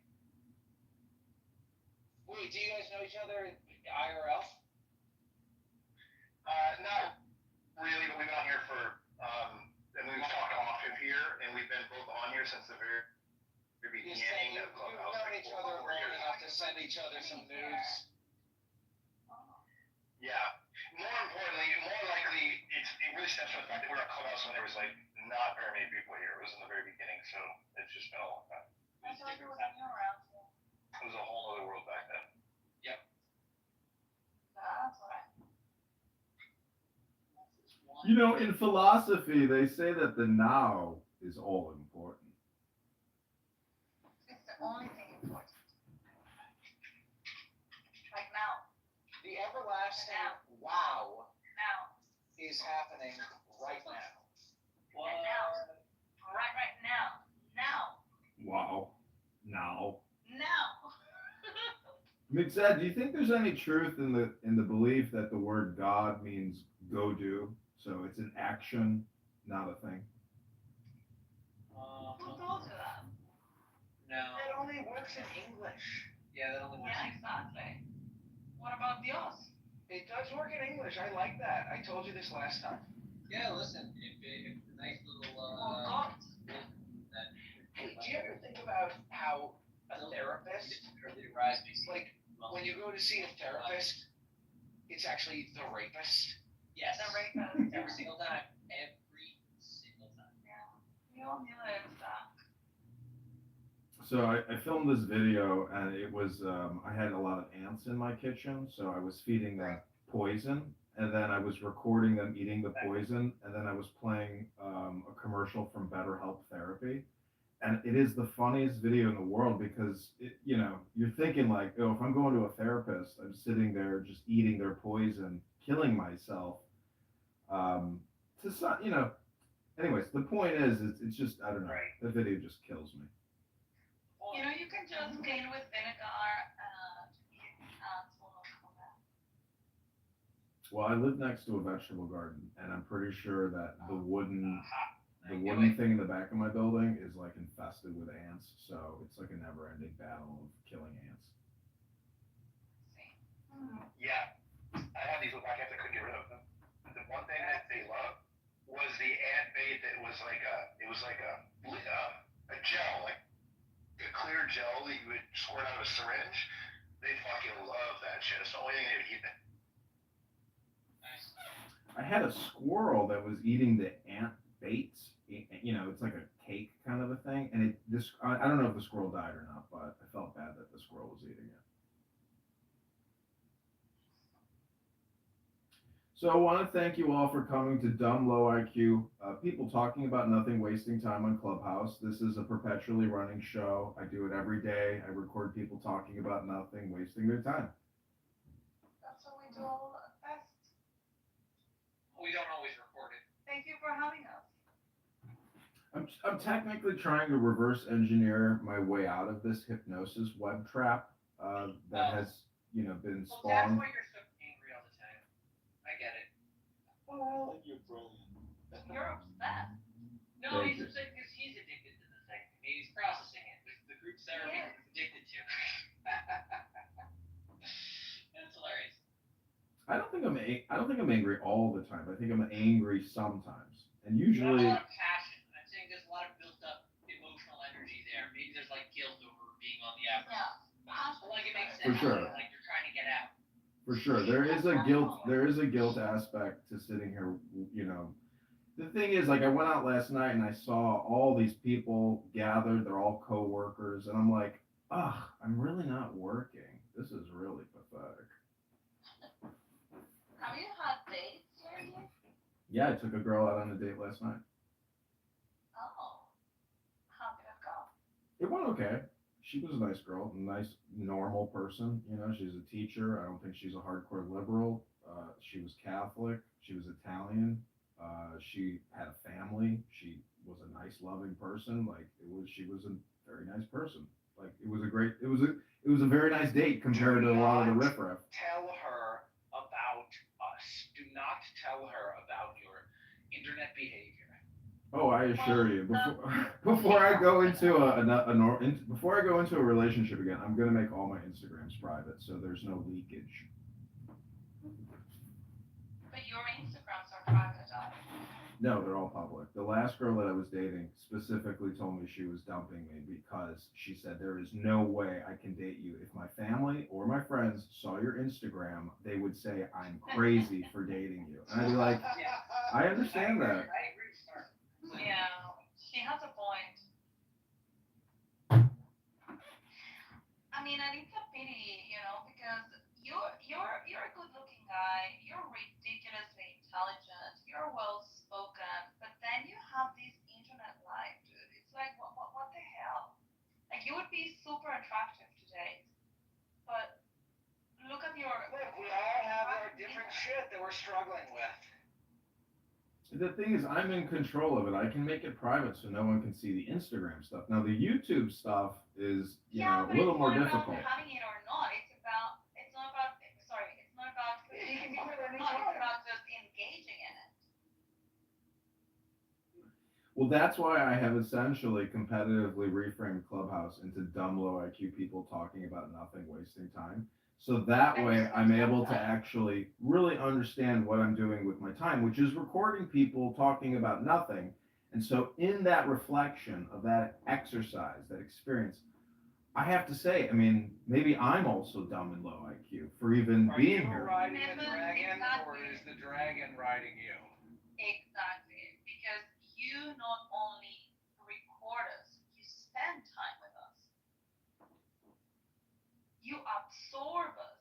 Wait, do you guys know each other IRL? Not really, but we've been on here for, and we've talked off of here, and we've been both on here since the very beginning of Clubhouse. You've known each other long enough to send each other some nudes. Yeah. More importantly, more likely, it really stems from the fact that we were on Clubhouse when there was like not very many people here. It was in the very beginning, so it's just been a long time. I thought you were around here. It was a whole other world back then. Yep. That's right. In philosophy, they say that the now is all important. It's the only thing important. Like now. The everlasting wow is happening right now. What? And now. Right now. Now. Wow. Now. Now. Mixed, do you think there's any truth in the belief that the word God means go do? So it's an action, not a thing. Who told you that? No. That only works in English. Yeah, that only works. Yeah, exactly. What about Dios? It does work in English. I like that. I told you this last time. Yeah, listen, if the nice little God. Hey, do you ever think about how a therapist, like when you go to see a therapist, it's actually the rapist? Yes. The rapist. Every single time. Every single time. Yeah. We all knew it was that. So I filmed this video, and it was I had a lot of ants in my kitchen, so I was feeding them poison, and then I was recording them eating the poison, and then I was playing a commercial from BetterHelp Therapy, and it is the funniest video in the world because you're thinking like, oh, if I'm going to a therapist, I'm sitting there just eating their poison, killing myself, Anyways, the point is, it's just, I don't know. Right. The video just kills me. You know, you can just clean with vinegar and ants will not come back. Well, I live next to a vegetable garden, and I'm pretty sure that the wooden I knew wooden it. thing in the back of my building is like infested with ants, so it's like a never-ending battle of killing ants. Yeah, I have these little black ants. I couldn't get rid of them. The one thing that they love was the ant bait that was like a gel, like a clear gel that you would squirt out of a syringe. They fucking love that shit. It's the only thing they would eat. Nice. I had a squirrel that was eating the ant baits. You know, it's like a cake kind of a thing, and I don't know if the squirrel died or not, but I felt bad that the squirrel was eating it. So I want to thank you all for coming to Dumb Low IQ, people talking about nothing, wasting time on Clubhouse. This is a perpetually running show. I do it every day. I record people talking about nothing, wasting their time. That's what we do all best. We don't always record it. Thank you for having us. I'm technically trying to reverse engineer my way out of this hypnosis web trap that has, been Well, that's spawned. why you're so angry all the time. I get it. Well, You're brilliant. you're upset. No, Thank he's you. upset because he's addicted to the thing. He's processing it with the group therapy Yeah. he's addicted to. That's hilarious. I don't think I'm angry all the time. I think I'm angry sometimes, and You have a usually. lot of passion. I'm saying there's a lot of built up emotional energy there. Maybe there's like guilt over being on the app. Yeah. Like it makes For sense. sure. Like you're trying to get out. For sure, there is a guilt aspect to sitting here. The thing is, like, I went out last night and I saw all these people gathered. They're all co-workers, and I'm like, I'm really not working. This is really pathetic. Have you had dates lately? Yeah, I took a girl out on a date last night. Oh. How did it go? It went okay. She was a nice girl, a nice, normal person. She's a teacher. I don't think she's a hardcore liberal. She was Catholic. She was Italian. She had a family. She was a nice, loving person. She was a very nice person. It was a very nice date compared to a lot of the riffraff. Tell her about us. Do not tell her about your internet behavior. Oh, I assure you, before I go into before I go into a relationship again, I'm gonna make all my Instagrams private, so there's no leakage. But your Instagrams are private, No, they're all public. The last girl that I was dating specifically told me she was dumping me because she said there is no way I can date you. If my family or my friends saw your Instagram, they would say I'm crazy for dating you. And I'd be like, I understand that. I agree with her. Yeah, she has a point. I mean, and it's a pity, because you're a good-looking guy. You're ridiculously intelligent. You're well-spoken, but then you have this internet life, dude. It's like, what the hell? Like, you would be super attractive to date, but look at your. Look, we all have our different shit that we're struggling with. The thing is, I'm in control of it. I can make it private so no one can see the Instagram stuff. Now, the YouTube stuff is, a little more difficult. It's not about having it or not. It's not about just engaging in it. Well, that's why I have essentially competitively reframed Clubhouse into dumb, low IQ people talking about nothing, wasting time. So that way I'm able to actually really understand what I'm doing with my time, which is recording people talking about nothing. And so in that reflection of that exercise, that experience, I have to say, I mean, maybe I'm also dumb and low IQ for even being here. Are you riding the dragon, or is the dragon riding you? Exactly, because you not only record us, you spend time with us. You absorb us.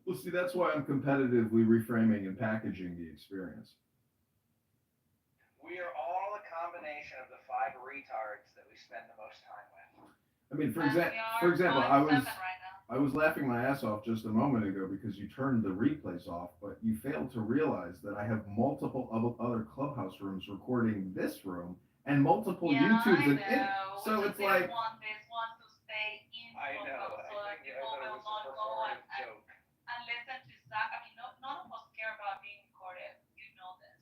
Well, see, that's why I'm competitively reframing and packaging the experience. We are all a combination of the 5 retards that we spend the most time with. I mean, for example, I was. Right now. I was laughing my ass off just a moment ago because you turned the replays off, but you failed to realize that I have multiple other clubhouse rooms recording this room and multiple YouTubes. So it's like. I know. I think it was a performative joke. And listen to Zach. I mean, none of us care about being recorded. You know this.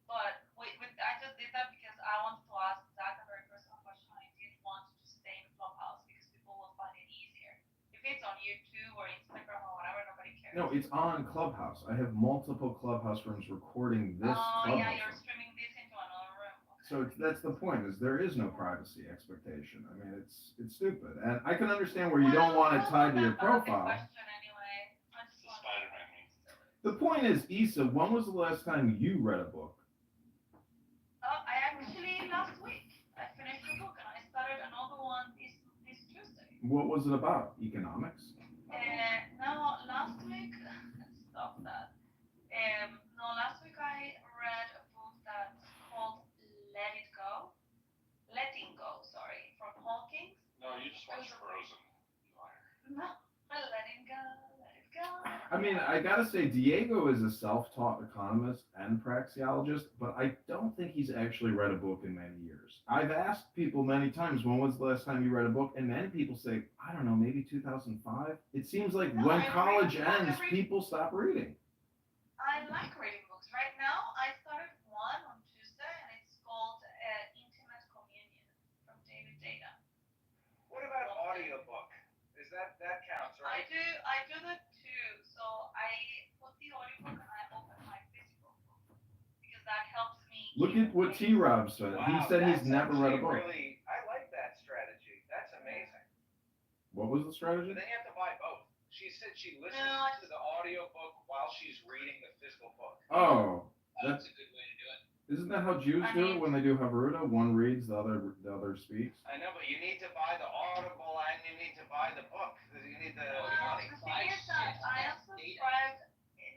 But I just did that because I wanted to ask Zach a very personal question. I didn't want to stay in Clubhouse because people will find it easier. If it's on YouTube or Instagram or whatever, nobody cares. No, it's on Clubhouse. I have multiple Clubhouse rooms recording this Clubhouse yeah, you're room. streaming this into another room. Okay. So that's the point, is there is no privacy expectation. I mean, it's stupid. And I can understand where you don't want it tied to your profile. The point is, Issa, when was the last time you read a book? I actually, last week, I finished a book and I started another one this Tuesday. What was it about? Economics? No, last week, stop that. No, last week I read a book that's called Letting Go, sorry, from Hawkins. No, you just watched Frozen. No, letting go, let it go. I mean, I gotta say, Diego is a self-taught economist and praxeologist, but I don't think he's actually read a book in many years. I've asked people many times, when was the last time you read a book? And many people say, I don't know, maybe 2005? It seems like when college ends, people stop reading. I like reading books. Right now, I started one on Tuesday, and it's called Intimate Communion from David Data. What about audiobook? Is that counts, right? I do that too. So I put the audiobook and I open my physical book because that helps me. Look at what T-Rob said. Wow, He said he's never read a book. Really, I like that strategy. That's amazing. What was the strategy? But then you have to buy both. She said she listens to the audiobook while she's reading the physical book. Oh, That's a good way to do it. isn't that how Jews do it when they do Havruta? One reads, the other speaks. I know, but you need to buy the Audible and you need to buy the book. You need the money. The thing is that I am subscribed.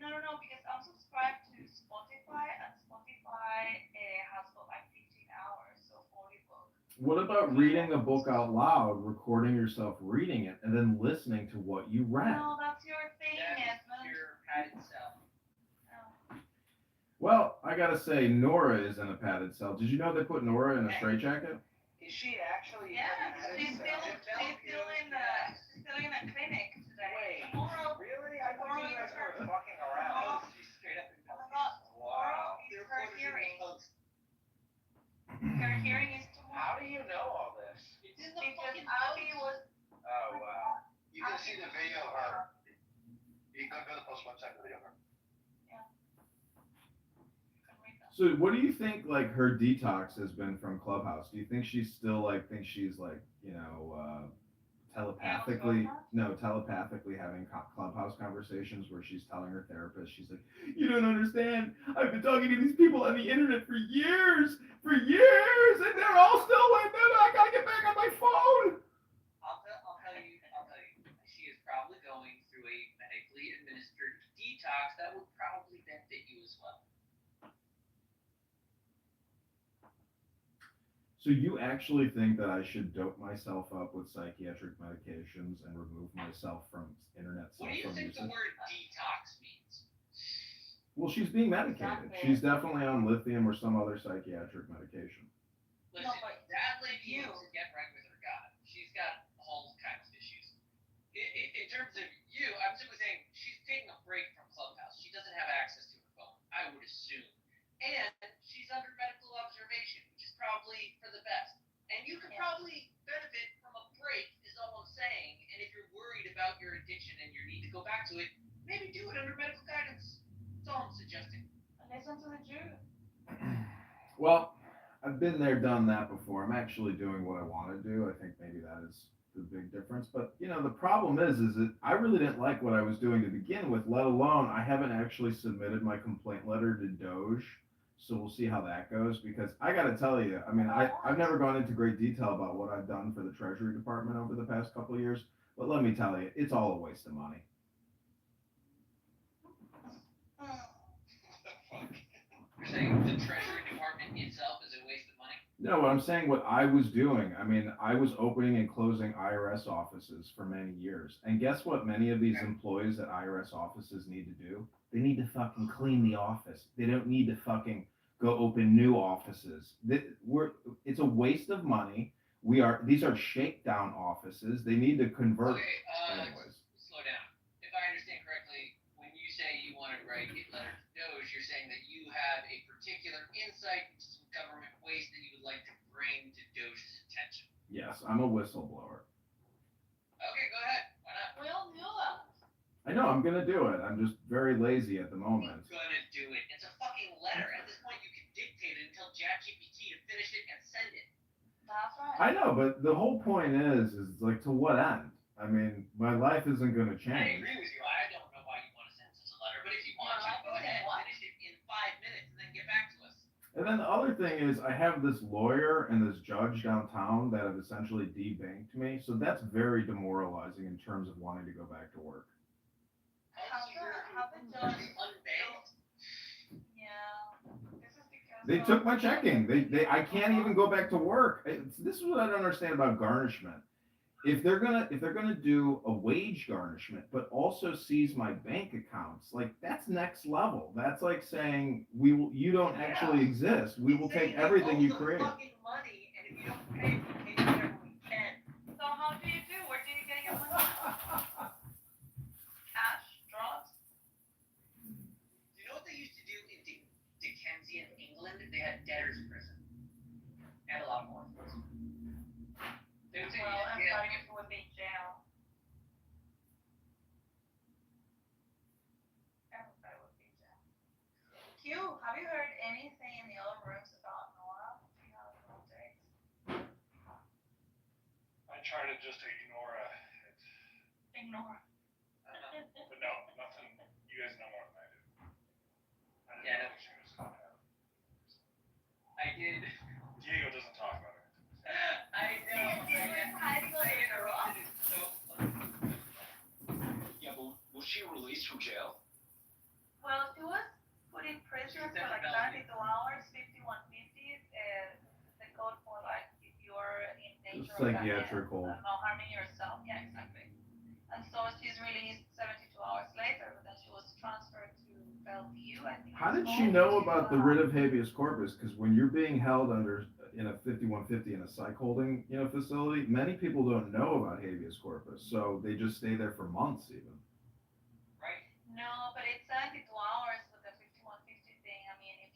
No, because I'm subscribed to Spotify, and Spotify has got like 15 hours, so 40 books. What about reading a book out loud, recording yourself reading it, and then listening to what you read? No, that's your thing, Edmund. Your padded cell. Well, I gotta say, Nora is in a padded cell. Did you know they put Nora in a straitjacket? Is she actually? Yeah, she's still in a clinic today. Wait, Tomorrow, really? I thought you guys were fucking around. She's straight up in Wow. her hearing. Her hearing is tomorrow. How do you know all this? Because Abby was. Oh wow. You can see the video of her. You can go to the post website for the video of her. So, what do you think, like, her detox has been from Clubhouse? Do you think she's still, like, telepathically having Clubhouse conversations where she's telling her therapist, she's like, you don't understand, I've been talking to these people on the internet for years, and they're all still like that, I gotta get back on my phone. I'll tell you, she is probably going through a medically administered detox that would probably benefit you as well. So you actually think that I should dope myself up with psychiatric medications and remove myself from internet cell What do you phone think usage? the word detox means? Well, she's being medicated. She's definitely on lithium or some other psychiatric medication. Listen, that lady needs to get right with her God. She's got all kinds of issues. In terms of you, I'm simply saying she's taking a break from Clubhouse. She doesn't have access to her phone, I would assume. And she's under medical observation, which is probably for the best. And you could probably benefit from a break, is all I'm saying. And if you're worried about your addiction and your need to go back to it, maybe do it under medical guidance. That's all I'm suggesting. Listen to the Jew. Well, I've been there, done that before. I'm actually doing what I want to do. I think maybe that is the big difference. But, the problem is that I really didn't like what I was doing to begin with, let alone I haven't actually submitted my complaint letter to Doge. So we'll see how that goes, because I got to tell you, I mean, I've never gone into great detail about what I've done for the Treasury Department over the past couple of years, but let me tell you, it's all a waste of money. You're saying the Treasury Department itself is a waste of money? No, No, what I'm saying, what I was doing, I mean, I was opening and closing IRS offices for many years. And guess what many of these employees at IRS offices need to do? They need to fucking clean the office. They don't need to fucking go open new offices. It's a waste of money. These are shakedown offices. They need to convert. Okay, anyways. slow down. If I understand correctly, when you say you want to write a letter to Doge, you're saying that you have a particular insight into some government waste that you would like to bring to Doge's attention. Yes, I'm a whistleblower. Okay, go ahead. Why not? We all knew that. I know, I'm gonna do it. I'm just very lazy at the moment. You're gonna do it. It's a fucking letter. At this point, you can dictate it and tell ChatGPT to finish it and send it. That's right. I know, but the whole point is like, to what end? I mean, my life isn't gonna I change. agree with you. I don't know why you want to send such a letter, but if you want to, go ahead, finish it in 5 minutes, and then get back to us. And then the other thing is, I have this lawyer and this judge downtown that have essentially debanked me, so that's very demoralizing in terms of wanting to go back to work. Have the judge unbailed? Yeah. This is because They took my checking. I can't even go back to work. This is what I don't understand about garnishment. If they're gonna do a wage garnishment, but also seize my bank accounts, like, that's next level. That's like saying you don't actually exist. We will take everything you create. Fucking money, and if you don't pay, we'll take whatever we can. So how do you do? Where do you get your money? Cash, drugs? You know what they used to do in Dickensian England? They had debtors' prison. And a lot more. They would say, Well, I'm yeah, sorry if it would be jail. Everybody would be jail. Q, have you heard anything in the other rooms about Nora? Do you have an update? I try to just ignore it. Ignore. But no, nothing. You guys know more than I do. I didn't Yeah. know she was gonna have. I did. Diego doesn't talk about it. I know. Yeah, but was she released from jail? Well, she was put in prison for like 92 hours, 5150. The code for like if you're in danger of Psychiatric hold. harming yourself. Yeah, exactly. And so she's released 72 hours later, but then she was transferred to Bellevue. I think. How did she know about the writ of habeas corpus? Because when you're being held in a 5150 in a psych holding facility, many people don't know about habeas corpus, so they just stay there for months even. Right? No, but it's 72 hours with the 5150 thing. I mean, if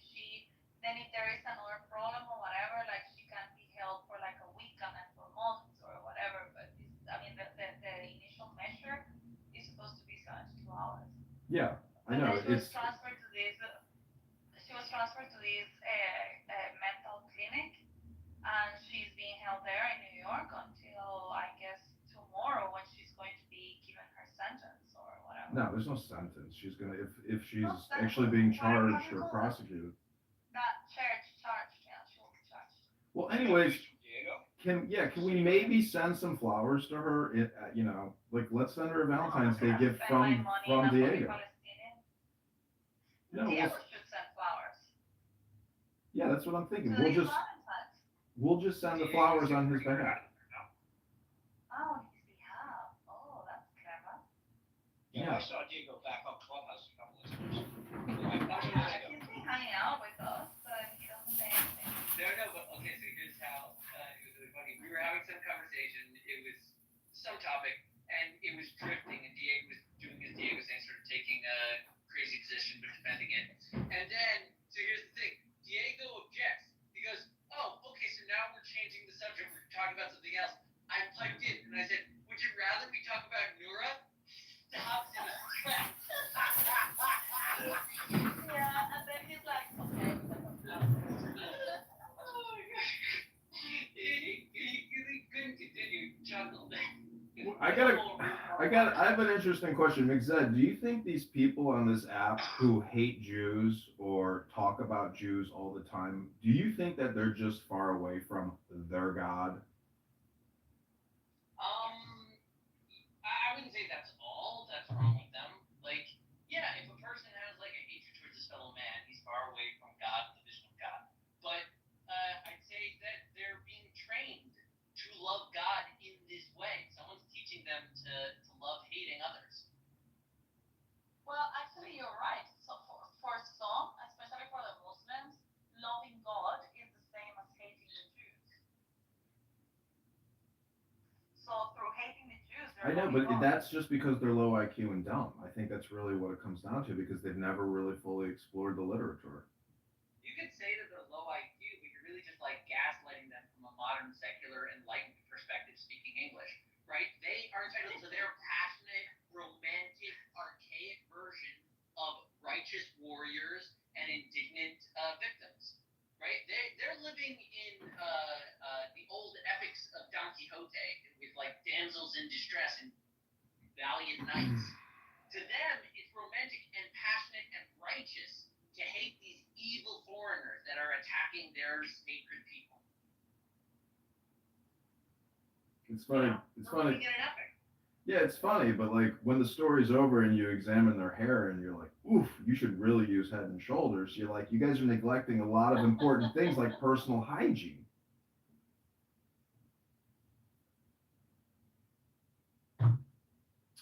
there is another problem or whatever, like she can be held for like a week and then for months or whatever. But the initial measure is supposed to be 72 hours. Yeah, I know. She was transferred to this. She was transferred to this mental clinic, and she's being held there in New York until I guess tomorrow when she's going to be given her sentence or whatever. No, there's no sentence. She's gonna if she's actually being charged or prosecuted. Not charged, yeah, she will be charged. Well, anyways, can we maybe send some flowers to her? Like, let's send her a Valentine's Day gift from Diego. No, Diego should send flowers. Yeah, that's what I'm thinking. So We'll just send the flowers on his behalf. Oh, his behalf. Oh, that's clever. Yeah, I saw Diego back on Clubhouse a couple of times. He's been hanging out with us, but he doesn't say anything. No, but okay, so here's how it was really funny. We were having some conversation. It was some topic, and it was drifting, and Diego was doing his Diego thing, sort of taking a crazy position but defending it. And then, so here's the thing. Diego objects. He goes, oh, okay, so now we're changing the subject. We're talking about something else. I piped in, and I said, would you rather we talk about Nura? Stops in his tracks. Yeah, and then he's like, okay. Oh my god. He couldn't continue chuckling. I have an interesting question. McZed, do you think these people on this app who hate Jews or talk about Jews all the time, do you think that they're just far away from their God? I wouldn't say that's all that's wrong with them. Like, yeah, if a person has like a hatred towards his fellow man, he's far away from God, the vision of God. But I'd say that They're I know, moving but on. that's just because they're low IQ and dumb. I think that's really what it comes down to because they've never really fully explored the literature. You could say that they're low IQ, but you're really just like gaslighting them from a modern, secular, enlightened perspective speaking English, right? They are entitled to their passionate, romantic, archaic version of righteous warriors and indignant victims, right? They're living in the old epics of Don Quixote with like damsels in distress and valiant knights. To them, it's romantic and passionate and righteous to hate these evil foreigners that are attacking their sacred people. It's funny. It's funny. Get an epic. Yeah, it's funny, but like when the story's over and you examine their hair and you're like, oof, you should really use Head and Shoulders. You're like, you guys are neglecting a lot of important things like personal hygiene.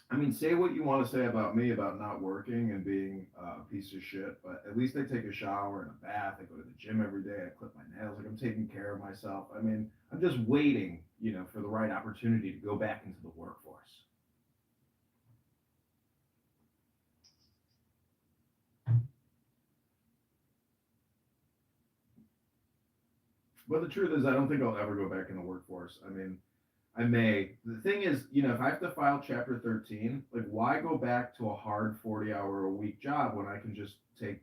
I mean, say what you want to say about me about not working and being a piece of shit, but at least I take a shower and a bath. I go to the gym every day. I clip my nails. Like I'm taking care of myself. I mean, I'm just waiting, for the right opportunity to go back into the workforce. But the truth is, I don't think I'll ever go back in the workforce. I mean, I may. The thing is, if I have to file Chapter 13, like, why go back to a hard 40-hour-a-week job when I can just take,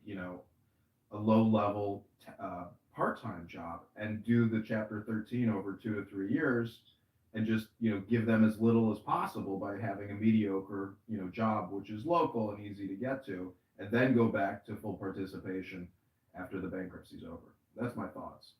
a low-level part-time job and do the Chapter 13 over 2 to 3 years and just, give them as little as possible by having a mediocre, job, which is local and easy to get to, and then go back to full participation after the bankruptcy's over. That's my thoughts.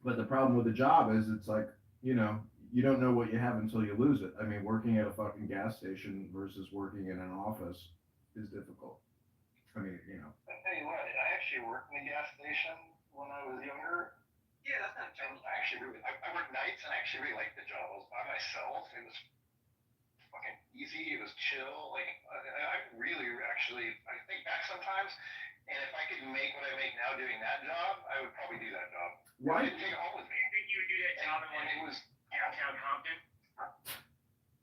But the problem with the job is it's like, you don't know what you have until you lose it. I mean, working at a fucking gas station versus working in an office is difficult. I mean, I tell you what, I actually worked in a gas station when I was younger. Yeah, that's not terrible. I worked nights and I actually really liked the job. I was by myself. It was fucking easy. It was chill. Like, I really actually, I think back sometimes, and if I could make what I make now doing that job, I would probably do that job. Why? I didn't take it home with me. You think you would do that job in like it was downtown Compton?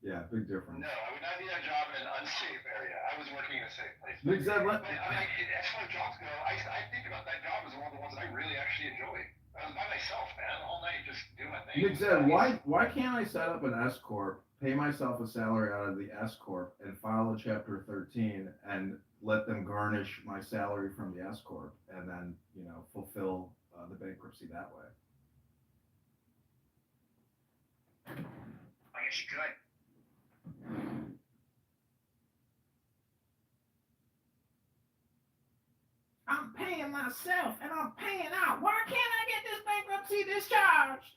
Yeah, big difference. No, I would not do that job in an unsafe area. I was working in a safe place. Exactly. But I mean, as far as jobs go, I think about that job as one of the ones that I really actually enjoyed. I was by myself, man, all night just doing my thing. Nick said, why can't I set up an S corp, pay myself a salary out of the S corp, and file a Chapter 13 and let them garnish my salary from the S corp, and then fulfill the bankruptcy that way? I guess you could. I'm paying myself and I'm paying out. Why can't I get this bankruptcy discharged?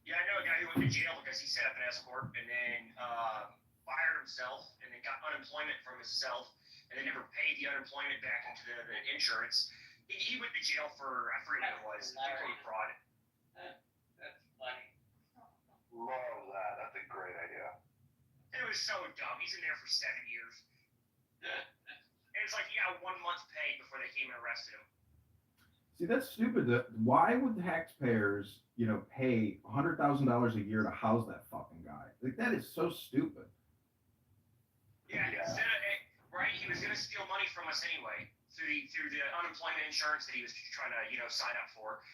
Yeah, I know a guy who went to jail because he set up an S corp and then fired himself and then got unemployment from himself and then never paid the unemployment back into the insurance. He went to jail for, I forget what it was, employee fraud. That's funny. Love that. That's a great idea. It was so dumb. He's in there for 7 years. And it's like he got 1 month's pay before they came and arrested him. See, that's stupid. Why would taxpayers, pay $100,000 a year to house that fucking guy? Like, that is so stupid. Yeah, instead of, right, he was going to steal money from us anyway through the unemployment insurance that he was trying to, sign up for.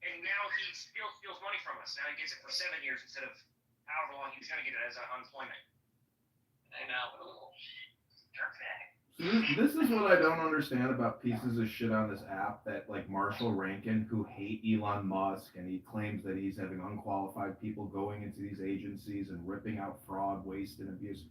And now he still steals money from us. Now he gets it for 7 years instead of however long he was going to get it as unemployment. I know. Dirtbag. So this is what I don't understand about pieces of shit on this app that like Marshall Rankin, who hate Elon Musk, and he claims that he's having unqualified people going into these agencies and ripping out fraud, waste, and abuse.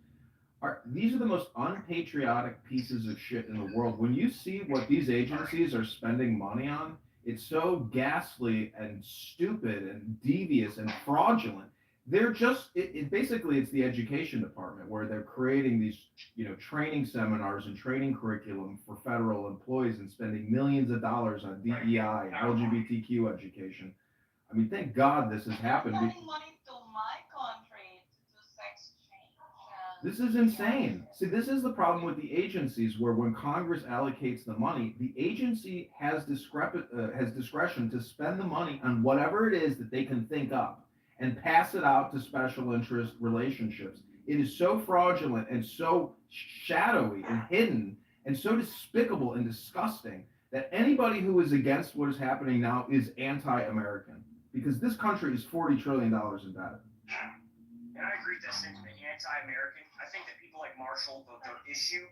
These are the most unpatriotic pieces of shit in the world. When you see what these agencies are spending money on, it's so ghastly and stupid and devious and fraudulent. They're just, basically it's the education department where they're creating these, training seminars and training curriculum for federal employees and spending millions of dollars on DEI, LGBTQ education. I mean, thank God this has happened. Sending money to my country to do sex change and This is insane. See, this is the problem with the agencies, where when Congress allocates the money, the agency has discretion to spend the money on whatever it is that they can think up and pass it out to special interest relationships. It is so fraudulent and so shadowy and hidden and so despicable and disgusting that anybody who is against what is happening now is anti-American, because this country is $40 trillion in debt. And I agree with that sentiment, anti-American. I think that people like Marshall, their issue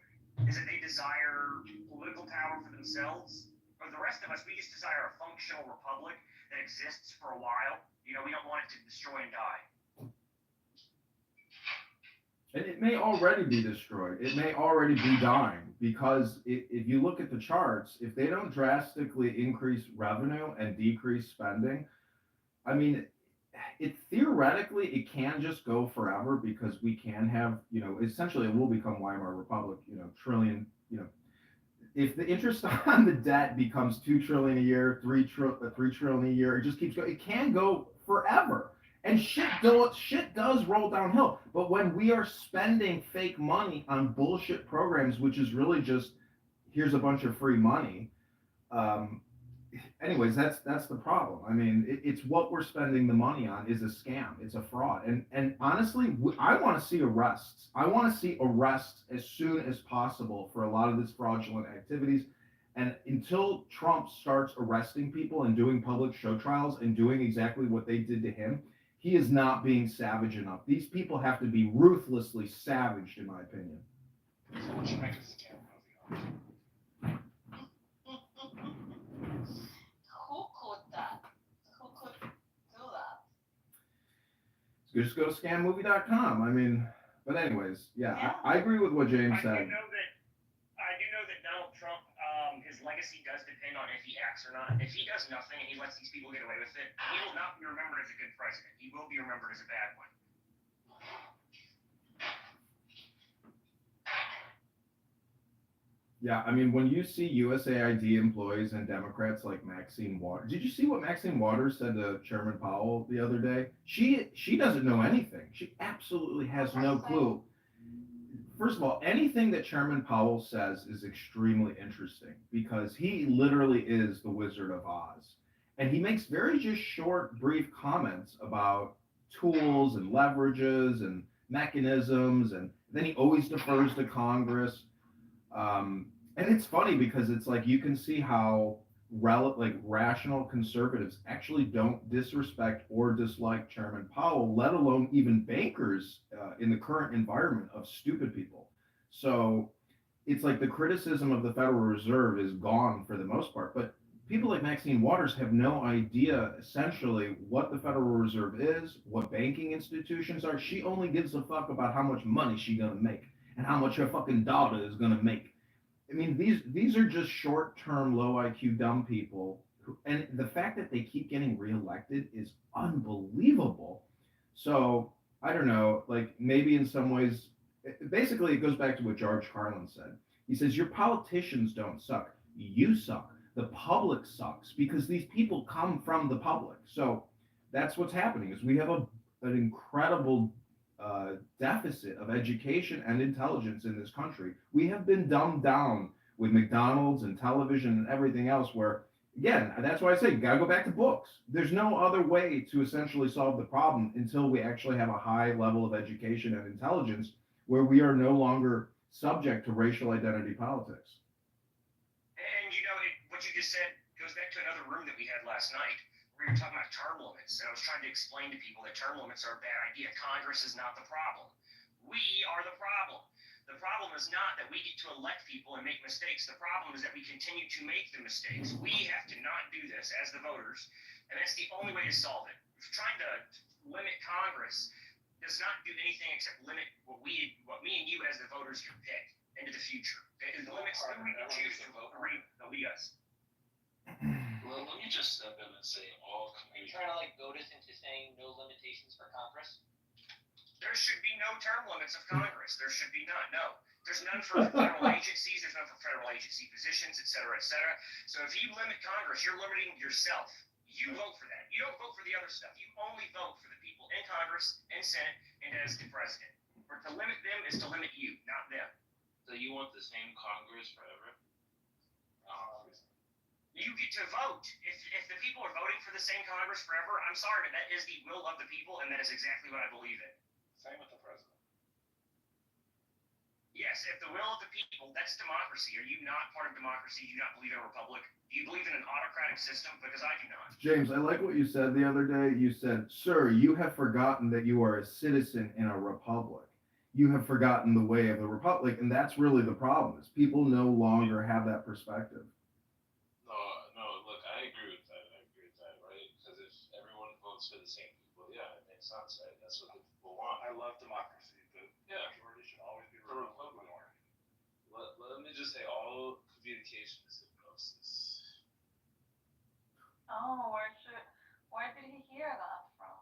is that they desire political power for themselves. For the rest of us, we just desire a functional republic that exists for a while. You know, we don't want it to destroy and die. And it may already be destroyed. It may already be dying, because if you look at the charts, if they don't drastically increase revenue and decrease spending, I mean, it theoretically it can just go forever, because we can have, you know, essentially it will become Weimar Republic, you know, trillion, you know, if the interest on the debt becomes 2 trillion a year, 3 trillion a year, it just keeps going. It can go forever. And shit does roll downhill. But when we are spending fake money on bullshit programs, which is really just, here's a bunch of free money. Anyways, that's the problem. I mean, it's what we're spending the money on is a scam. It's a fraud. And honestly, I want to see arrests. I want to see arrests as soon as possible for a lot of this fraudulent activities. And until Trump starts arresting people and doing public show trials and doing exactly what they did to him, he is not being savage enough. These people have to be ruthlessly savaged, in my opinion. So what you make of this scam movie? Who could that? Who could do that? So just go to scammovie.com. I mean, but anyways, yeah. I agree with what James said. I do know that Donald Trump, his legacy does depend on if he acts or not. If he does nothing and he lets these people get away with it, he will not be remembered as a good president. He will be remembered as a bad one. Yeah, I mean, when you see USAID employees and Democrats like Maxine Waters, did you see what Maxine Waters said to Chairman Powell the other day? She doesn't know anything. She absolutely has no clue. First of all, anything that Chairman Powell says is extremely interesting, because he literally is the Wizard of Oz. And he makes very just short, brief comments about tools and leverages and mechanisms, and then he always defers to Congress. And it's funny, because it's like you can see how rational conservatives actually don't disrespect or dislike Chairman Powell, let alone even bankers in the current environment of stupid people. So it's like the criticism of the Federal Reserve is gone for the most part. But people like Maxine Waters have no idea essentially what the Federal Reserve is, what banking institutions are. She only gives a fuck about how much money she's gonna make and how much her fucking daughter is gonna make. I mean, these are just short-term, low IQ, dumb people, and the fact that they keep getting reelected is unbelievable. So I don't know, like maybe in some ways, basically it goes back to what George Carlin said. He says, your politicians don't suck, you suck. The public sucks, because these people come from the public. So that's what's happening, is we have an incredible deficit of education and intelligence in this country. We have been dumbed down with McDonald's and television and everything else, where, again, that's why I say you gotta go back to books. There's no other way to essentially solve the problem until we actually have a high level of education and intelligence, where we are no longer subject to racial identity politics. And you know, what you just said goes back to another room that we had last night. We were talking about term limits, and I was trying to explain to people that term limits are a bad idea. Congress is not the problem. We are the problem. The problem is not that we get to elect people and make mistakes. The problem is that we continue to make the mistakes. We have to not do this as the voters, and that's the only way to solve it. Trying to limit Congress does not do anything except limit what me and you as the voters can pick into the future. It limits who we can choose to lead us. Well, let me just step in and say all community. Trying to goad us into saying no limitations for Congress? There should be no term limits of Congress. There should be none. No. There's none for federal agencies. There's none for federal agency positions, et cetera, et cetera. So if you limit Congress, you're limiting yourself. You vote for that. You don't vote for the other stuff. You only vote for the people in Congress, in Senate, and as the president. For to limit them is to limit you, not them. So you want the same Congress forever? You get to vote. If the people are voting for the same Congress forever, I'm sorry, but that is the will of the people, and that is exactly what I believe in. Same with the president. Yes, if the will of the people, that's democracy. Are you not part of democracy? Do you not believe in a republic? Do you believe in an autocratic system? Because I do not. James, I like what you said the other day. You said, "Sir, you have forgotten that you are a citizen in a republic. You have forgotten the way of the republic," and that's really the problem. Is people no longer have that perspective. No, look, I agree with that. Right? Because if everyone votes for the same people, yeah, it makes sense, right? That's what the people want. I love democracy, but Yeah. majority should always be For Republican. Let me just say, all communication is hypnosis. Oh, where did he hear that from?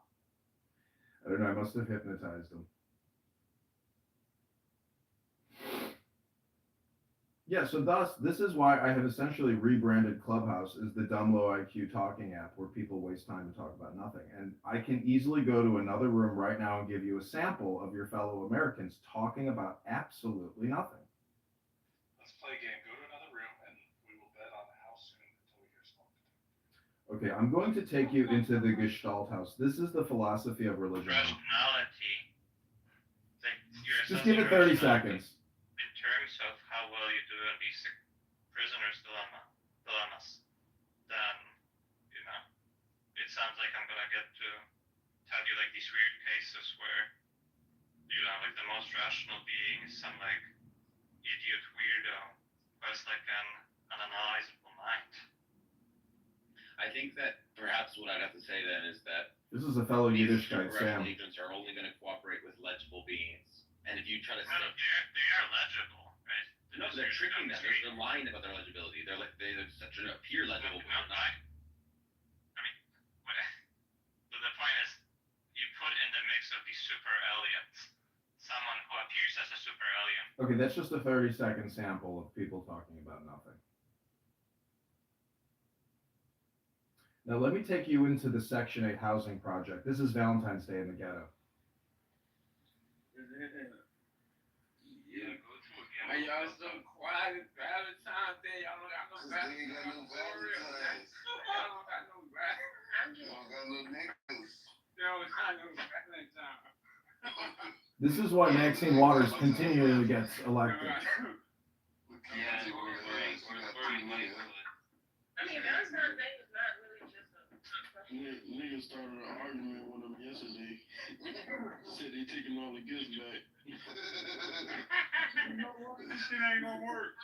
I don't know. I must have hypnotized him. Yeah, so this is why I have essentially rebranded Clubhouse as the dumb low IQ talking app where people waste time to talk about nothing. And I can easily go to another room right now and give you a sample of your fellow Americans talking about absolutely nothing. Let's play a game. Go to another room and we will bet on how soon until we hear smoke. Okay, I'm going to take you into the Gestalt house. This is the philosophy of religion. Rationality. Just give it 30 seconds. In terms of how well you do in these prisoners' dilemmas, then, it sounds like I'm gonna get to tell you like these weird cases where, like the most rational being is some like idiot weirdo who has like an unanalyzable mind. I think that perhaps what I'd have to say then is that This is a fellow Yiddish guy, Russian Sam. agents are only going to cooperate with legible beings. And if you try to Well, they are legible, right? no, they're tricking them. They're lying about their legibility. They're appear legible. No, I mean, the point is, you put in the mix of these super aliens someone who appears as a super alien. Okay, that's just a 30-second sample of people talking about nothing. Now let me take you into the Section 8 housing project. This is Valentine's Day in the ghetto. Yeah, go to it. Why y'all so quiet? It's Valentine's Day. Y'all don't got no Valentine's. Y'all don't got no Valentine's. Y'all got no niggas. Y'all don't got no Valentine's. This is why Maxine Waters continually gets elected. Yeah, we're money. I mean, Valentine's Day is not really just a. Niggas started an argument with him yesterday. Said they taking all the gifts back. This shit ain't gonna work.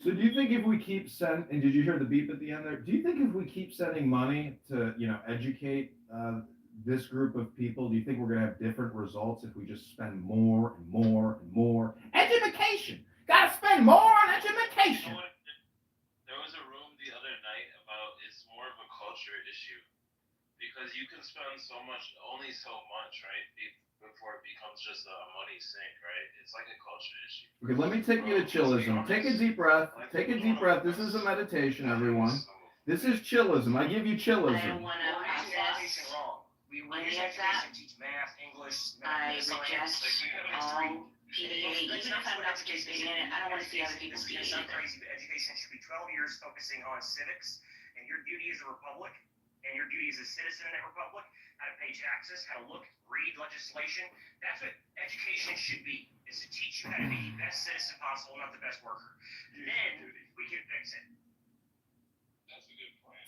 So do you think if we keep and did you hear the beep at the end there? Do you think if we keep sending money to, educate this group of people, do you think we're gonna have different results if we just spend more and more and more? Education! Gotta spend more on education! There was a room the other night about it's more of a culture issue because you can spend only so much, right? Before it becomes just a money sink, right? It's like a culture issue. Okay, let me take you to chillism. Take a deep breath. Take a deep breath. This is a meditation, everyone. This is chillism. I give you chillism. We use education to teach math, English, I science. reject all PDA, even if I'm not participating in it, I don't want to see other people's This PDA. sounds crazy, but education should be 12 years focusing on civics and your duty as a republic and your duty as a citizen in that republic, how to pay taxes, how to look, read legislation. That's what education should be, is to teach you how to be the best citizen possible, not the best worker. Then we can fix it. That's a good plan.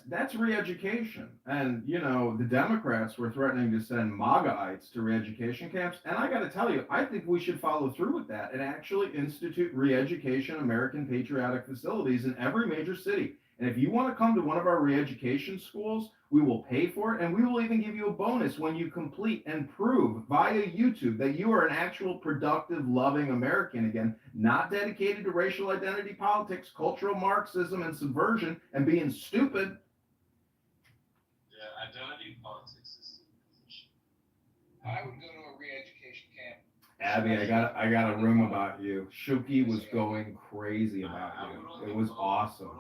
That's re-education. And, the Democrats were threatening to send MAGAites to re-education camps. And I got to tell you, I think we should follow through with that and actually institute re-education American patriotic facilities in every major city. And if you want to come to one of our re-education schools, we will pay for it, and we will even give you a bonus when you complete and prove via YouTube that you are an actual productive, loving American again, not dedicated to racial identity politics, cultural Marxism, and subversion, and being stupid. Yeah, identity politics is I would go to a re-education camp. Abby, I got a room about you. Shuki was going crazy about you. It was awesome.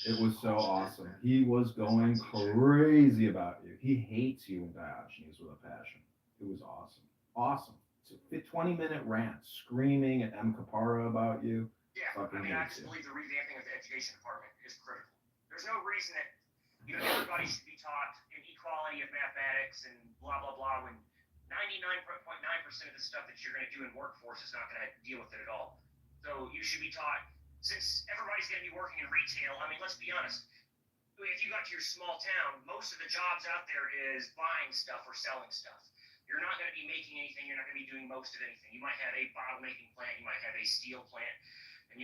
It was so awesome. He was going crazy about you. He hates you and Diogenes with a passion. It was awesome. awesome. It's a 20-minute rant screaming at M. Capara about you. Yeah, Fucking I mean, I hates just you. believe the revamping of the education department is critical. There's no reason that, everybody should be taught inequality of mathematics and blah, blah, blah, when 99.9% of the stuff that you're going to do in workforce is not going to deal with it at all. So you should be taught, since everybody's going to be working in retail, I mean, let's be honest. If you got to your small town, most of the jobs out there is buying stuff or selling stuff. You're not going to be making anything. You're not going to be doing most of anything. You might have a bottle making plant. You might have a steel plant, and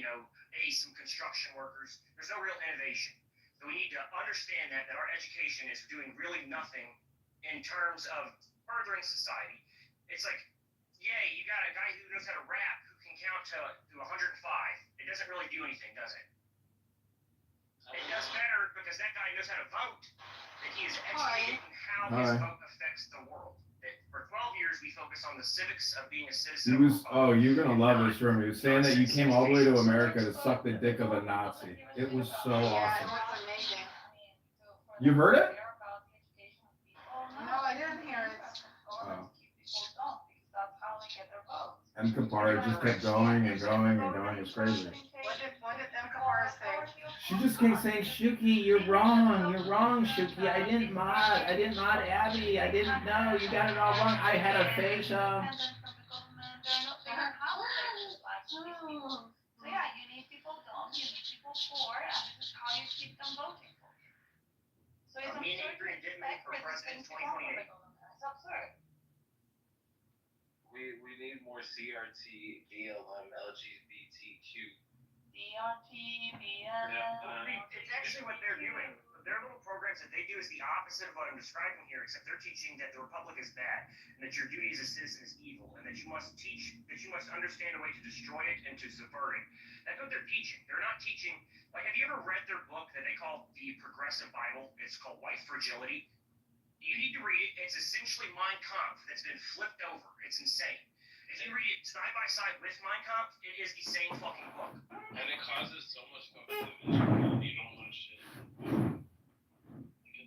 some construction workers. There's no real innovation. So we need to understand that our education is doing really nothing in terms of furthering society. It's like, yay, you got a guy who knows how to rap who can count to 105. It doesn't really do anything, does it? It does better because that guy knows how to vote, that he is educated in how his vote affects the world. That for 12 years we focus on the civics of being a citizen. You're gonna love this room. He was saying that you came all the way to America to suck the dick of a Nazi. It was so awesome. It was amazing. You heard it? No, I didn't hear it. Oh. M. Capara just kept going and going and going. It's crazy. What did M. Capara say? She just kept saying, Shuki, you're wrong, Shuki. I didn't mod Abby. I didn't know. You got it all wrong. I had a face. So yeah, you need people dumb, you need people poor, and this is how you keep them voting for you. So it's absurd to expect for president 2028. It's absurd. We need more CRT, BLM, LGBTQ. CRT, BLM. It's actually what they're doing. Their little programs that they do is the opposite of what I'm describing here, except they're teaching that the republic is bad, and that your duty as a citizen is evil, and that you must understand a way to destroy it and to subvert it. That's what they're teaching. They're not teaching, like, have you ever read their book that they call the Progressive Bible? It's called White Fragility. You need to read it. It's essentially Mein Kampf that's been flipped over. It's insane. If you read it side by side with Mein Kampf, it is the same fucking book. And it causes so much fucking you don't want shit.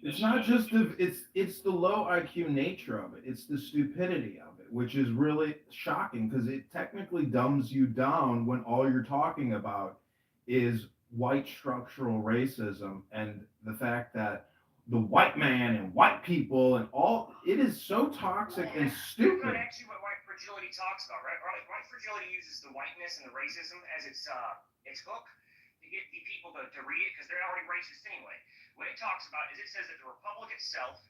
It's not just it's the low IQ nature of it. It's the stupidity of it, which is really shocking because it technically dumbs you down when all you're talking about is white structural racism and the fact that the white man and white people and all, it is so toxic and stupid. That's not actually what white fragility talks about, right? White fragility uses the whiteness and the racism as its hook to get the people to read it because they're already racist anyway. What it talks about is it says that the republic itself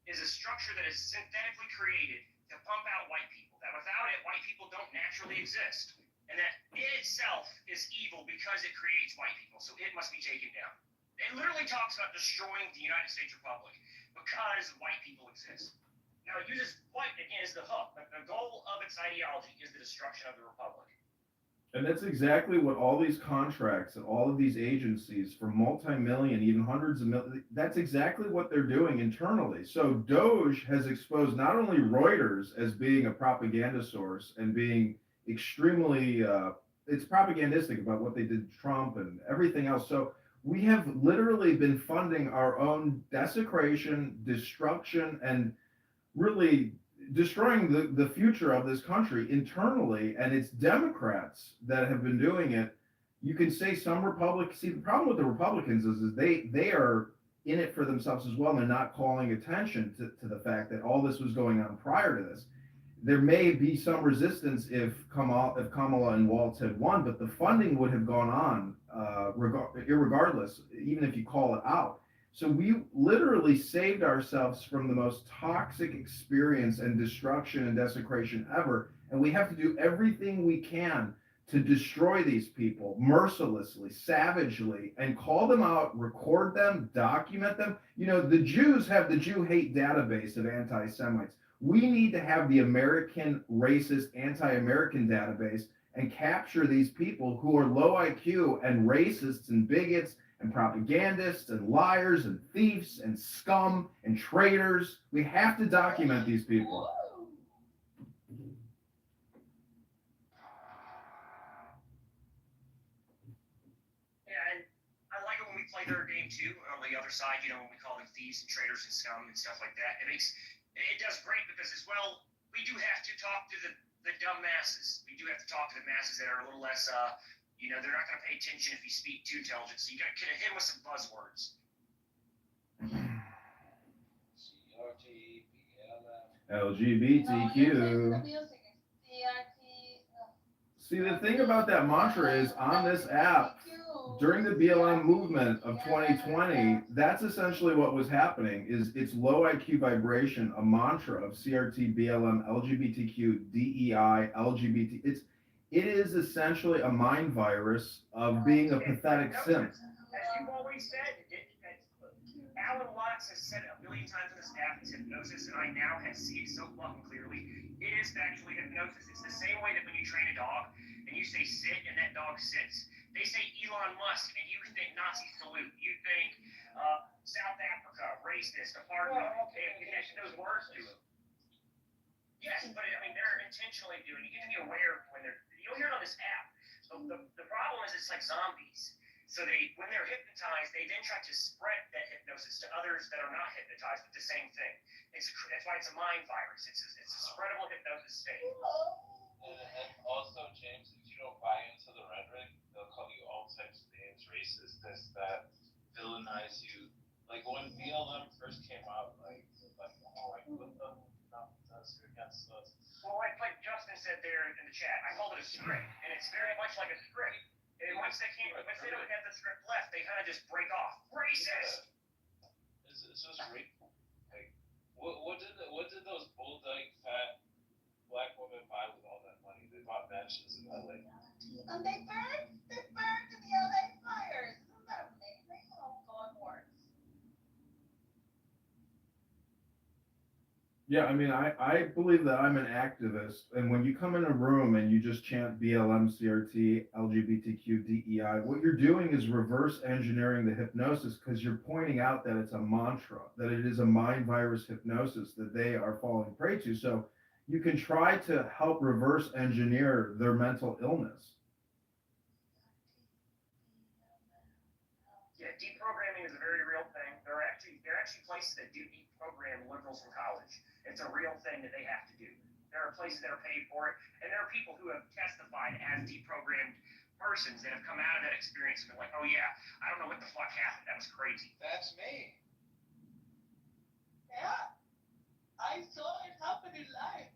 is a structure that is synthetically created to pump out white people, that without it, white people don't naturally exist, and that it itself is evil because it creates white people, so it must be taken down. It literally talks about destroying the United States Republic because white people exist. Now, it uses white, again, as the hook, but the goal of its ideology is the destruction of the Republic. And that's exactly what all these contracts and all of these agencies for multi-million, even hundreds of millions, that's exactly what they're doing internally. So Doge has exposed not only Reuters as being a propaganda source and being extremely, it's propagandistic about what they did to Trump and everything else. So we have literally been funding our own desecration, destruction, and really destroying the future of this country internally, and it's Democrats that have been doing it. You can say some Republicans, see the problem with the Republicans is they are in it for themselves as well, and they're not calling attention to the fact that all this was going on prior to this. There may be some resistance if Kamala and Waltz had won, but the funding would have gone on irregardless, even if you call it out. So we literally saved ourselves from the most toxic experience and destruction and desecration ever. And we have to do everything we can to destroy these people mercilessly, savagely, and call them out, record them, document them. The Jews have the Jew hate database of anti-Semites. We need to have the American racist anti-American database and capture these people who are low IQ and racists and bigots and propagandists and liars and thieves and scum and traitors. We have to document these people. Yeah, and I like it when we play their game too. On the other side, when we call them thieves and traitors and scum and stuff like that. It does great because as well, we do have to talk to the dumb masses. We do have to talk to the masses that are a little less, you know, they're not going to pay attention if you speak too intelligent. So you got to hit them with some buzzwords. LGBTQ. See, the thing about that mantra is on this app, during the BLM movement of 2020, that's essentially what was happening, is it's low IQ vibration, a mantra of CRT, BLM, LGBTQ, DEI, LGBT. It is essentially a mind virus of being a pathetic simp. As you've always said, Alan Watts has said it a million times in this app, it's hypnosis, and I now have seen it so fucking clearly. It is actually hypnosis. It's the same way that when you train a dog and you say sit and that dog sits, they say Elon Musk and you think Nazi salute. You think South Africa, racist, apartheid. You mention those words to them. Yes, but I mean, they're intentionally doing it. You have to be aware when they're, you'll hear it on this app. So the problem is it's like zombies. So when they're hypnotized, they then try to spread that hypnosis to others that are not hypnotized with the same thing. That's why it's a mind virus. It's a spreadable hypnosis state. And also, James, if you don't buy into the rhetoric, they'll call you all types of names, racist, this, that, villainize you. Like when BLM first came out, like oh, like what the does you're against us. Well, like Justin said there in the chat, I called it a script, and it's very much like a script. And once they don't have the script left, they kind of just break off. Racist. It's just like what did those bulldog fat black women buy with all that money? They bought mansions in LA. And they burned in the LA fires. Isn't that amazing? Oh, God, works. Yeah, I mean, I believe that I'm an activist, and when you come in a room and you just chant BLM, CRT, LGBTQ, DEI, what you're doing is reverse engineering the hypnosis because you're pointing out that it's a mantra, that it is a mind virus hypnosis that they are falling prey to. So you can try to help reverse engineer their mental illness. Yeah, deprogramming is a very real thing. There are actually places that do deprogram liberals from college. It's a real thing that they have to do. There are places that are paid for it, and there are people who have testified as deprogrammed persons that have come out of that experience and been like, oh yeah, I don't know what the fuck happened. That was crazy. That's me. Yeah. I saw it happen in life.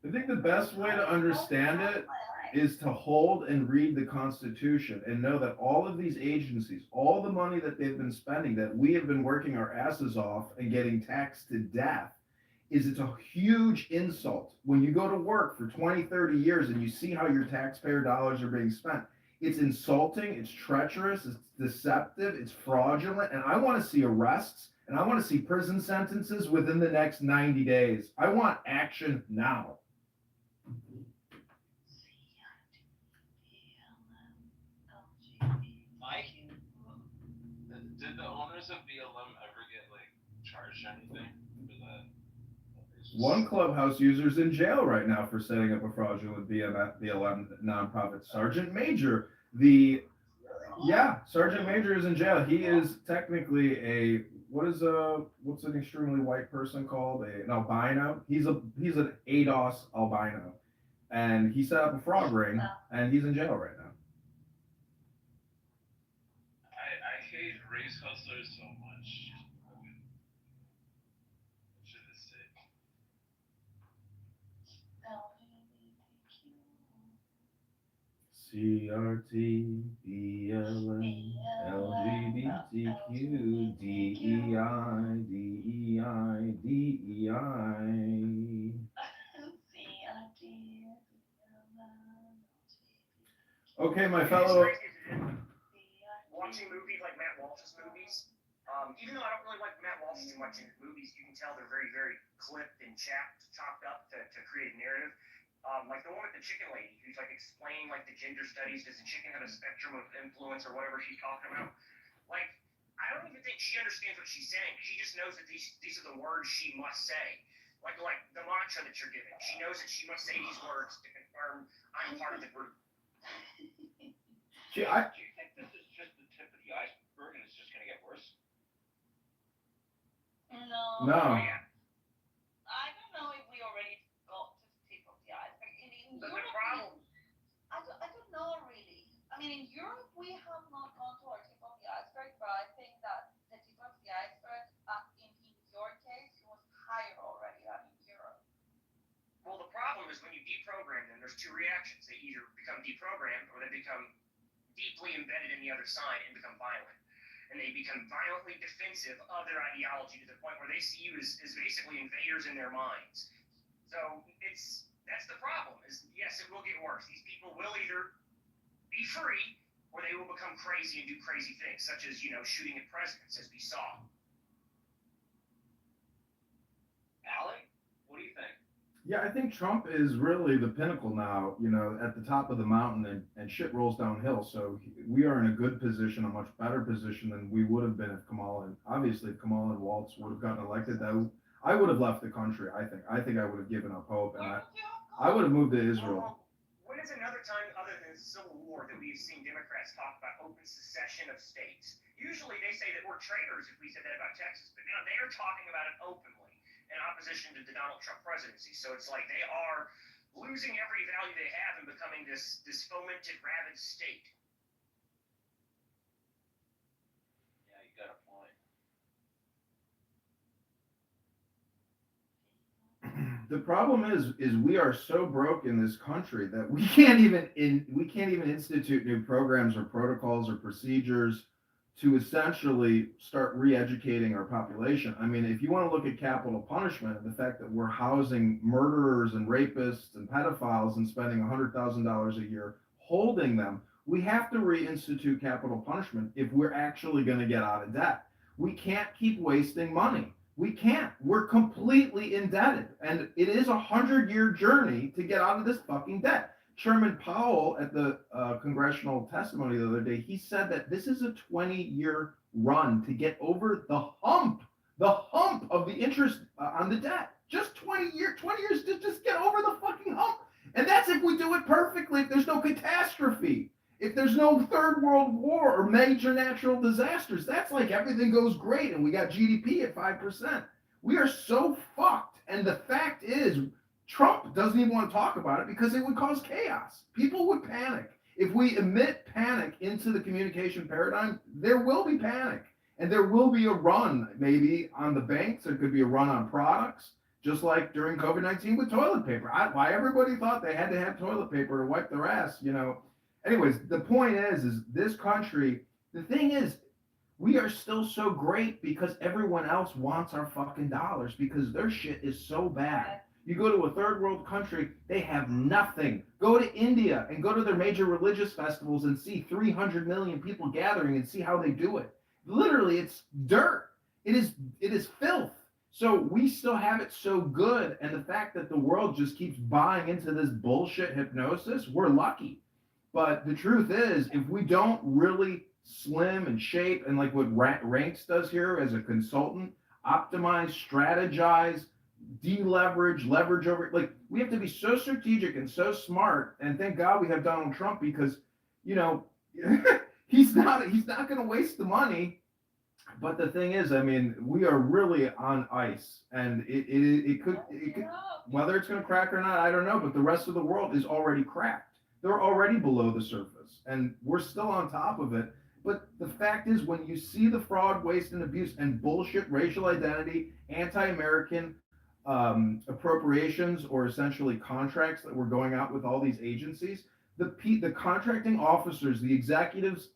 I think the best way to understand it is to hold and read the Constitution and know that all of these agencies, all the money that they've been spending, that we have been working our asses off and getting taxed to death, it's a huge insult. When you go to work for 20, 30 years and you see how your taxpayer dollars are being spent, it's insulting, it's treacherous, it's deceptive, it's fraudulent, and I want to see arrests, and I want to see prison sentences within the next 90 days. I want action now. Mike, did the owners of BLM ever get like charged or anything for that? One Clubhouse user's in jail right now for setting up a fraudulent BLM nonprofit. Sergeant Major, Sergeant Major is in jail. He is technically what's an extremely white person called? An albino. He's an ADOS albino, and he set up a fraud ring, and he's in jail right now. I hate race hustlers so much. Should this say? CRT, BLM, LGBTQ, DEI, DEI, DEI. Okay, my fellow. Watching movies like Matt Walsh's movies, even though I don't really like Matt Walsh too much in his movies, you can tell they're very, very clipped and chopped up to create a narrative. Like the one with the chicken lady, who's like explaining like the gender studies. Does the chicken have a spectrum of influence or whatever she's talking about? Like, I don't even think she understands what she's saying. She just knows that these are the words she must say. Like the mantra that you're giving. She knows that she must say these words to confirm I'm part of the group. Do you think this is just the tip of the iceberg and it's just going to get worse? No. No. I don't know if But the problem, I don't know really. I mean, in Europe, we have not gone to our tip of the iceberg, but I think that the tip of the iceberg, in your case, it was higher already than in Europe. well, the problem is when you deprogram them, there's two reactions. They either become deprogrammed or they become deeply embedded in the other side and become violent. And they become violently defensive of their ideology to the point where they see you as basically invaders in their minds. So that's the problem. Is yes, it will get worse. These people will either be free or they will become crazy and do crazy things, such as shooting at presidents, as we saw. Alec, what do you think? Yeah, I think Trump is really the pinnacle now, at the top of the mountain, and shit rolls downhill. So we are in a good position, a much better position than we would have been if Kamala and Waltz would have gotten elected. I would have left the country, I think. I think I would have given up hope, and I would have moved to Israel. When is another time other than the Civil War that we've seen Democrats talk about open secession of states? Usually they say that we're traitors if we said that about Texas, but now they are talking about it openly in opposition to the Donald Trump presidency. So it's like they are losing every value they have and becoming this fomented, rabid state. Yeah, you got a point. The problem is we are so broke in this country that we can't even institute new programs or protocols or procedures to essentially start re-educating our population. I mean, if you want to look at capital punishment and the fact that we're housing murderers and rapists and pedophiles and spending $100,000 a year holding them, we have to reinstitute capital punishment if we're actually going to get out of debt. We can't keep wasting money. We can't. We're completely indebted. And it is a 100-year journey to get out of this fucking debt. Chairman Powell at the congressional testimony the other day, he said that this is a 20-year run to get over the hump of the interest on the debt. Just 20 years to just get over the fucking hump. And that's if we do it perfectly, if there's no catastrophe, if there's no third world war or major natural disasters. That's like everything goes great and we got GDP at 5%. We are so fucked. And the fact is, Trump doesn't even want to talk about it because it would cause chaos. People would panic. If we emit panic into the communication paradigm, there will be panic. And there will be a run maybe on the banks. There could be a run on products, just like during COVID-19 with toilet paper. Why everybody thought they had to have toilet paper to wipe their ass, Anyways, the point is this country, the thing is, we are still so great because everyone else wants our fucking dollars because their shit is so bad. You go to a third world country, they have nothing. Go to India and go to their major religious festivals and see 300 million people gathering and see how they do it. Literally, it's dirt. It is filth. So we still have it so good, and the fact that the world just keeps buying into this bullshit hypnosis, we're lucky. But the truth is, if we don't really slim and shape, and like what Ranks does here as a consultant, optimize, strategize, deleverage, leverage over, like we have to be so strategic and so smart. And thank God we have Donald Trump because, he's not going to waste the money. But the thing is, I mean, we are really on ice, and it could, whether it's going to crack or not, I don't know. But the rest of the world is already cracked. They're already below the surface, and we're still on top of it. But the fact is, when you see the fraud, waste, and abuse and bullshit, racial identity, anti-American appropriations, or essentially contracts that were going out with all these agencies, the contracting officers, the executive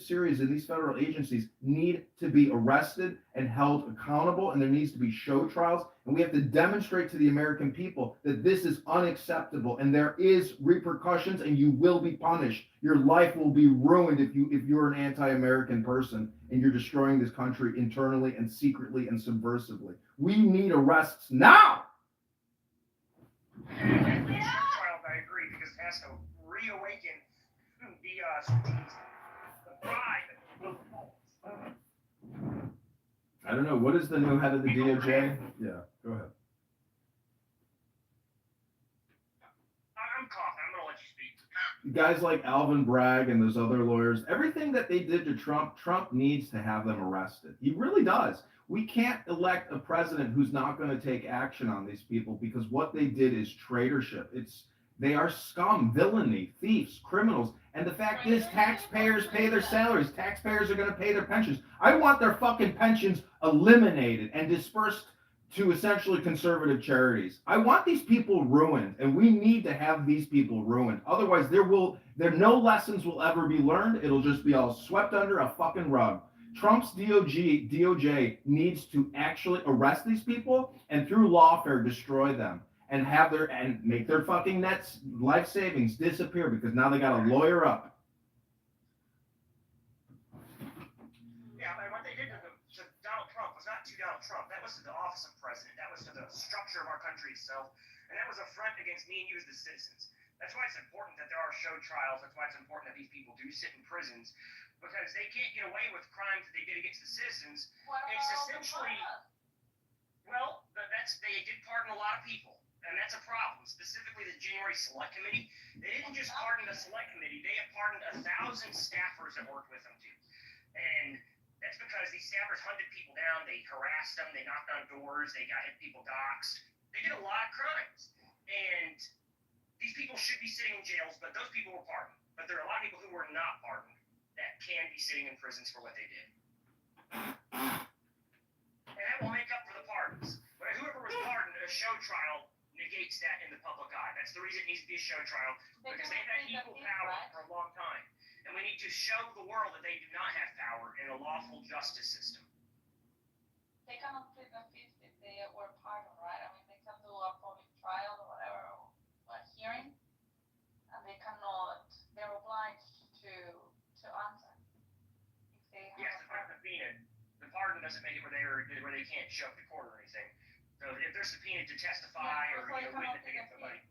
series in these federal agencies need to be arrested and held accountable, and there needs to be show trials, and we have to demonstrate to the American people that this is unacceptable, and there is repercussions, and you will be punished. Your life will be ruined if you're an anti-American person and you're destroying this country internally and secretly and subversively. We need arrests now. I agree because it has to reawaken the pride. I don't know. What is the new head of the DOJ? Yeah, go ahead. I'm coughing. I'm going to let you speak. Guys like Alvin Bragg and those other lawyers, everything that they did to Trump needs to have them arrested. He really does. We can't elect a president who's not going to take action on these people because what they did is traitorship. They are scum, villainy, thieves, criminals. And the fact is, taxpayers pay their salaries. Taxpayers are going to pay their pensions. I want their fucking pensions eliminated and dispersed to essentially conservative charities. I want these people ruined, and we need to have these people ruined. Otherwise, no lessons will ever be learned. It'll just be all swept under a fucking rug. Trump's DOJ needs to actually arrest these people and through lawfare destroy them and make their fucking life savings disappear because now they got to lawyer up. Yeah, and what they did to Donald Trump was not to Donald Trump. That was to the office of president. That was to the structure of our country itself. And that was a front against me and you as the citizens. That's why it's important that there are show trials. That's why it's important that these people do sit in prisons. Because they can't get away with crimes that they did against the citizens. It's essentially, well, they did pardon a lot of people. And that's a problem, specifically the January Select Committee. They didn't just pardon the Select Committee, they have pardoned 1,000 staffers that worked with them too. And that's because these staffers hunted people down, they harassed them, they knocked on doors, they got people doxxed. They did a lot of crimes. And these people should be sitting in jails, but those people were pardoned. But there are a lot of people who were not pardoned that can be sitting in prisons for what they did. And that will make up for the pardons. But whoever was pardoned, a show trial negates that in the public eye. That's the reason it needs to be a show trial, because they've had equal power for a long time. And we need to show the world that they do not have power in a lawful justice system. They cannot plead the fifth if they were pardoned, right? I mean, they can do a public trial or whatever, or a hearing, and they cannot, they're obliged to answer. If they have yes, if they're subpoenaed, the pardon doesn't make it where they can't show up to court or anything. So if they're subpoenaed to testify or witness against somebody,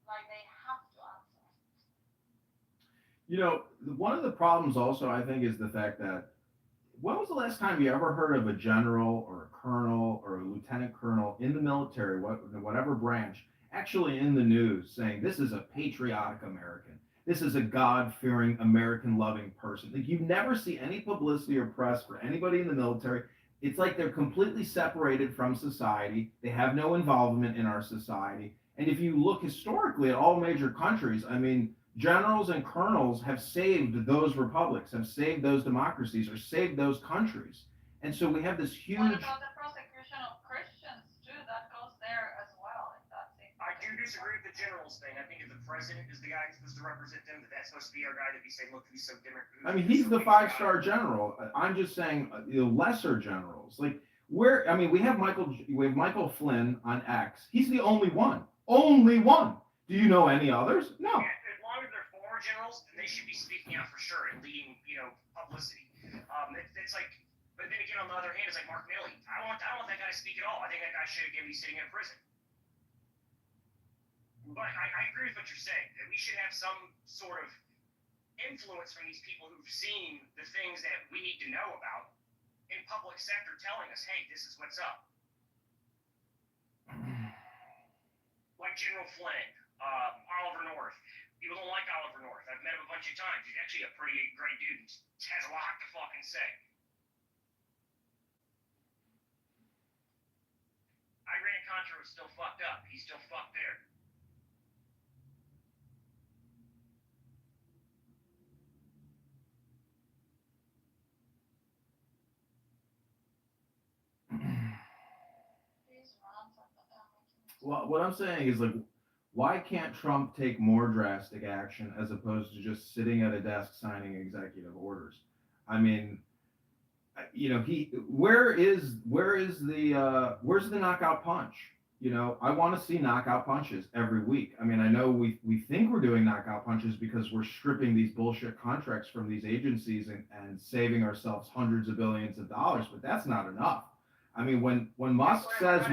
like they have to answer. You know, one of the problems also, I think, is the fact that when was the last time you ever heard of a general or a colonel or a lieutenant colonel in the military, whatever branch, actually in the news saying this is a patriotic American, this is a God-fearing, American-loving person? Like, you never see any publicity or press for anybody in the military. It's like they're completely separated from society. They have no involvement in our society. And if you look historically at all major countries, I mean, generals and colonels have saved those republics, have saved those democracies, or saved those countries. And so we have this huge... What about the prosecution of Christians, too? That goes there as well. I do disagree with the generals thing. I think if the president is the guy who's supposed to represent them, that's supposed to be our guy to be saying, look, he's so different. I mean, he's the five-star general. I'm just saying, lesser generals. Like, we have Michael Flynn on X. He's the only one. Only one. Do you know any others? No. Yeah, as long as they're former generals, then they should be speaking out for sure and leading, publicity. It's like, but then again, on the other hand, it's like Mark Milley. I don't want that guy to speak at all. I think that guy should be sitting in prison. But I agree with what you're saying, that we should have some sort of influence from these people who've seen the things that we need to know about in public sector telling us, hey, this is what's up. Like General Flynn, Oliver North. People don't like Oliver North. I've met him a bunch of times. He's actually a pretty great dude and has a lot to fucking say. Iran-Contra was still fucked up. He's still fucked there. Well, what I'm saying is, like, why can't Trump take more drastic action as opposed to just sitting at a desk signing executive orders? I mean, where's the knockout punch? I want to see knockout punches every week. I mean, I know we think we're doing knockout punches because we're stripping these bullshit contracts from these agencies and saving ourselves hundreds of billions of dollars, but that's not enough. I mean, when Musk says...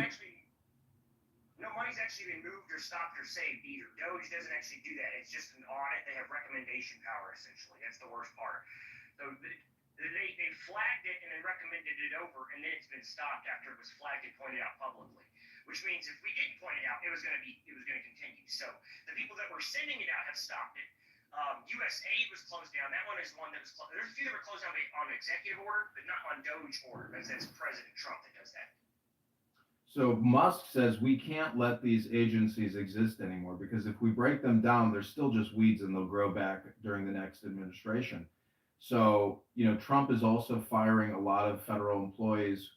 No money's actually been moved or stopped or saved either. Doge doesn't actually do that. It's just an audit. They have recommendation power, essentially. That's the worst part. So they flagged it and then recommended it over, and then it's been stopped after it was flagged and pointed out publicly. Which means if we didn't point it out, it was going to continue. So the people that were sending it out have stopped it. USAID was closed down. That one is one that was closed. There's a few that were closed down on executive order, but not on Doge order. That's President Trump that does that. So Musk says we can't let these agencies exist anymore because if we break them down, they're still just weeds and they'll grow back during the next administration. So, Trump is also firing a lot of federal employees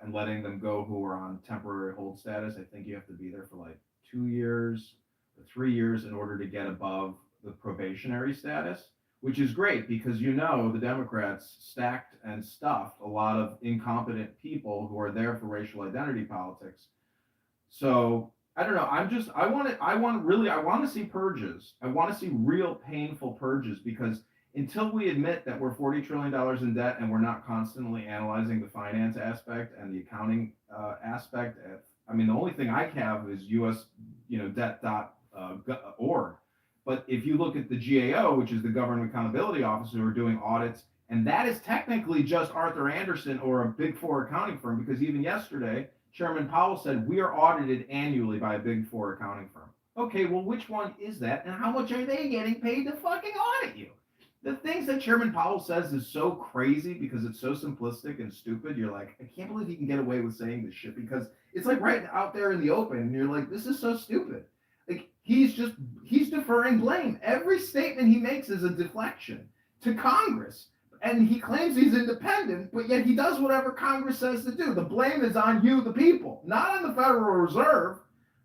and letting them go who are on temporary hold status. I think you have to be there for like 2 years or 3 years in order to get above the probationary status, which is great because the Democrats stacked and stuffed a lot of incompetent people who are there for racial identity politics. So I don't know. I want to see purges. I want to see real painful purges because until we admit that we're $40 trillion in debt and we're not constantly analyzing the finance aspect and the accounting aspect, the only thing I have is US, debt.org. But if you look at the GAO, which is the Government Accountability Office, who are doing audits, and that is technically just Arthur Andersen or a Big Four accounting firm, because even yesterday, Chairman Powell said we are audited annually by a Big Four accounting firm. Okay, well, which one is that, and how much are they getting paid to fucking audit you? The things that Chairman Powell says is so crazy because it's so simplistic and stupid. You're like, I can't believe he can get away with saying this shit because it's like right out there in the open, and you're like, this is so stupid. Like he's deferring blame. Every statement he makes is a deflection to Congress. And he claims he's independent, but yet he does whatever Congress says to do. The blame is on you, the people, not on the Federal Reserve.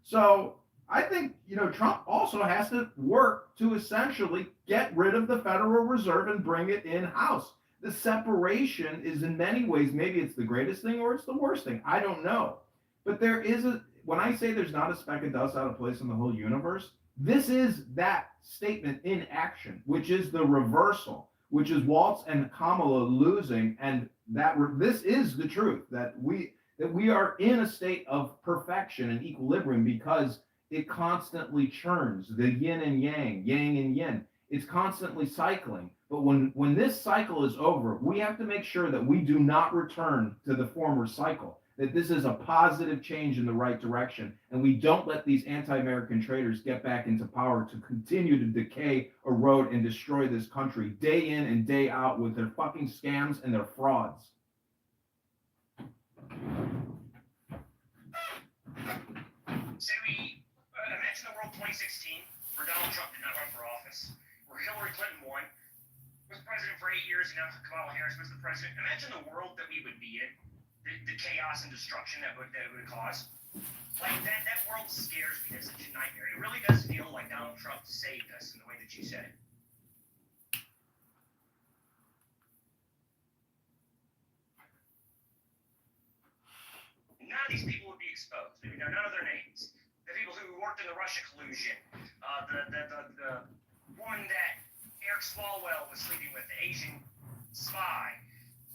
So I think, Trump also has to work to essentially get rid of the Federal Reserve and bring it in-house. The separation is in many ways, maybe it's the greatest thing or it's the worst thing. I don't know. But when I say there's not a speck of dust out of place in the whole universe, this is that statement in action, which is the reversal, which is Waltz and Kamala losing, and this is the truth, that we are in a state of perfection and equilibrium because it constantly churns, the yin and yang and yin. It's constantly cycling. But when this cycle is over, we have to make sure that we do not return to the former cycle, that this is a positive change in the right direction, and we don't let these anti-American traitors get back into power to continue to decay, erode, and destroy this country day in and day out with their fucking scams and their frauds. Say we imagine the world 2016, where Donald Trump did not run for office, where Hillary Clinton won, was president for 8 years, and now Kamala Harris was the president. Imagine the world that we would be in. The chaos and destruction that it would cause. Like that world scares me. It's such a nightmare. It really does feel like Donald Trump saved us in the way that you said it. None of these people would be exposed. None of their names. The people who worked in the Russia collusion, the woman that Eric Swalwell was sleeping with, the Asian spy.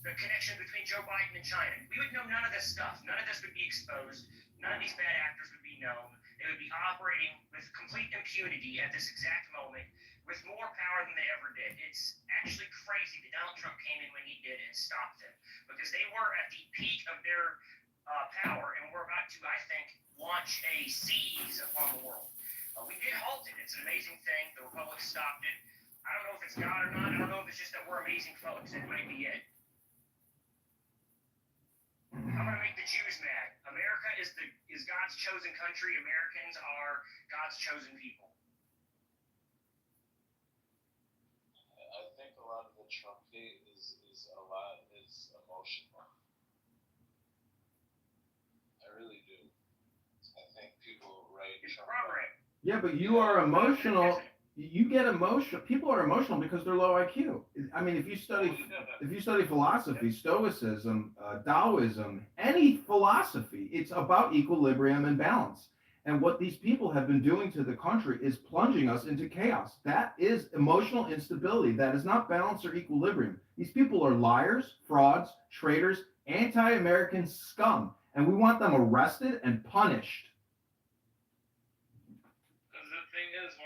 The connection between Joe Biden and China. We would know none of this stuff. None of this would be exposed. None of these bad actors would be known. They would be operating with complete impunity at this exact moment with more power than they ever did. It's actually crazy that Donald Trump came in when he did and stopped them because they were at the peak of their power and we're about to, I think, launch a siege upon the world. We did halt it. It's an amazing thing. The Republic stopped it. I don't know if it's God or not. I don't know if it's just that we're amazing folks. It might be it. I'm gonna make the Jews mad. America is God's chosen country. Americans are God's chosen people. I think a lot of the Trump hate is emotional. I really do. I think people write Trump. Yeah, but you are emotional. You get emotional. People are emotional because they're low IQ. I mean, if you study philosophy, Stoicism, Taoism, any philosophy, it's about equilibrium and balance. And what these people have been doing to the country is plunging us into chaos. That is emotional instability. That is not balance or equilibrium. These people are liars, frauds, traitors, anti-American scum, and we want them arrested and punished.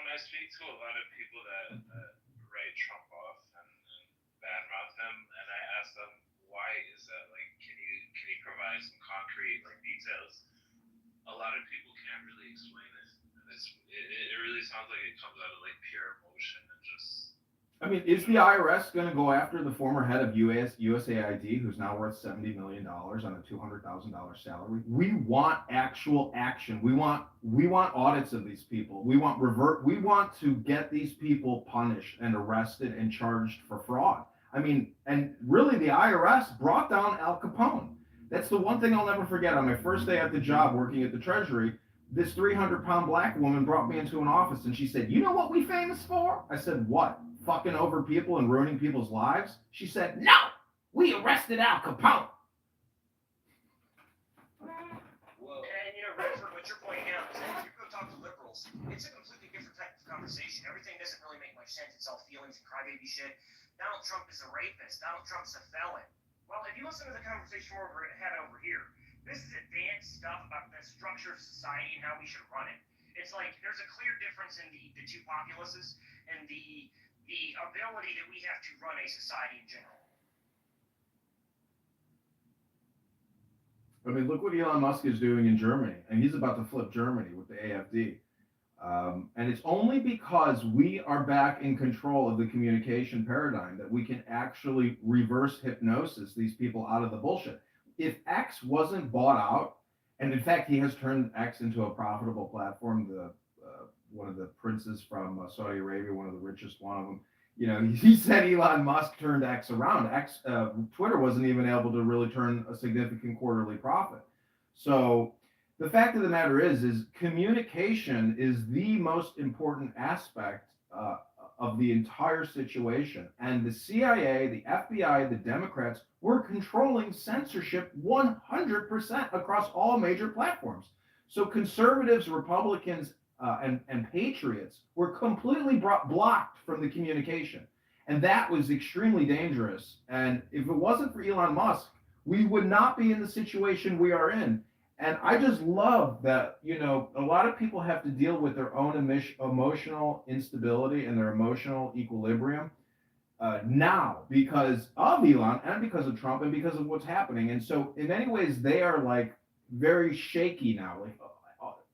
I speak to a lot of people that write Trump off and badmouth him, and I ask them, why is that? Like, can you provide some concrete details? A lot of people can't really explain it, and it really sounds like it comes out of pure emotion and just I mean, is the IRS going to go after the former head of USAID, who's now worth $70 million on a $200,000 salary? We want actual action. We want audits of these people. We want to get these people punished and arrested and charged for fraud. I mean, and really the IRS brought down Al Capone. That's the one thing I'll never forget. On my first day at the job working at the Treasury, this 300-pound black woman brought me into an office and she said, "You know what we famous for?" I said, "What? Fucking over people and ruining people's lives?" She said, "No, we arrested Al Capone." Whoa. And Redford, what you're pointing out is that if you go talk to liberals, it's a completely different type of conversation. Everything doesn't really make much sense. It's all feelings and crybaby shit. Donald Trump is a rapist. Donald Trump's a felon. Well, if you listen to the conversation we're having over here, this is advanced stuff about the structure of society and how we should run it. It's like there's a clear difference in the two populaces and the ability that we have to run a society in general. I mean, look what Elon Musk is doing in Germany, and he's about to flip Germany with the AfD. And it's only because we are back in control of the communication paradigm that we can actually reverse hypnosis these people out of the bullshit. If X wasn't bought out, and in fact, he has turned X into a profitable platform, one of the princes from Saudi Arabia, one of the richest one of them, he said Elon Musk turned X around. Twitter wasn't even able to really turn a significant quarterly profit. So the fact of the matter is communication is the most important aspect of the entire situation. And the CIA, the FBI, the Democrats were controlling censorship 100% across all major platforms. So conservatives, Republicans, and patriots were completely blocked from the communication. And that was extremely dangerous. And if it wasn't for Elon Musk, we would not be in the situation we are in. And I just love that, a lot of people have to deal with their own emotional instability and their emotional equilibrium now because of Elon and because of Trump and because of what's happening. And so in many ways, they are like very shaky now. Like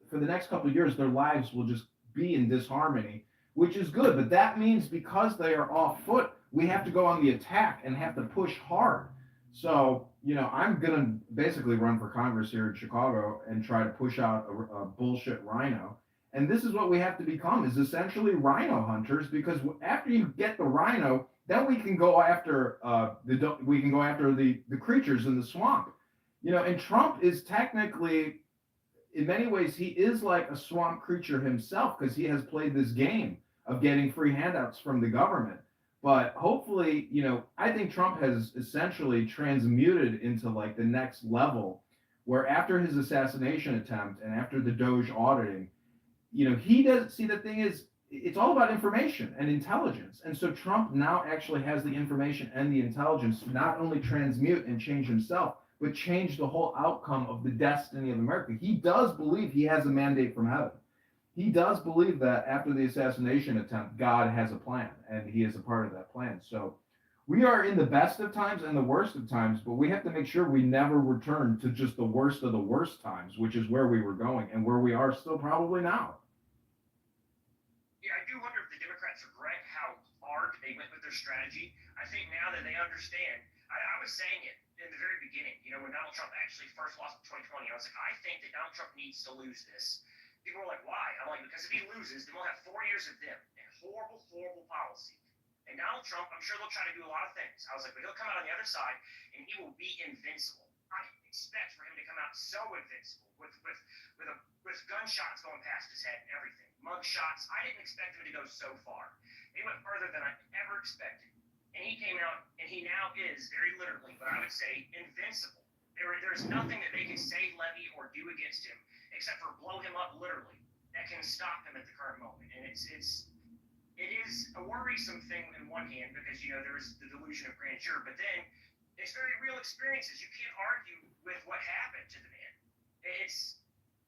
for the next couple of years, their lives will just be in disharmony, which is good. But that means because they are off foot, we have to go on the attack and have to push hard. So, I'm going to basically run for Congress here in Chicago and try to push out a bullshit rhino. And this is what we have to become, is essentially rhino hunters, because after you get the rhino, then we can go after the creatures in the swamp. And Trump is technically, in many ways, he is like a swamp creature himself because he has played this game of getting free handouts from the government. But hopefully, I think Trump has essentially transmuted into like the next level where after his assassination attempt and after the Doge auditing, he does see the thing is it's all about information and intelligence. And so Trump now actually has the information and the intelligence to not only transmute and change himself, but change the whole outcome of the destiny of America. He does believe he has a mandate from heaven. He does believe that after the assassination attempt, God has a plan, and he is a part of that plan. So we are in the best of times and the worst of times, but we have to make sure we never return to just the worst of the worst times, which is where we were going and where we are still probably now. Yeah, I do wonder if the Democrats regret how hard they went with their strategy. I think now that they understand, I was saying it in the very beginning, when Donald Trump actually first lost in 2020, I was like, I think that Donald Trump needs to lose this. People were like, why? I'm like, because if he loses, then we'll have 4 years of them and horrible, horrible policy. And Donald Trump, I'm sure they'll try to do a lot of things. I was like, but he'll come out on the other side and he will be invincible. I expect for him to come out so invincible with gunshots going past his head and everything, mug shots. I didn't expect him to go so far. He went further than I ever expected. And he came out, and he now is, very literally, but I would say, invincible. There's nothing that they can say, levy, or do against him, except for blow him up literally, that can stop him at the current moment. And it is a worrisome thing in one hand because, there's the delusion of grandeur, but then it's very real experiences. You can't argue with what happened to the man.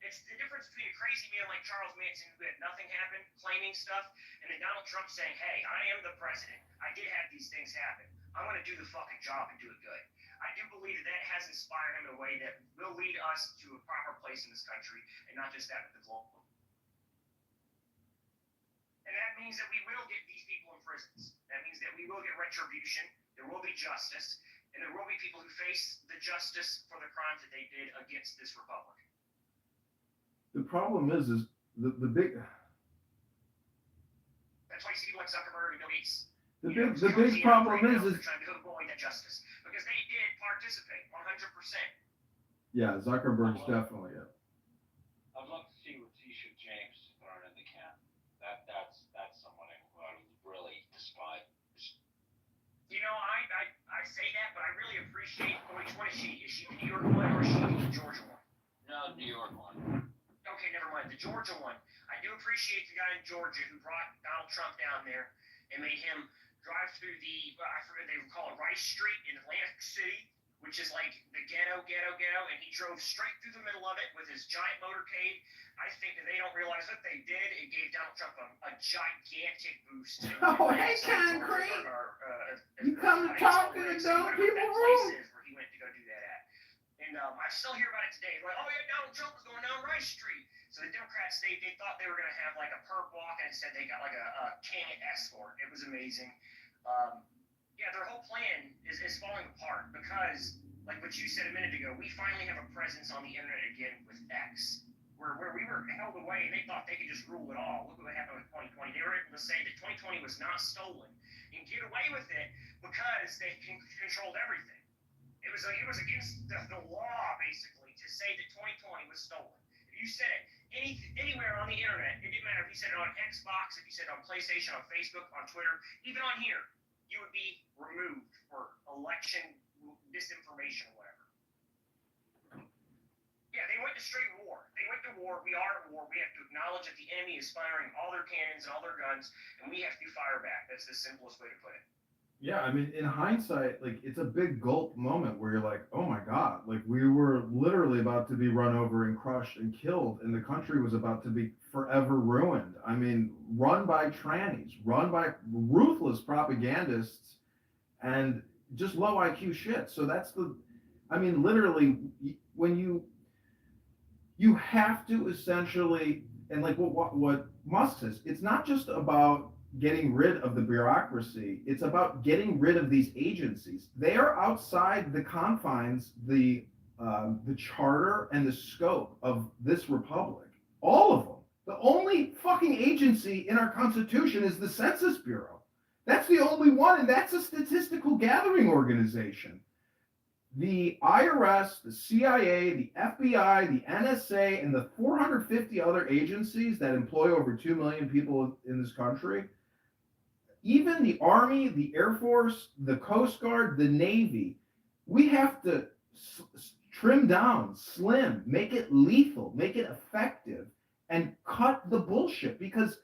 It's the difference between a crazy man like Charles Manson who had nothing happen, claiming stuff, and then Donald Trump saying, hey, I am the president. I did have these things happen. I'm going to do the fucking job and do it good. I do believe that has inspired him in a way that will lead us to a proper place in this country and not just that, but the global. And that means that we will get these people in prisons. That means that we will get retribution. There will be justice, and there will be people who face the justice for the crimes that they did against this republic. The problem is the big. That's why you see people like Zuckerberg and Bill Gates. The big problem is trying to avoid that justice because they did participate 100%. Yeah, Zuckerberg's definitely it. I'd love to see Letitia James thrown in the can. That's someone who I would really despise. You know, I say that, but I really appreciate which one is she? Is she the New York one or is she the Georgia one? No, New York one. Okay, never mind. The Georgia one. I do appreciate the guy in Georgia who brought Donald Trump down there and made him drive through I forget they would call it Rice Street in Atlantic City, which is like the ghetto, and he drove straight through the middle of it with his giant motorcade. I think that they don't realize what they did. It gave Donald Trump a gigantic boost. Oh, hey, Concrete! You come to talk to the dumb people room. Where he went to go do that at. And I still hear about it today. Like, oh yeah, Donald Trump was going down Rice Street. So the Democrats, they thought they were going to have like a perp walk, and instead they got like a tank escort. It was amazing. Yeah, their whole plan is falling apart because, like what you said a minute ago, we finally have a presence on the internet again with X. Where we were held away and they thought they could just rule it all. Look what happened with 2020. They were able to say that 2020 was not stolen and get away with it because they controlled everything. It was against the law, basically, to say that 2020 was stolen. If you said it anywhere on the internet, it didn't matter if you said it on Xbox, if you said it on PlayStation, on Facebook, on Twitter, even on here, you would be removed for election disinformation or whatever. Yeah, they went to straight war. They went to war. We are at war. We have to acknowledge that the enemy is firing all their cannons and all their guns, and we have to fire back. That's the simplest way to put it. Yeah, I mean, in hindsight, like, it's a big gulp moment where you're like, oh my God, like, we were literally about to be run over and crushed and killed, and the country was about to be forever ruined. I mean, run by trannies, run by ruthless propagandists, and just low IQ shit. So that's I mean, literally, when you have to essentially, and like what Musk says, it's not just about getting rid of the bureaucracy, it's about getting rid of these agencies. They are outside the confines, the charter and the scope of this republic. All of them. The only fucking agency in our Constitution is the Census Bureau. That's the only one, and that's a statistical gathering organization. The IRS, the CIA, the FBI, the NSA, and the 450 other agencies that employ over 2 million people in this country, even the Army, the Air Force, the Coast Guard, the Navy, we have to trim down, slim, make it lethal, make it effective, and cut the bullshit. Because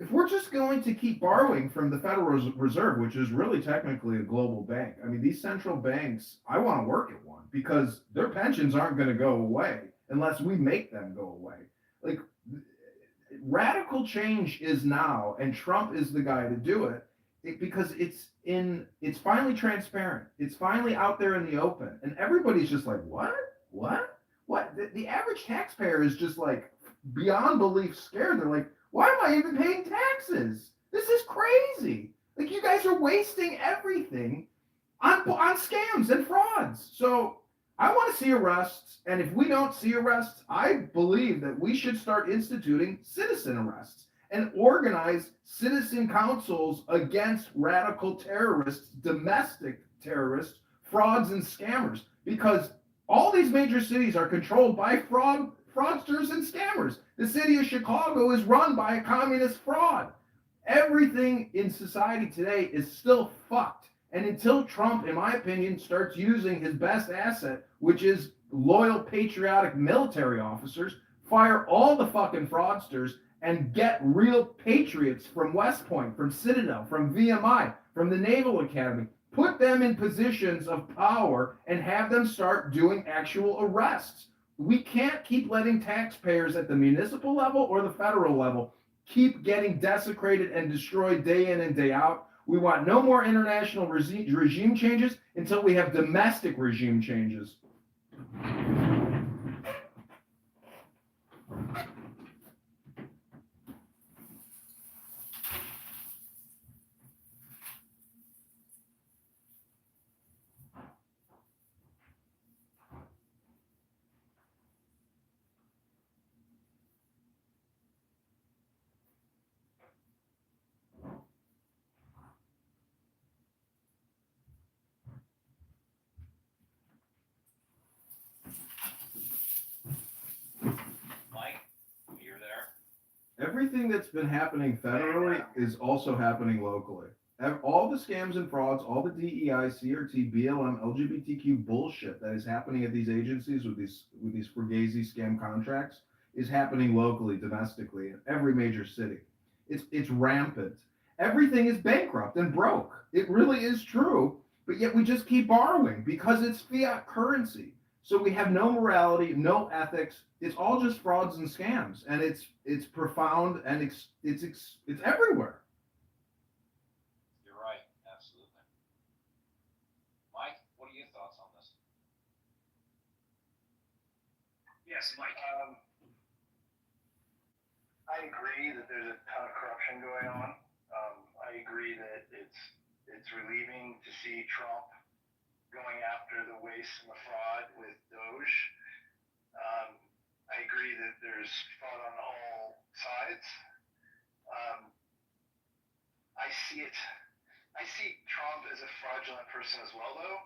if we're just going to keep borrowing from the Federal Reserve, which is really technically a global bank, I mean, these central banks, I want to work at one because their pensions aren't going to go away unless we make them go away. Like, radical change is now, and Trump is the guy to do it, because it's finally transparent. It's finally out there in the open, and everybody's just like, what? The average taxpayer is just like beyond belief scared. They're like, why am I even paying taxes? This is crazy. Like, you guys are wasting everything on scams and frauds. So I want to see arrests, and if we don't see arrests, I believe that we should start instituting citizen arrests and organize citizen councils against radical terrorists, domestic terrorists, frauds, and scammers, because all these major cities are controlled by fraudsters and scammers. The city of Chicago is run by a communist fraud. Everything in society today is still fucked. And until Trump, in my opinion, starts using his best asset, which is loyal, patriotic military officers, fire all the fucking fraudsters, and get real patriots from West Point, from Citadel, from VMI, from the Naval Academy, put them in positions of power and have them start doing actual arrests. We can't keep letting taxpayers at the municipal level or the federal level keep getting desecrated and destroyed day in and day out. We want no more international regime changes until we have domestic regime changes. everything that's been happening federally is also happening locally. All the scams and frauds, all the DEI, CRT, BLM, LGBTQ bullshit that is happening at these agencies with these Fugazi scam contracts is happening locally, domestically, in every major city. It's rampant. Everything is bankrupt and broke. It really is true, but yet we just keep borrowing because it's fiat currency. So we have no morality, no ethics. It's all just frauds and scams, and it's profound and it's everywhere. You're right, absolutely. Mike, what are your thoughts on this? Yes, Mike. I agree that there's a ton of corruption going on. I agree that it's relieving to see Trump going after the waste and the fraud with Doge. I agree that there's fraud on all sides. I see Trump as a fraudulent person as well, though.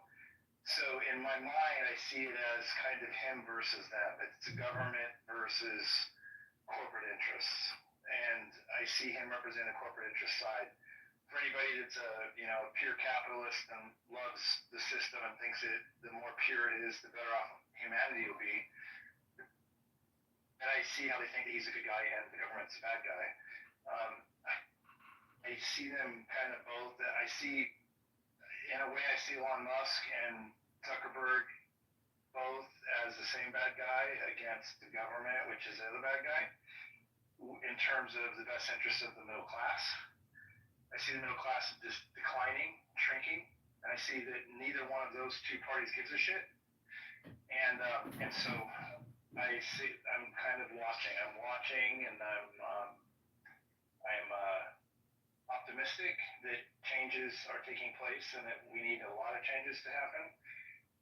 So in my mind, I see it as kind of him versus them. It's a government versus corporate interests, and I see him represent the corporate interest side. For anybody that's a pure capitalist and loves the system and thinks that the more pure it is, the better off humanity will be. And I see how they think that he's a good guy and the government's a bad guy. I see them kind of both. I see, in a way, I see Elon Musk and Zuckerberg both as the same bad guy against the government, which is the other bad guy, in terms of the best interests of the middle class. I see the middle class just declining, shrinking, and I see that neither one of those two parties gives a shit. And so I'm kind of watching. I'm watching, and I'm optimistic that changes are taking place, and that we need a lot of changes to happen.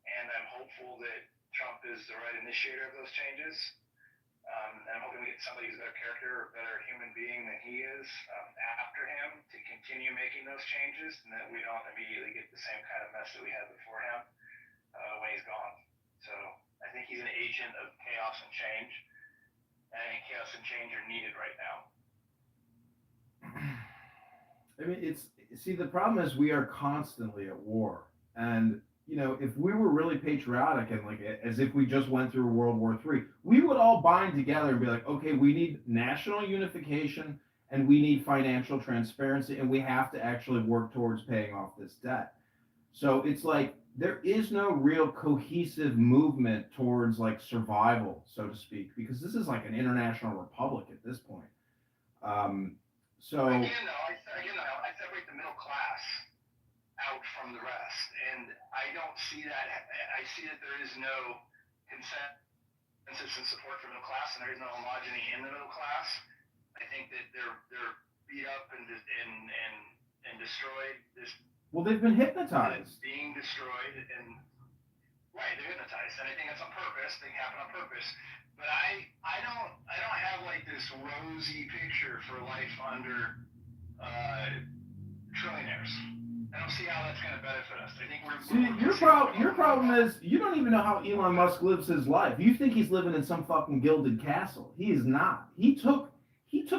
And I'm hopeful that Trump is the right initiator of those changes. I'm hoping we get somebody who's a better character or a better human being than he is after him to continue making those changes, and that we don't immediately get the same kind of mess that we had before him when he's gone. So I think he's an agent of chaos and change, and I think chaos and change are needed right now. I mean, the problem is we are constantly at war, and if we were really patriotic and like as if we just went through World War III, we would all bind together and be like, okay, we need national unification and we need financial transparency, and we have to actually work towards paying off this debt. So it's like there is no real cohesive movement towards like survival, so to speak, because this is like an international republic at this point. Again, I separate the middle class out from the rest, and I don't see that. I see that there is no consensus and support for the middle class, and there is no homogeneity in the middle class. I think that they're beat up and destroyed. Well, they've been hypnotized. Being destroyed, and right, they're hypnotized, and I think that's on purpose. They happen on purpose. But I don't have like this rosy picture for life under trillionaires. I don't see how that's going to benefit us. I think your problem is you don't even know how Elon Musk lives his life. You think he's living in some fucking gilded castle. He is not. He took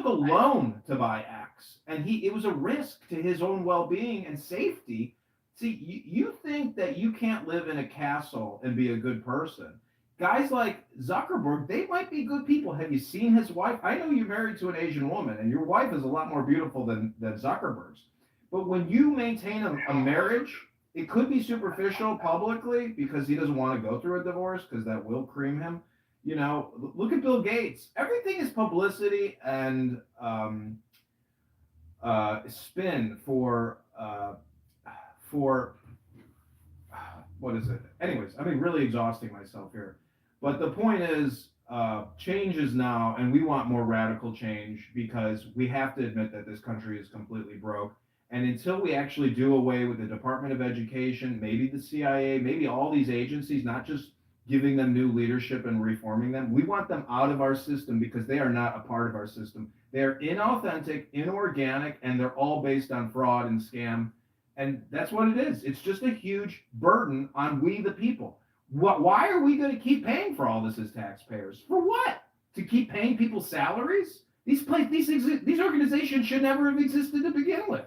a loan to buy X, and it was a risk to his own well-being and safety. See, you think that you can't live in a castle and be a good person. Guys like Zuckerberg, they might be good people. Have you seen his wife? I know you're married to an Asian woman, and your wife is a lot more beautiful than Zuckerberg's. But when you maintain a marriage, it could be superficial publicly because he doesn't want to go through a divorce because that will cream him. Look at Bill Gates. Everything is publicity and spin for what is it? Anyways, I'm really exhausting myself here. But the point is, change is now, and we want more radical change because we have to admit that this country is completely broke. And until we actually do away with the Department of Education, maybe the CIA, maybe all these agencies, not just giving them new leadership and reforming them, we want them out of our system because they are not a part of our system. They're inauthentic, inorganic, and they're all based on fraud and scam. And that's what it is. It's just a huge burden on we the people. Why are we going to keep paying for all this as taxpayers? For what? To keep paying people's salaries? These organizations should never have existed to begin with.